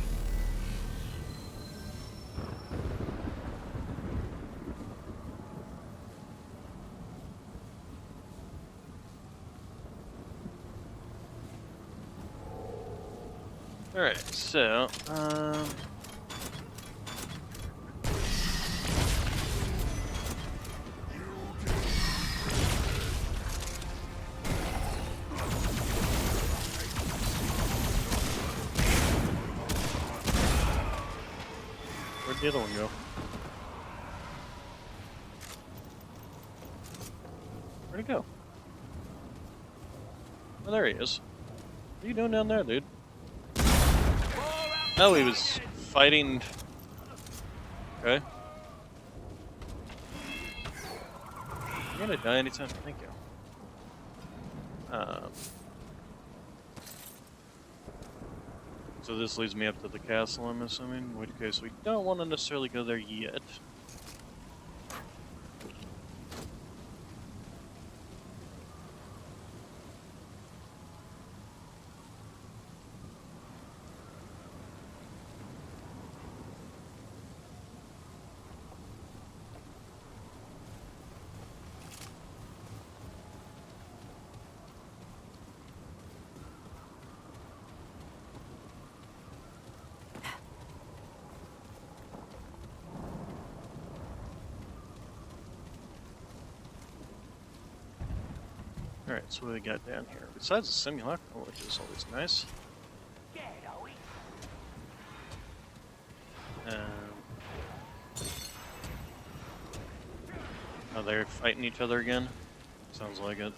Alright, so, where'd the other one go? Where'd he go? Oh, there he is. What are you doing down there, dude? Oh, he was fighting. Okay. You're gonna die anytime. Thank you. So this leads me up to the castle, I'm assuming. In which case, we don't want to necessarily go there yet. Alright, so what do we got down here? Besides the simulacrum, which is always nice. Oh, they're fighting each other again? Sounds like it.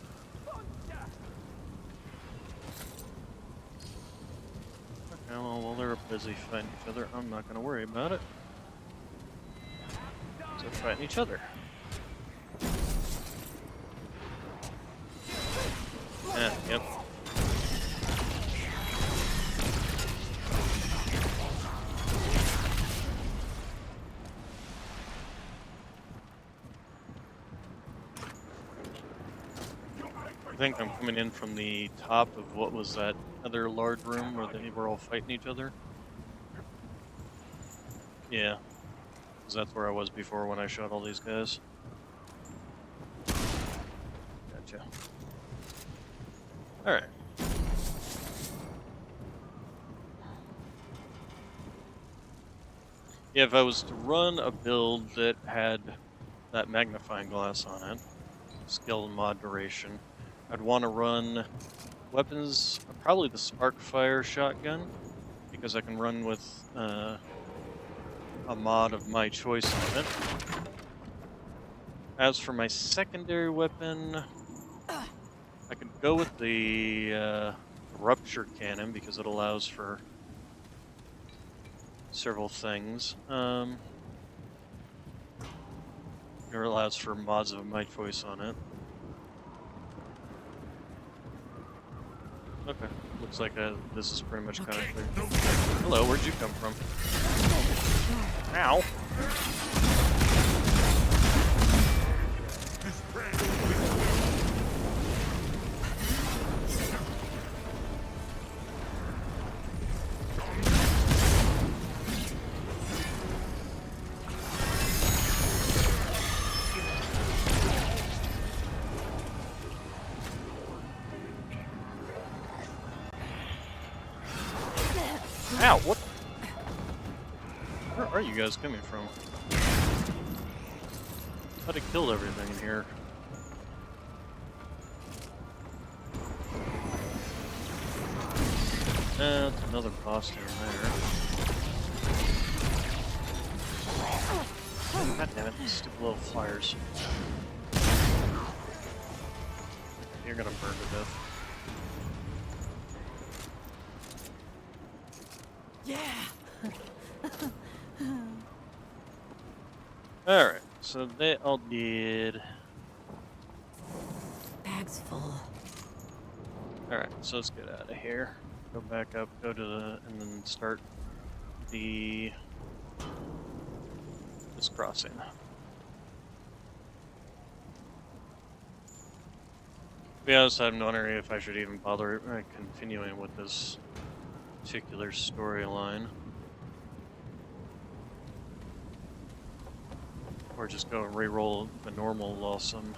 Okay, well, while they're busy fighting each other, I'm not gonna worry about it. So they're fighting each other. Yeah, yep. I think I'm coming in from the top of what was that other large room where they were all fighting each other. Yeah, because that's where I was before when I shot all these guys. Gotcha. Alright. Yeah, if I was to run a build that had that magnifying glass on it, skill and mod duration, I'd want to run weapons, probably the Sparkfire shotgun, because I can run with a mod of my choice on it. As for my secondary weapon, I could go with the Rupture Cannon because it allows for several things. It allows for mods of my choice on it. Okay, looks like this is pretty much kind of clear. Hello, where'd you come from? Ow! Ow, what? Where are you guys coming from? I thought I killed everything in here. That's another boss down there. God damn it, these stupid little flyers. You're gonna burn to death. Yeah. Alright, so they all did. Bag's full. Alright, so let's get out of here. Go back up, go to the, and then start this crossing. To be honest, I'm wondering if I should even bother continuing with this particular storyline. Or just go and re-roll the normal Lawsome.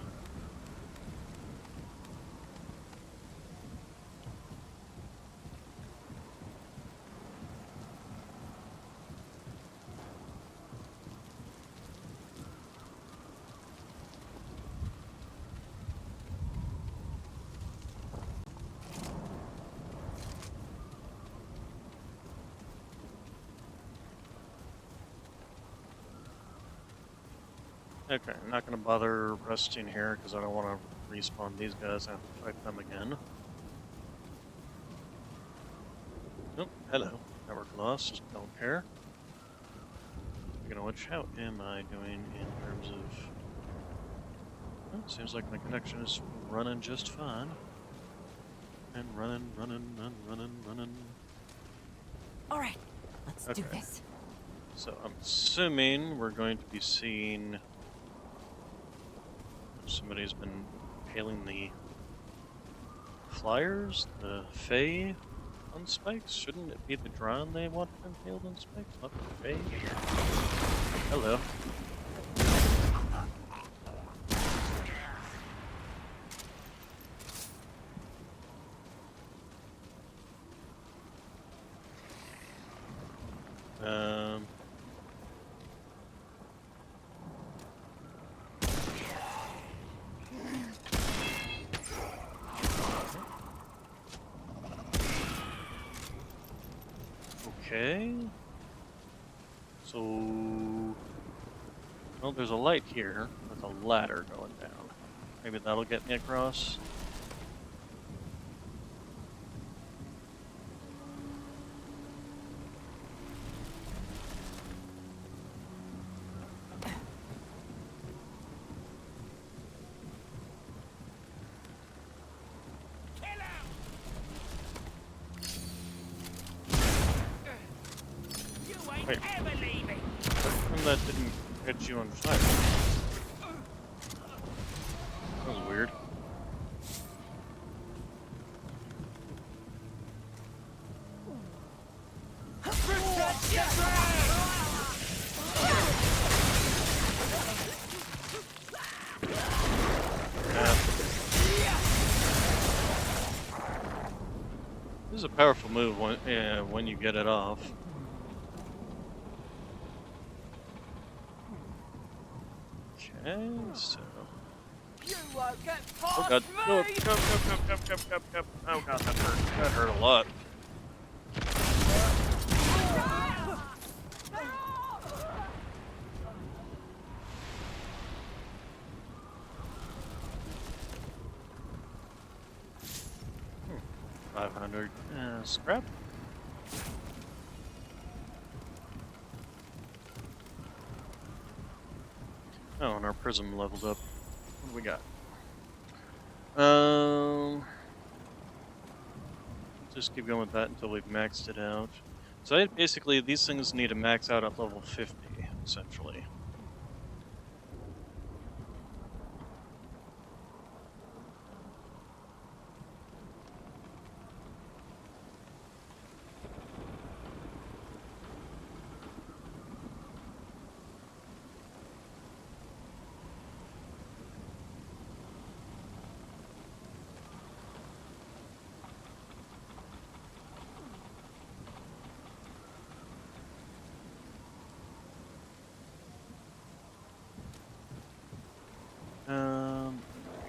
Okay, I'm not going to bother resting here because I don't want to respawn these guys and have to fight them again. Oh, hello. Network loss, just don't care. Speaking of which, how am I doing in terms of... Well, seems like my connection is running just fine. And running. Alright, let's do Okay. this. So I'm assuming we're going to be seeing... Somebody's been hailing the flyers, the Fae on spikes. Shouldn't it be the Drown they want them hailed on spikes, not the Fae? Hello. Okay. So, well, there's a light here with a ladder going down. Maybe that'll get me across. Wait. And that didn't catch you on fire. That was weird. This is a powerful move when you get it off. Okay, so. You won't get Oh past god. No, me! go. Oh god, that hurt. That hurt a lot. Hmm. 500 scrap. Oh, and our prism leveled up. What do we got? Just keep going with that until we've maxed it out. So basically, these things need to max out at level 50, essentially. We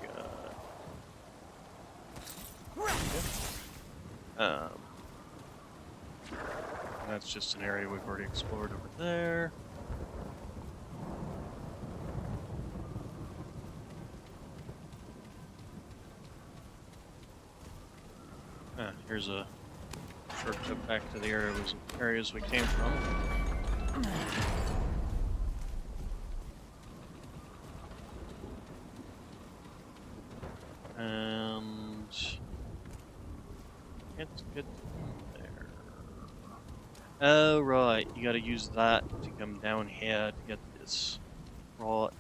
got, that's just an area we've already explored over there. Here's a shortcut back to the areas we came from. And can't get in there. Oh right, you gotta use that to come down here to get this. Right.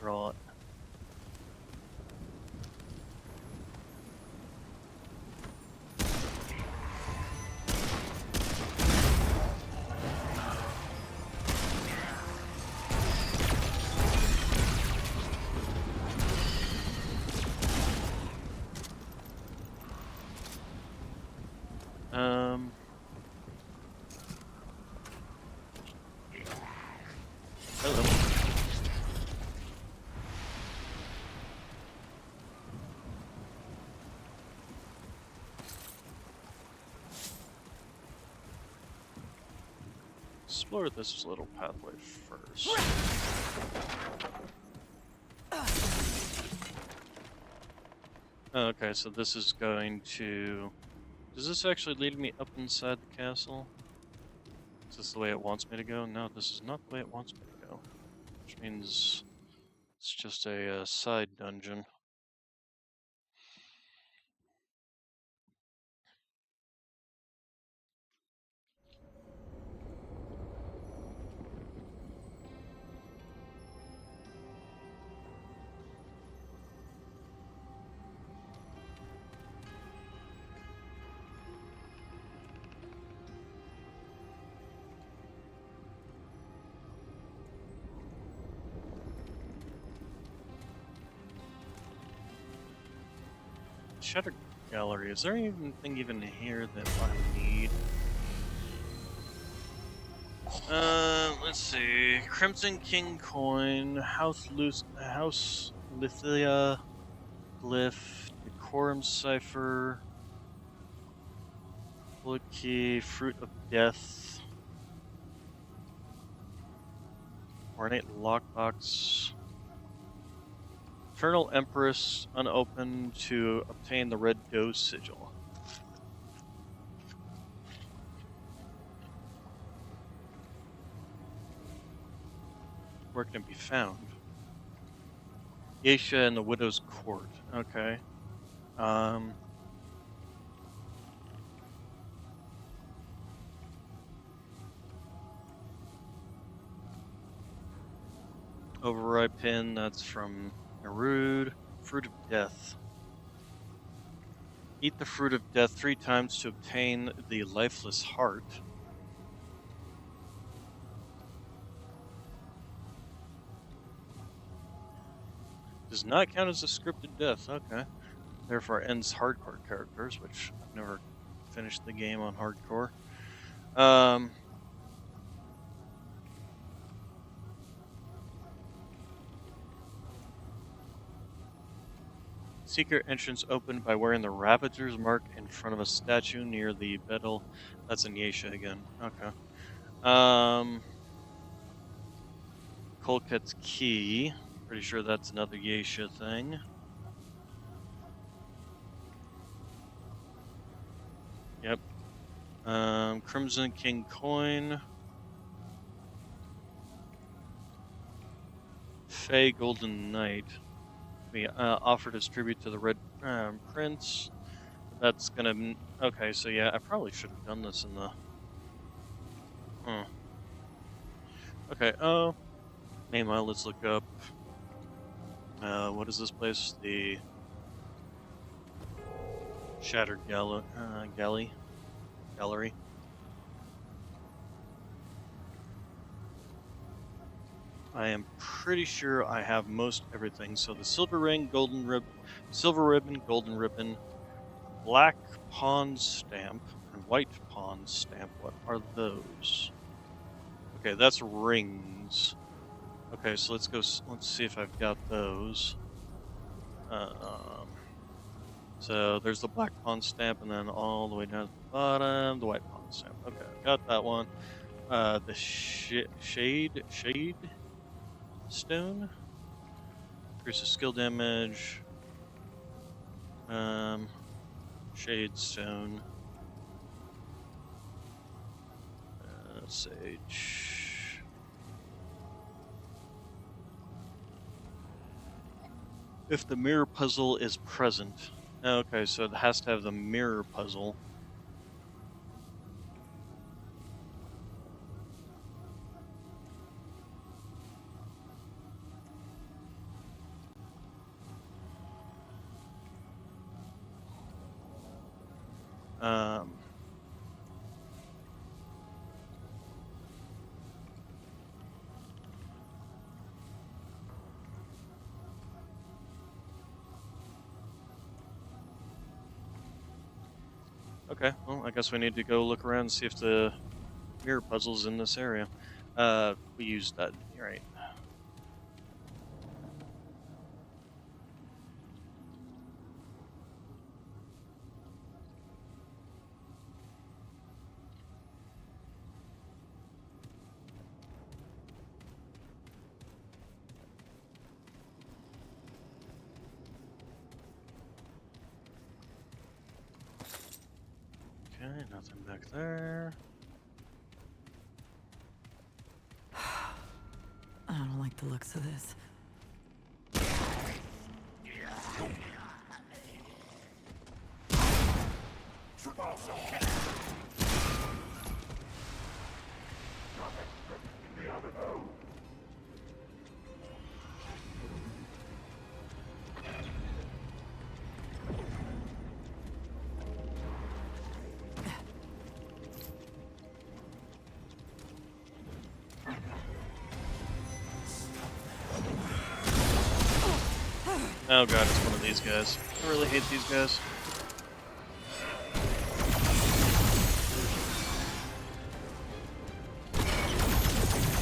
Hello. Explore this little pathway first. Okay, so this is going to... Does this actually lead me up inside the castle? Is this the way it wants me to go? No, this is not the way it wants me to go. Which means it's just a side dungeon. Shutter Gallery. Is there anything even here that I need? Let's see. Crimson King coin, House Lithia glyph, Decorum cipher, bullet key, fruit of death. Ornate lockbox. Eternal Empress unopened to obtain the Red Doe sigil. Where can it be found? Geisha and the Widow's Court. Okay. Override pin, that's from Nerud. Fruit of Death. Eat the Fruit of Death 3 times to obtain the Lifeless Heart. Does not count as a scripted death, okay. Therefore ends hardcore characters, which I've never finished the game on hardcore. Secret entrance opened by wearing the Ravager's mark in front of a statue near the Bedel. That's in Yesha again. Okay. Kolket's Key. Pretty sure that's another Yesha thing. Yep. Crimson King Coin. Fey Golden Knight. We offer to distribute to the Red Prince. That's gonna... Okay, so yeah, I probably should have done this in the... Okay, meanwhile, let's look up... what is this place? The... Shattered Gallery. I am pretty sure I have most everything. So the silver ring, silver ribbon, golden ribbon, black pawn stamp, and white pawn stamp. What are those? Okay, that's rings. Okay, so let's go. Let's see if I've got those. So there's the black pawn stamp, and then all the way down to the bottom, the white pawn stamp. Okay, I got that one. The shade stone. Increases skill damage. Shade stone. Sage. If the mirror puzzle is present. Okay, so it has to have the mirror puzzle. Okay, well, I guess we need to go look around and see if the mirror puzzle's in this area. We used that, right. Okay, nothing back there. I don't like the looks of this. Oh god, it's one of these guys. I really hate these guys.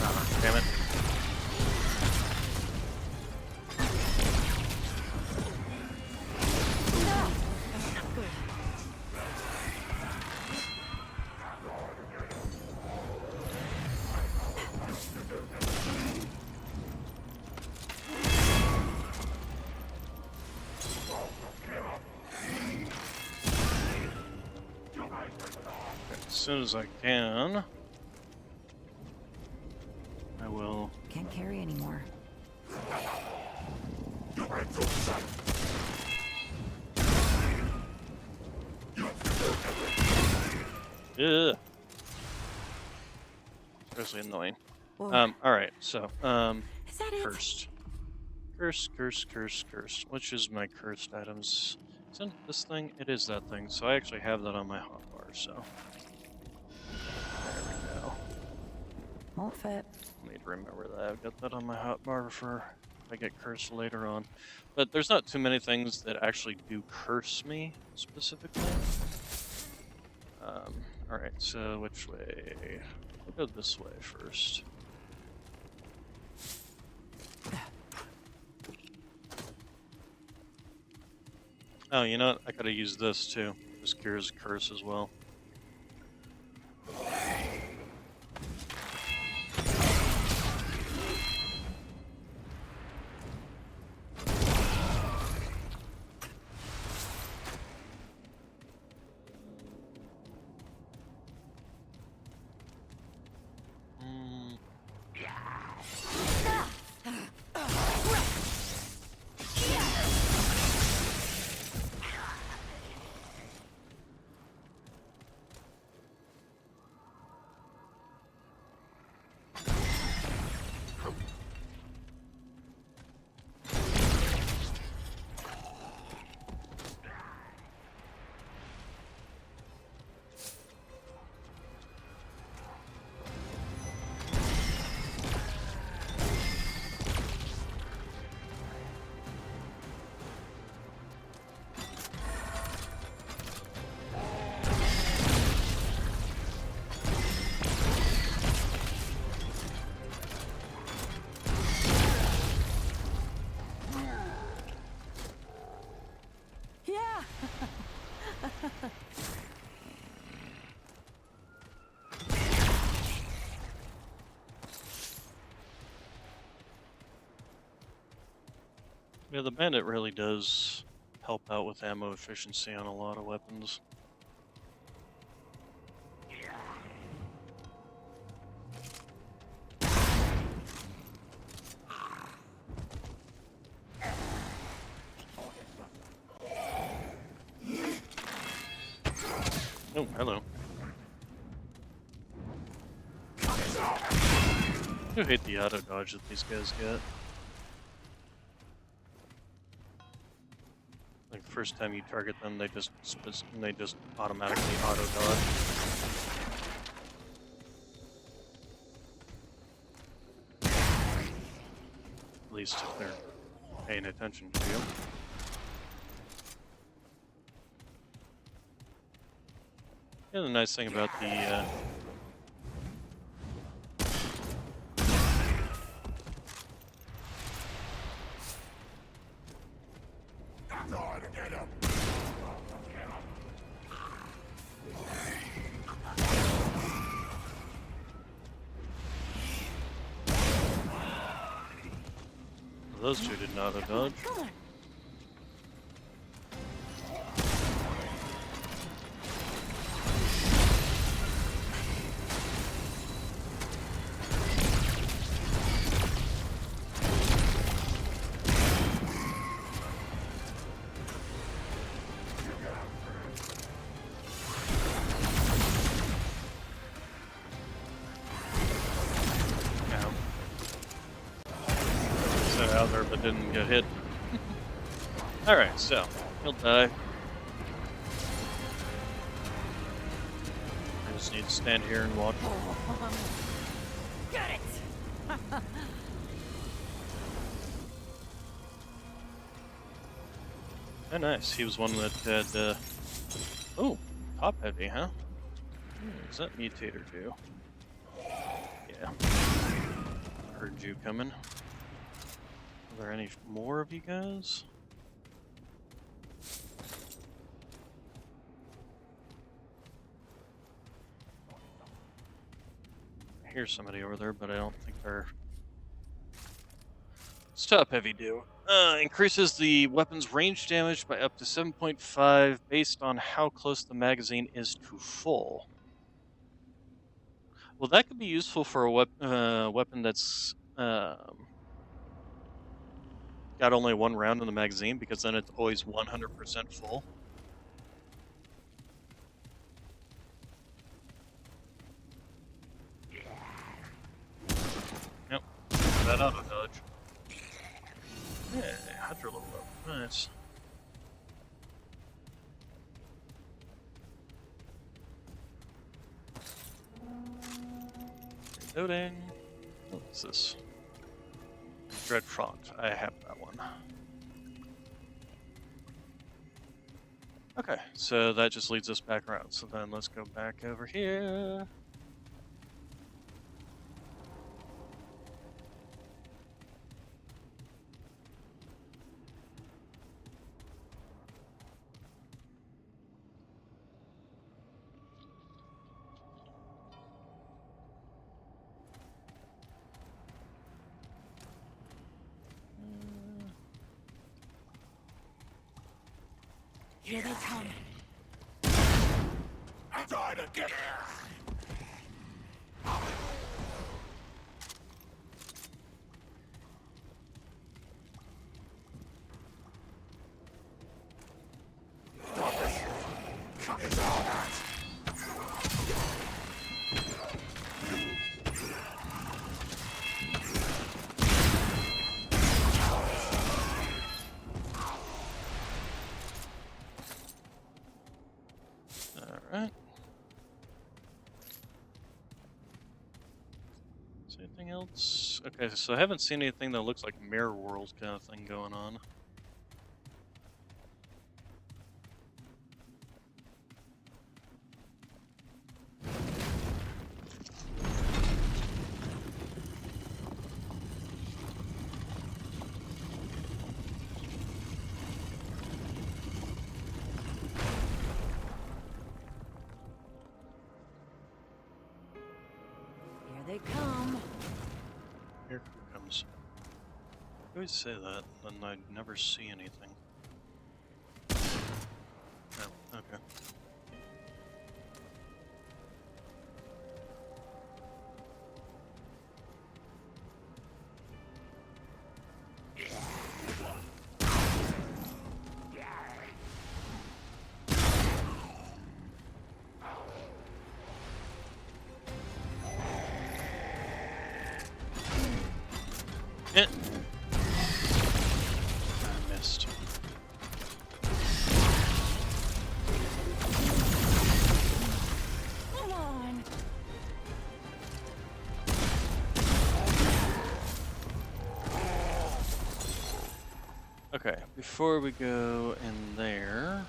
Ah, damn it. soon as I can, I will. Can't carry anymore. Ugh. Seriously annoying. Whoa. Alright, so, Is that it? cursed. Curse. Which is my cursed items? Isn't this thing? It is that thing, so I actually have that on my hotbar, so. There we go. Won't fit. I need to remember that. I've got that on my hotbar for if I get cursed later on. But there's not too many things that actually do curse me, specifically. Alright, so which way? We'll go this way first. Oh, you know what? I could have used this too. This cures curse as well. Yeah. Yeah, the bandit really does help out with ammo efficiency on a lot of weapons. Oh, hello. I hate the auto dodge that these guys get. Like the first time you target them, they just automatically auto dodge. At least if they're paying attention to you. Yeah, the nice thing about the those two did not auto dodge. Come on. Out there but didn't get hit. Alright, so he'll die. I just need to stand here and watch. Got it. Oh, nice. He was one that had. Oh, top heavy, huh? Is that mutator too? Yeah. Heard you coming. Are there any more of you guys? I hear somebody over there, but I don't think they're. What's top heavy do? Increases the weapon's range damage by up to 7.5 based on how close the magazine is to full. Well, that could be useful for a weapon that's got only one round in the magazine, because then it's always 100% full. Yep, that auto dodge. Yeah, Hydra level up. Nice. Reloading. What's this? Dread Front. I have that one. Okay, so that just leads us back around. So then let's go back over here. Here they come. I'm trying to get here. Alright. Is there anything else? Okay, so I haven't seen anything that looks like Mirror World kind of thing going on. Here they come. Here comes. I always say that, then I never see anything. Oh, okay. Eh. I missed. Come on. Okay, before we go in there,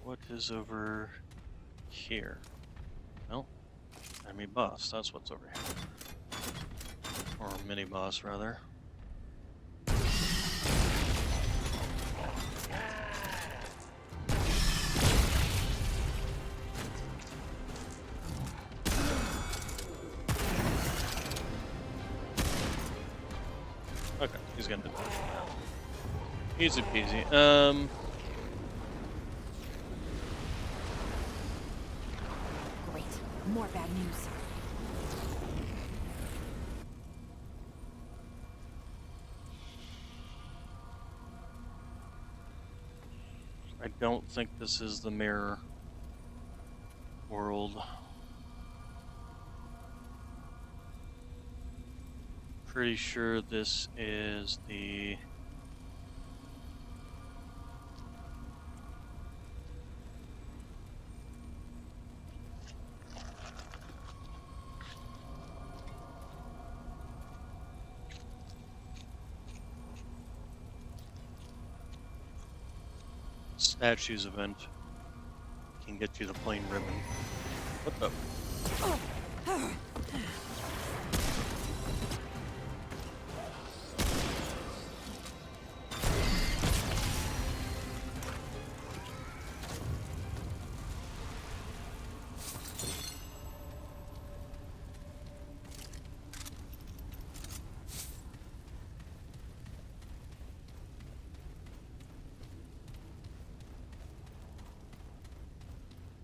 what is over here? Well, enemy boss, that's what's over here. Or mini boss, rather. Okay, he's gonna dodge now. Easy peasy. Great. More bad news. I don't think this is the mirror world. Pretty sure this is the... statues event. Can get you the plain ribbon. What the?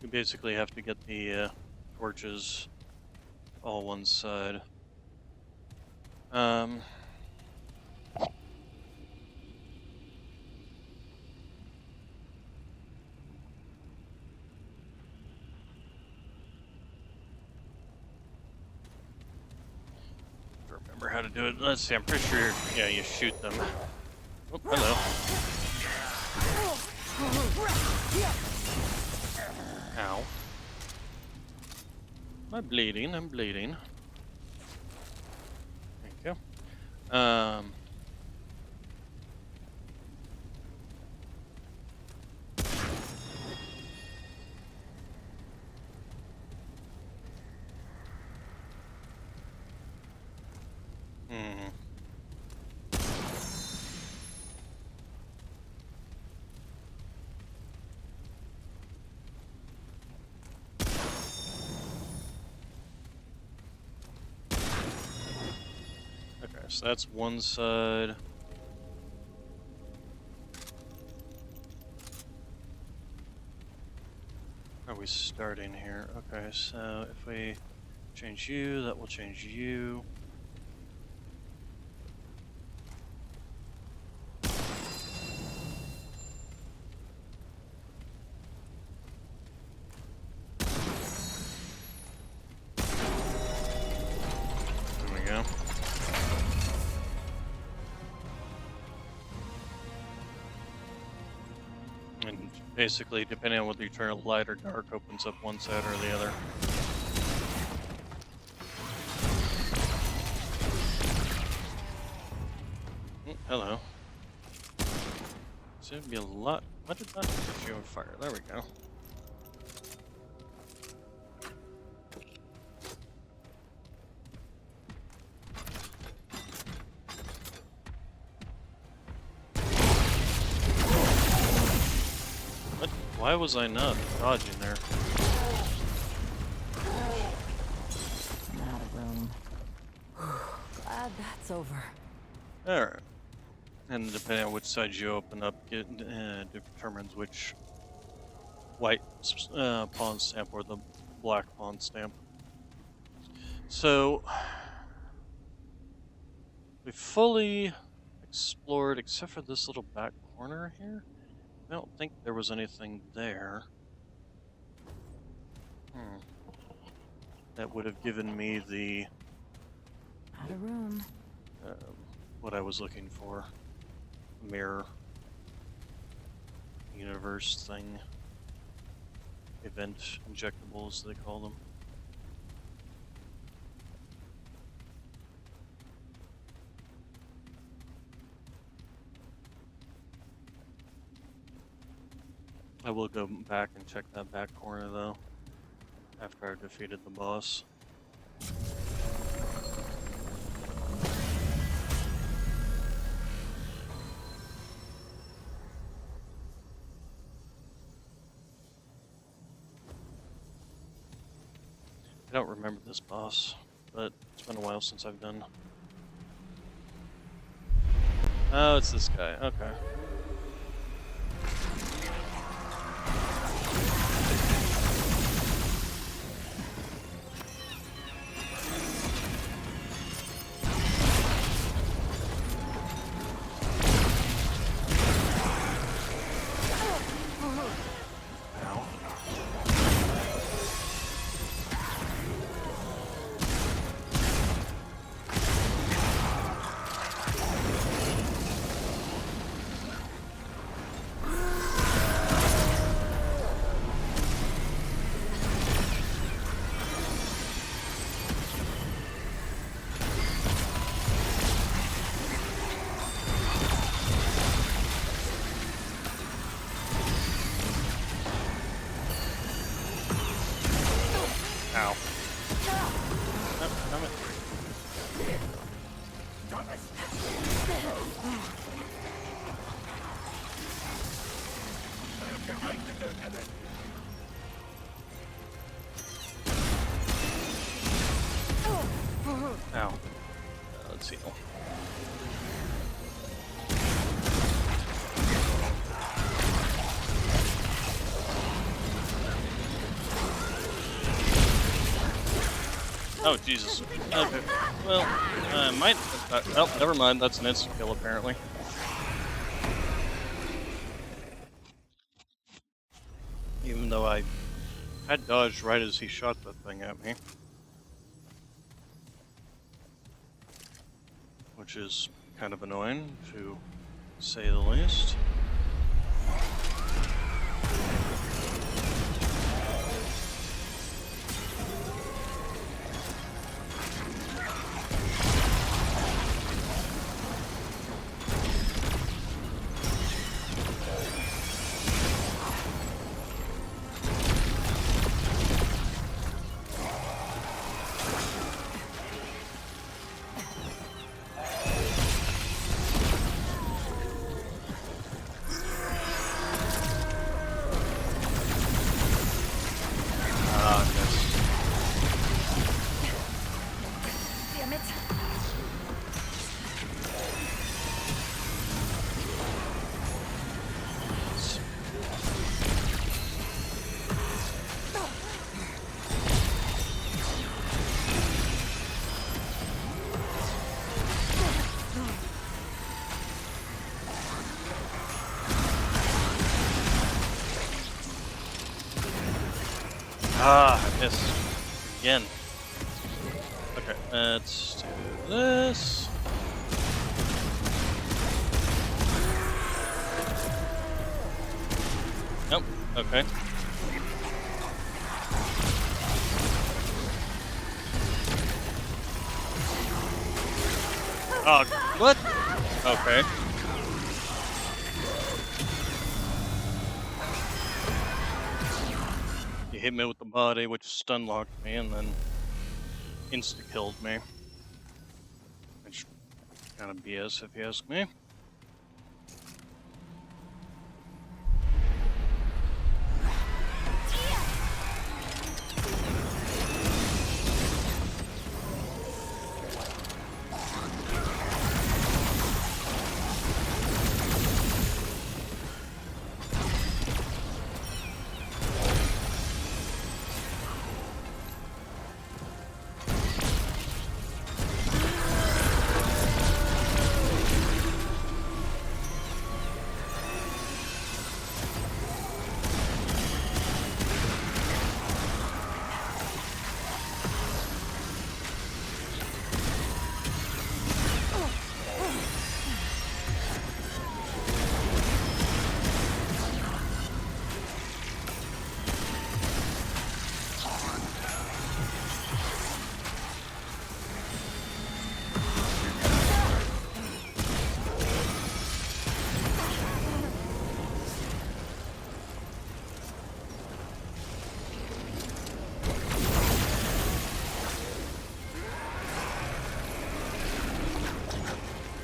You basically have to get the torches all one side. Um. Remember how to do it. Let's see, I'm pretty sure, yeah, you shoot them. Oh, hello. Ow. I'm bleeding, I'm bleeding. Thank you. Hmm. Okay, so that's one side. Are we starting here? Okay, so if we change you, that will change you. There we go. And basically, depending on whether you turn it light or dark, opens up one side or the other. Oh, hello. Seems to be a lot. What did that put you on fire? There we go. What? Why was I not dodging there? I'm out of room. Glad that's over. Alright. And depending on which side you open up, it determines which white pawn stamp or the black pawn stamp. So, we fully explored except for this little back corner here. I don't think there was anything there. That would have given me the Out of room. what I was looking for. Mirror universe thing. Event injectables, they call them. I will go back and check that back corner though, after I defeated the boss. I don't remember this boss, but it's been a while since I've done. Oh, it's this guy. Okay. Ow. Oh, damn it. Ow. Let's see. Oh, Jesus. Okay. Well, I might. Oh, never mind. That's an instant kill, apparently. Even though I had dodged right as he shot that thing at me. Which is kind of annoying, to say the least. Damn it. Ah, I missed. Again. Okay, let's do this. Nope, okay. Oh, what? Okay. He hit me with the body, which stun locked me, and then insta-killed me. Which kind of BS, if you ask me.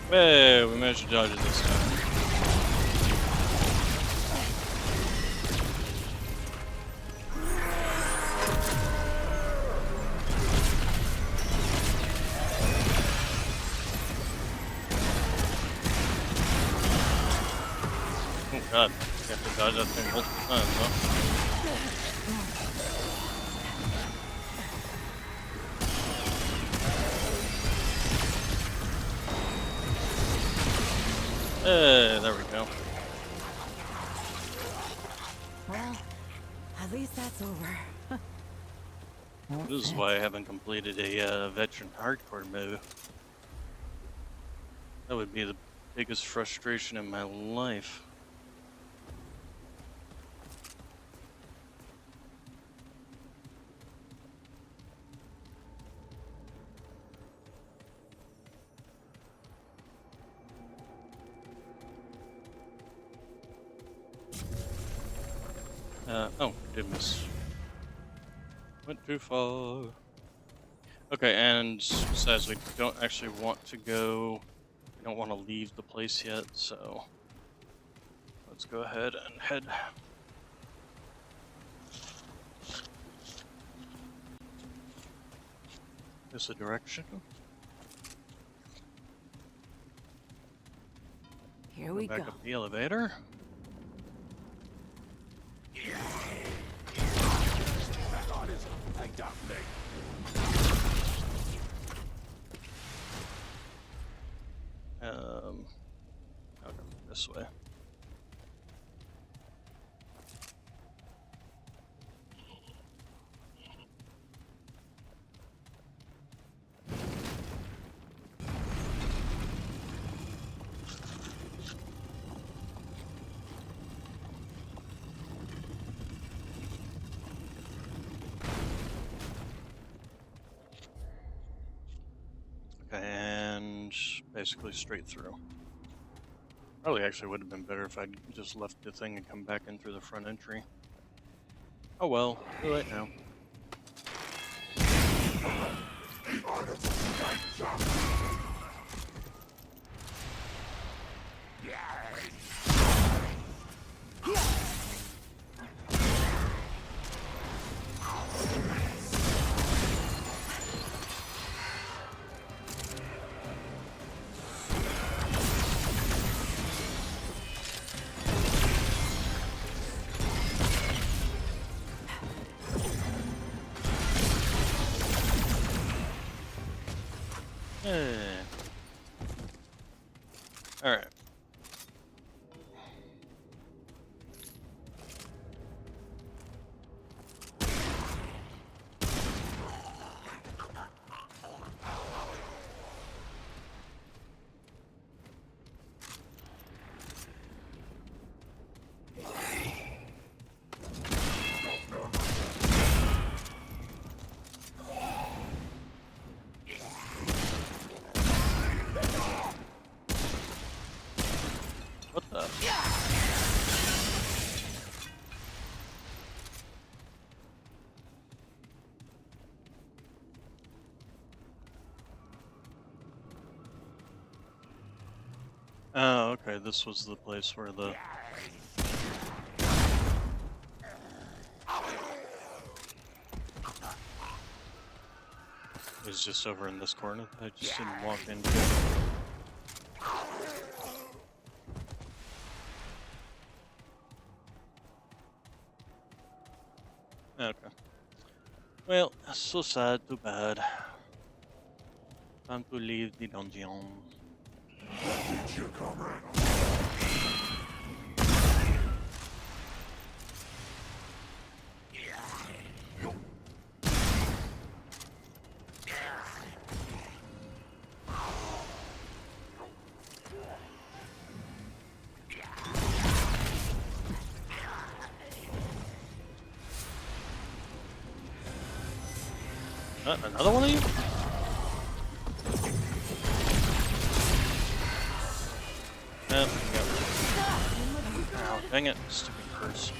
Hey, we managed to dodge it this time. Oh god, you have to dodge that thing multiple times, huh? Hey, there we go. Well, at least that's over. This is why I haven't completed a veteran hardcore mode. That would be the biggest frustration in my life. Oh, did miss. Went too far. Okay, and besides, we don't actually want to go. We don't want to leave the place yet, so let's go ahead and head. This a direction. Here we Back go. up the elevator. I'll go this way. And basically straight through. Probably actually would have been better if I'd just left the thing and come back in through the front entry. Oh well, too late now. Alright. What the? Oh, okay, this was the place where the... It was just over in this corner. I just didn't walk into it. Okay. Well, so sad, too bad. Time to leave the dungeon. Another one of you? Yep, Ow, dang it, stupid curse.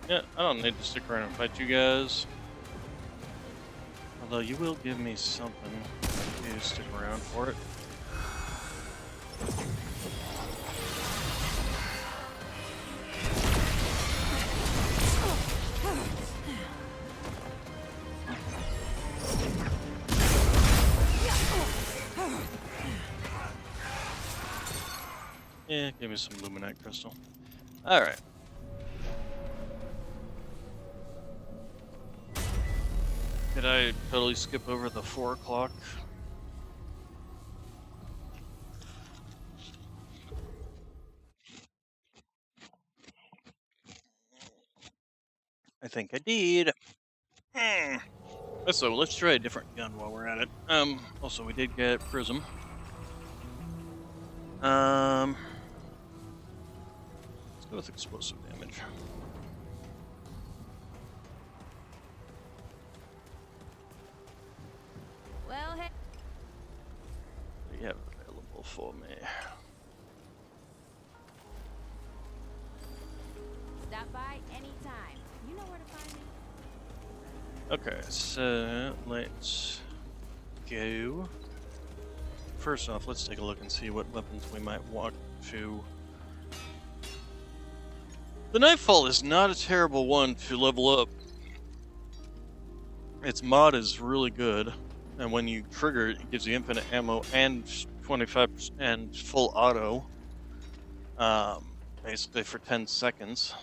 Yeah, I don't need to stick around and fight you guys. Although you will give me something if you stick around for it. Yeah, give me some Luminite crystal. Alright. Did I totally skip over the 4 o'clock? I think I did. So let's try a different gun while we're at it. Also we did get Prism. Let's go with explosive damage. Well, hey. What do you have available for me? Stop by anytime. You know where to find me. Okay, so let's go. First off, let's take a look and see what weapons we might want to. The Nightfall is not a terrible one to level up. Its mod is really good, and when you trigger it, it gives you infinite ammo and 25% and full auto, basically for 10 seconds.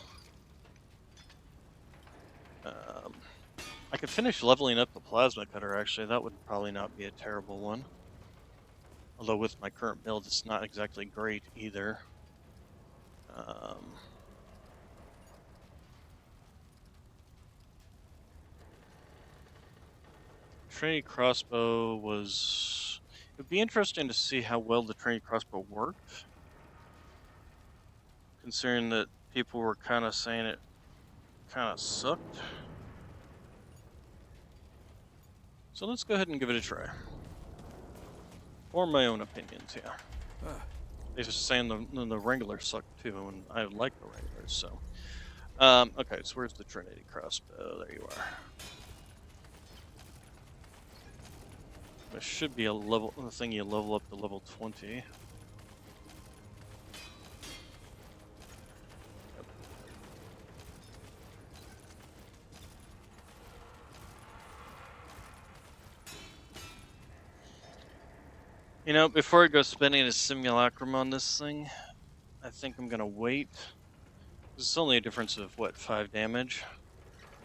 Um, I could finish leveling up the plasma cutter, actually. That would probably not be a terrible one. Although with my current build, it's not exactly great either. Trinity crossbow was... It would be interesting to see how well the Trinity crossbow worked. Considering that people were kind of saying it kind of sucked. So let's go ahead and give it a try. Form my own opinions here. They're just saying the Wrangler sucked too, and I like the Wranglers, so. Okay, so where's the Trinity crossbow? There you are. There should be a thing you level up to level 20. You know, before I go spending a simulacrum on this thing, I think I'm gonna wait. It's only a difference of, what, 5 damage?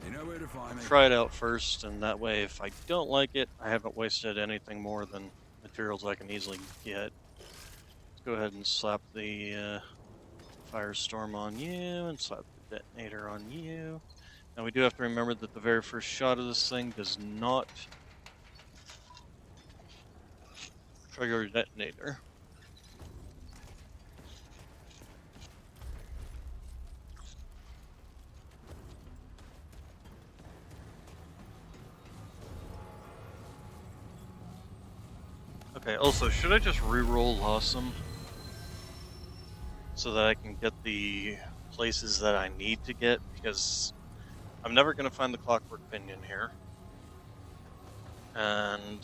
You know where to find me. Try it out first, and that way, if I don't like it, I haven't wasted anything more than materials I can easily get. Let's go ahead and slap the firestorm on you, and slap the detonator on you. Now we do have to remember that the very first shot of this thing does not trigger a detonator. Okay, also, should I just reroll Awesome so that I can get the places that I need to get? Because I'm never going to find the clockwork pinion here. And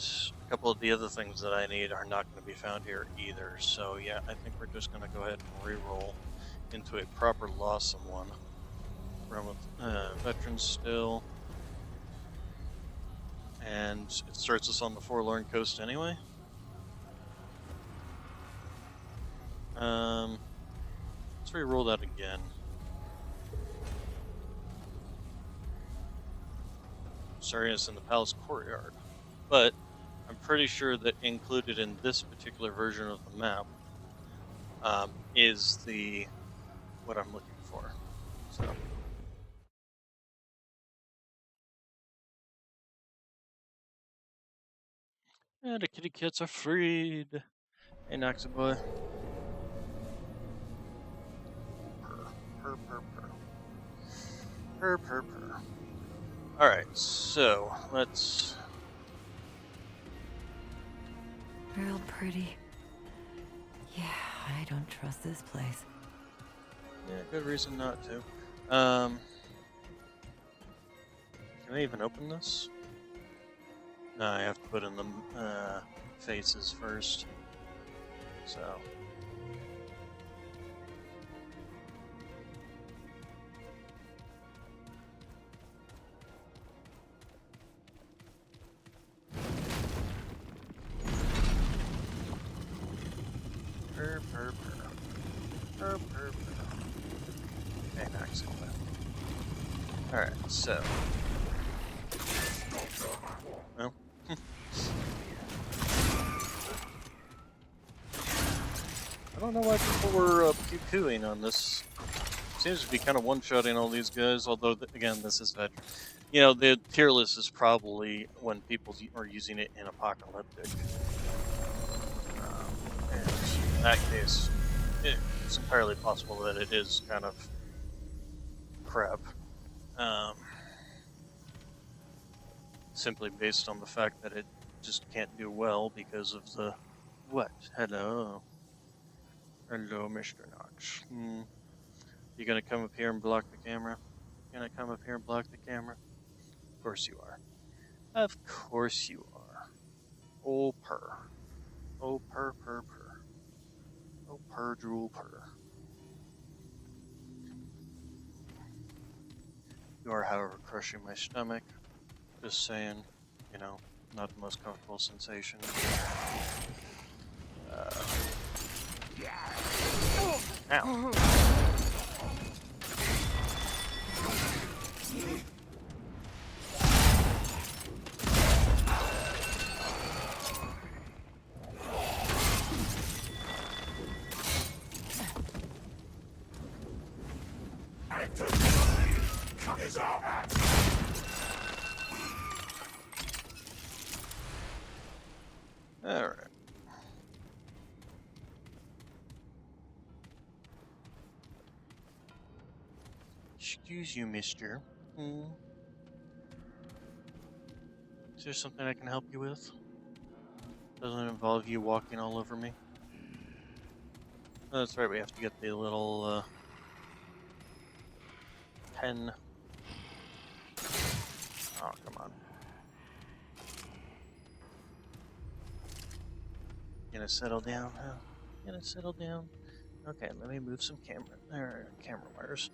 a couple of the other things that I need are not going to be found here either. So yeah, I think we're just going to go ahead and reroll into a proper Lawsome one. Run with Veterans still. And it starts us on the Forlorn Coast anyway. Let's re-roll that again. Sorry, it's in the palace courtyard, but I'm pretty sure that included in this particular version of the map is what I'm looking for. So. And the kitty cats are freed. Hey, Noxy boy. Purr, purr, purr. Purr, purr, purr. Alright, so let's... Real pretty. Yeah, I don't trust this place. Yeah, good reason not to. Can I even open this? No, I have to put in the faces first. So... Purr, purr, purr. Purr, purr, purr. Okay, nice. Alright, so... Well... I don't know why people were poo-pooing on this. Seems to be kind of one-shotting all these guys, although, again, this is veteran. You know, the tier list is probably when people are using it in apocalyptic. And in that case, it's entirely possible that it is kind of crap. Simply based on the fact that it just can't do well because of the... What? Hello. Hello, Mr. Knox. You gonna come up here and block the camera? Gonna come up here and block the camera? Of course you are. Of course you are. Oh, purr. Oh, purr, purr, purr. Oh, purr, drool, purr. You are, however, crushing my stomach. Just saying, you know, not the most comfortable sensation. Ow. Alright. Excuse you, mister. Is there something I can help you with? Doesn't involve you walking all over me? Oh, that's right, we have to get the little, pen. Oh, come on. Gonna settle down, huh? Gonna settle down? Okay, let me move some camera wires.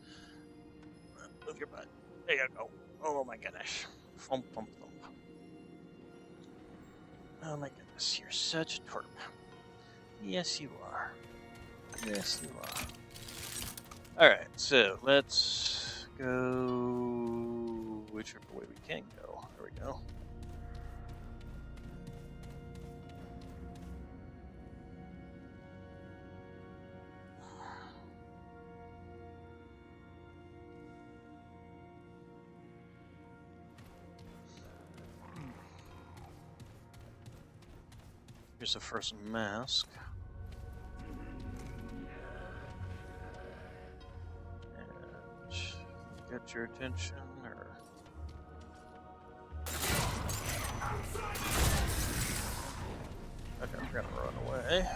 Move your butt. There you go. Oh my goodness. Thump, thump, thump. Oh my goodness, you're such a twerp. Yes, you are. Yes, you are. Alright, so let's go whichever way we can go. There we go. Here's the first mask. And get your attention, or... Okay, we're gonna run away.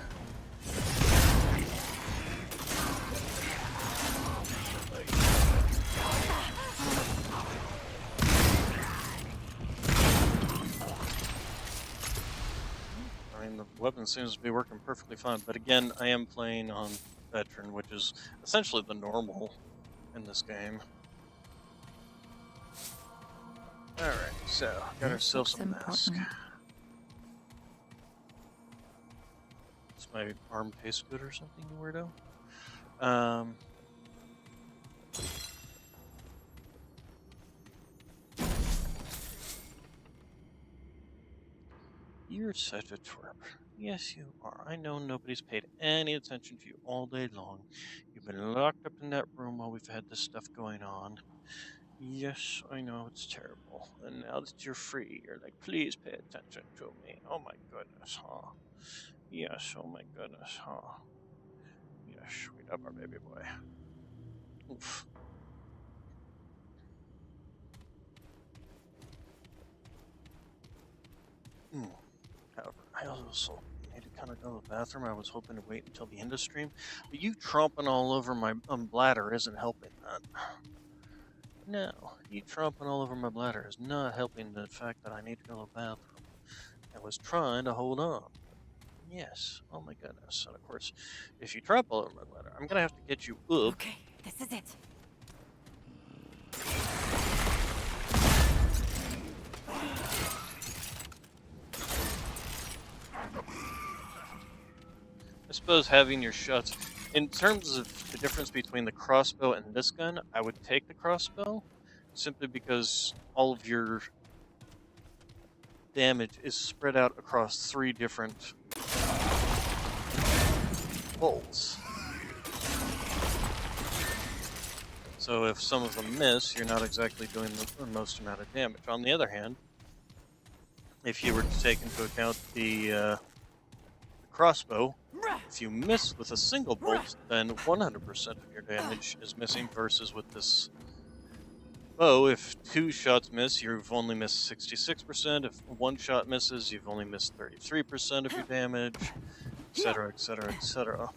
I mean, the weapon seems to be working perfectly fine, but again, I am playing on Veteran, which is essentially the normal in this game. Alright, so, got ourselves a mask. Is my arm taste good or something, you weirdo? You're such a twerp. Yes, you are. I know nobody's paid any attention to you all day long. You've been locked up in that room while we've had this stuff going on. Yes, I know it's terrible. And now that you're free, you're like, please pay attention to me. Oh my goodness, huh? Yes, oh my goodness, huh? Yes, sweet up our baby boy. Oof. However, I also need to kind of go to the bathroom. I was hoping to wait until the end of stream, but you tromping all over my bladder isn't helping that. No, you tromping all over my bladder is not helping the fact that I need to go to the bathroom. I was trying to hold on. Yes, oh my goodness. And of course, if you tromp all over my bladder, I'm gonna have to get you up. Okay, this is it. I suppose having your shots, in terms of the difference between the crossbow and this gun, I would take the crossbow, simply because all of your damage is spread out across 3 different bolts. So if some of them miss, you're not exactly doing the most amount of damage. On the other hand, if you were to take into account the crossbow, if you miss with a single bolt, then 100% of your damage is missing, versus with this bow, if 2 shots miss, you've only missed 66%. If 1 shot misses, you've only missed 33% of your damage, etc., etc., etc.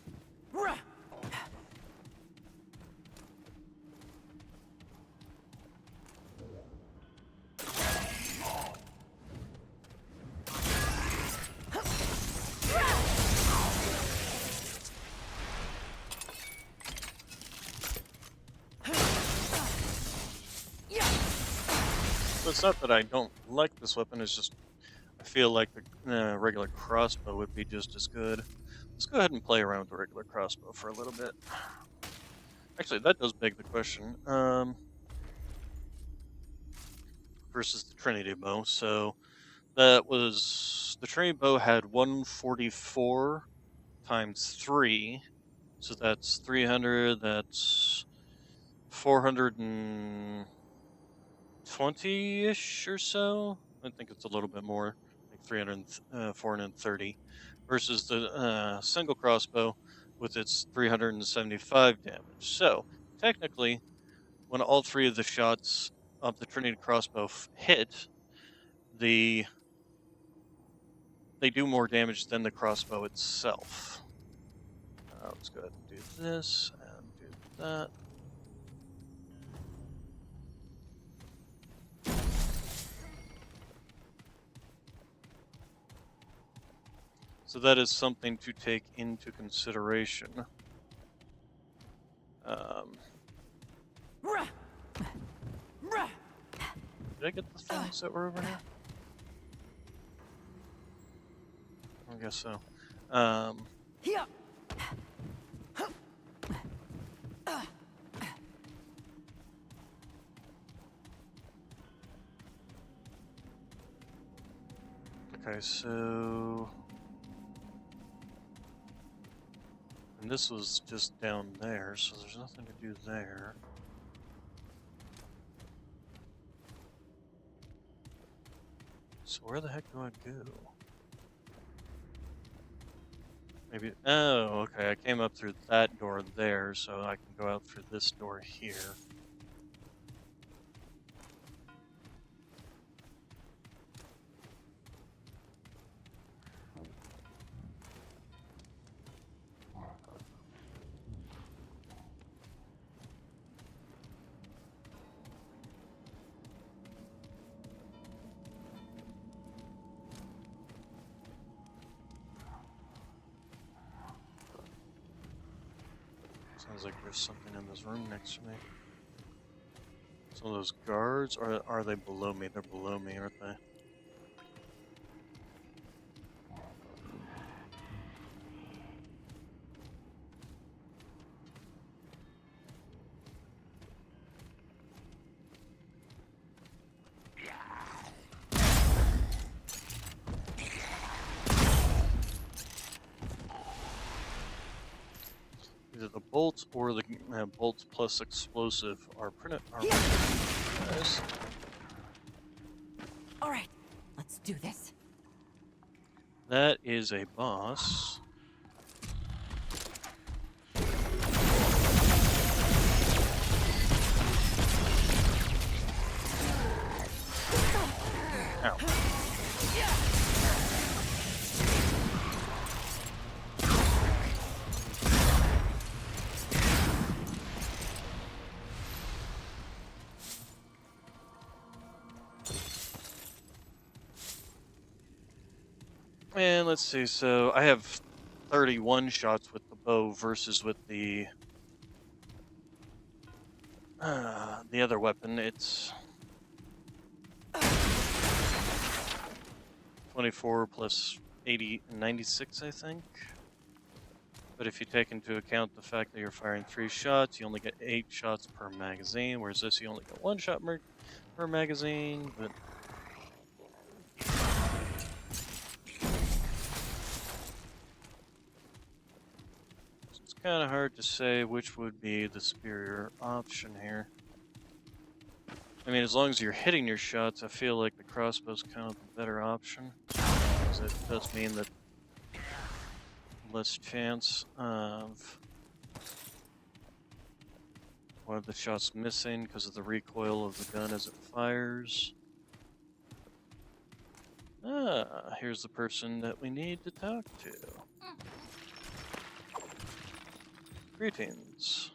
So it's not that I don't like this weapon, it's just I feel like the regular crossbow would be just as good. Let's go ahead and play around with the regular crossbow for a little bit. Actually, that does beg the question. Versus the Trinity bow. So that was, the Trinity bow had 144 times 3. So that's 300, that's 420-ish or so. I think it's a little bit more, like 430, versus the single crossbow with its 375 damage. So technically, when all three of the shots of the Trinity crossbow hit, they do more damage than the crossbow itself. Let's go ahead and do this and do that. So that is something to take into consideration. Did I get the things that were over here? I guess so. Here. Okay, so... And this was just down there, so there's nothing to do there. So where the heck do I go? Maybe... Oh, okay, I came up through that door there, so I can go out through this door here. Sounds like there's something in this room next to me. Some of those guards, or are they below me? They're below me, aren't they? Either the bolt or the bolt plus explosive are pretty. Nice. All right, let's do this. That is a boss. Ow. And let's see, so I have 31 shots with the bow versus with the other weapon. It's 24 plus 80, 96, I think. But if you take into account the fact that you're firing 3 shots, you only get 8 shots per magazine, whereas this you only get 1 shot per magazine, but... It's kind of hard to say which would be the superior option here. I mean, as long as you're hitting your shots, I feel like the crossbow's kind of the better option. Because it does mean that less chance of one of the shots missing because of the recoil of the gun as it fires. Ah, here's the person that we need to talk to. Greetings.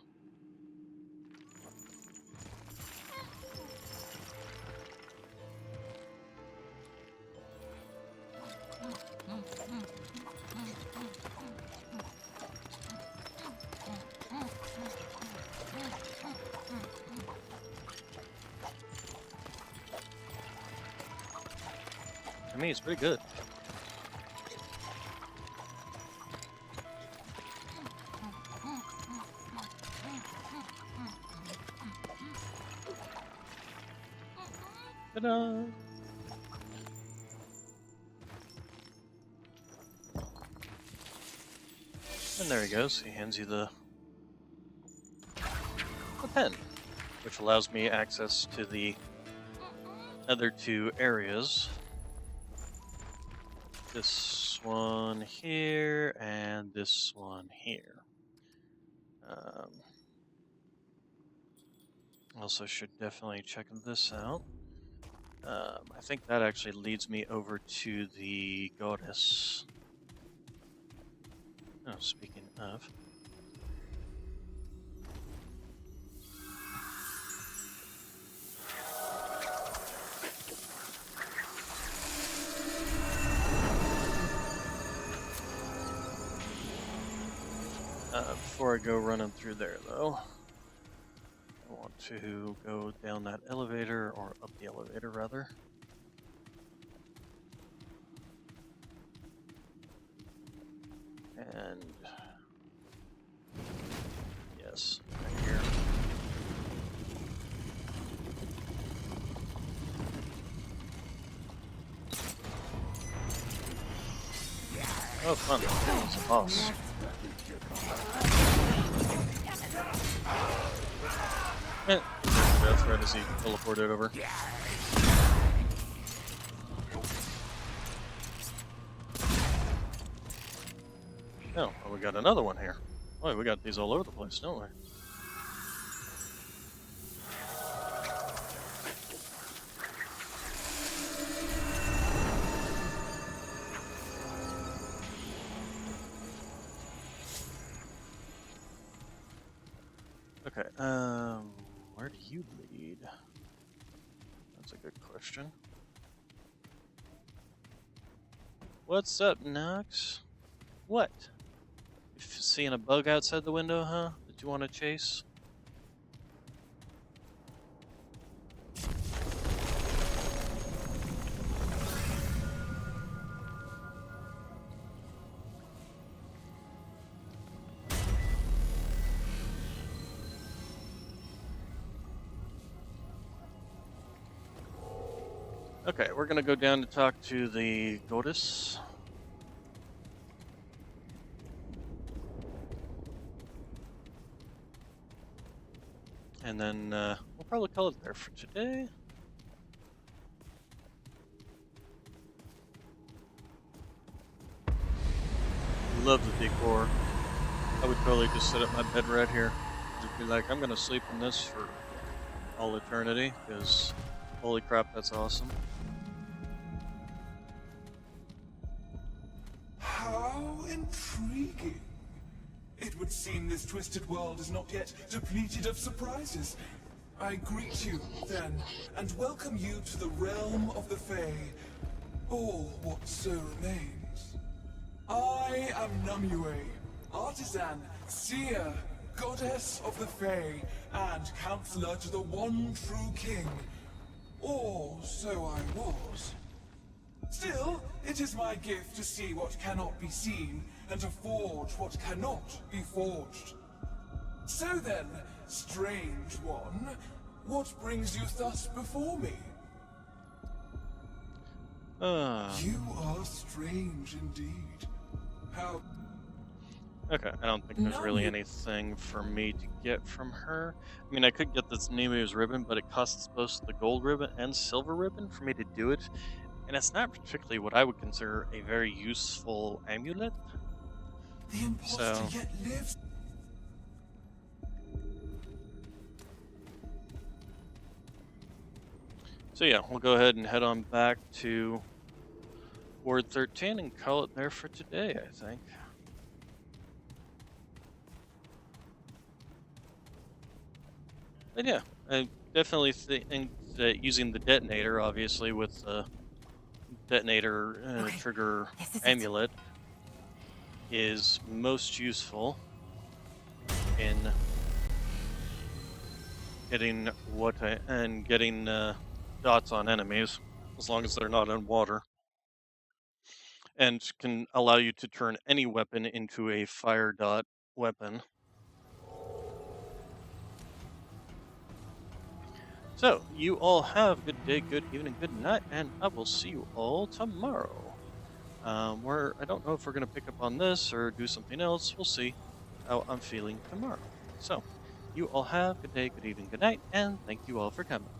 I mean, it's pretty good. Ta-da! And there he goes. He hands you the pen. which allows me access to the other two areas. This one here and this one here. Also should definitely check this out. I think that actually leads me over to the goddess. Oh, speaking of. Before I go running through there, though, I want to go down that elevator, or up the elevator, rather. And yes, right here. Oh, fun. It's a boss. Death right as he teleported over. Oh, well, we got another one here. Boy, we got these all over the place, don't we? Okay, where do you lead? That's a good question. What's up, Nox? What? You seeing a bug outside the window, huh? That you want to chase? Okay, we're gonna go down to talk to the goddess. And then we'll probably call it there for today. Love the decor. I would totally just sit at my bed right here. Just be like, I'm gonna sleep in this for all eternity, because holy crap, that's awesome. How intriguing. It would seem this twisted world is not yet depleted of surprises. I greet you, then, and welcome you to the realm of the Fae, or what so remains. I am Numue, artisan, seer, goddess of the Fae, and counselor to the one true king. Or so I was. Still, it is my gift to see what cannot be seen, and to forge what cannot be forged. So then, strange one, what brings you thus before me? You are strange indeed. How... Okay, I don't think there's really anything for me to get from her. I mean, I could get this Nemu's ribbon, but it costs both the gold ribbon and silver ribbon for me to do it. And it's not particularly what I would consider a very useful amulet. The imposter yet lives. So yeah, we'll go ahead and head on back to Ward 13 and call it there for today, I think. But yeah, I definitely think that using the detonator, obviously, with the detonator trigger amulet, is most useful in getting getting dots on enemies, as long as they're not in water, and can allow you to turn any weapon into a fire dot weapon. So, you all have good day, good evening, good night, and I will see you all tomorrow. I don't know if we're going to pick up on this or do something else. We'll see how I'm feeling tomorrow. So, You all have good day, good evening, good night, and thank you all for coming.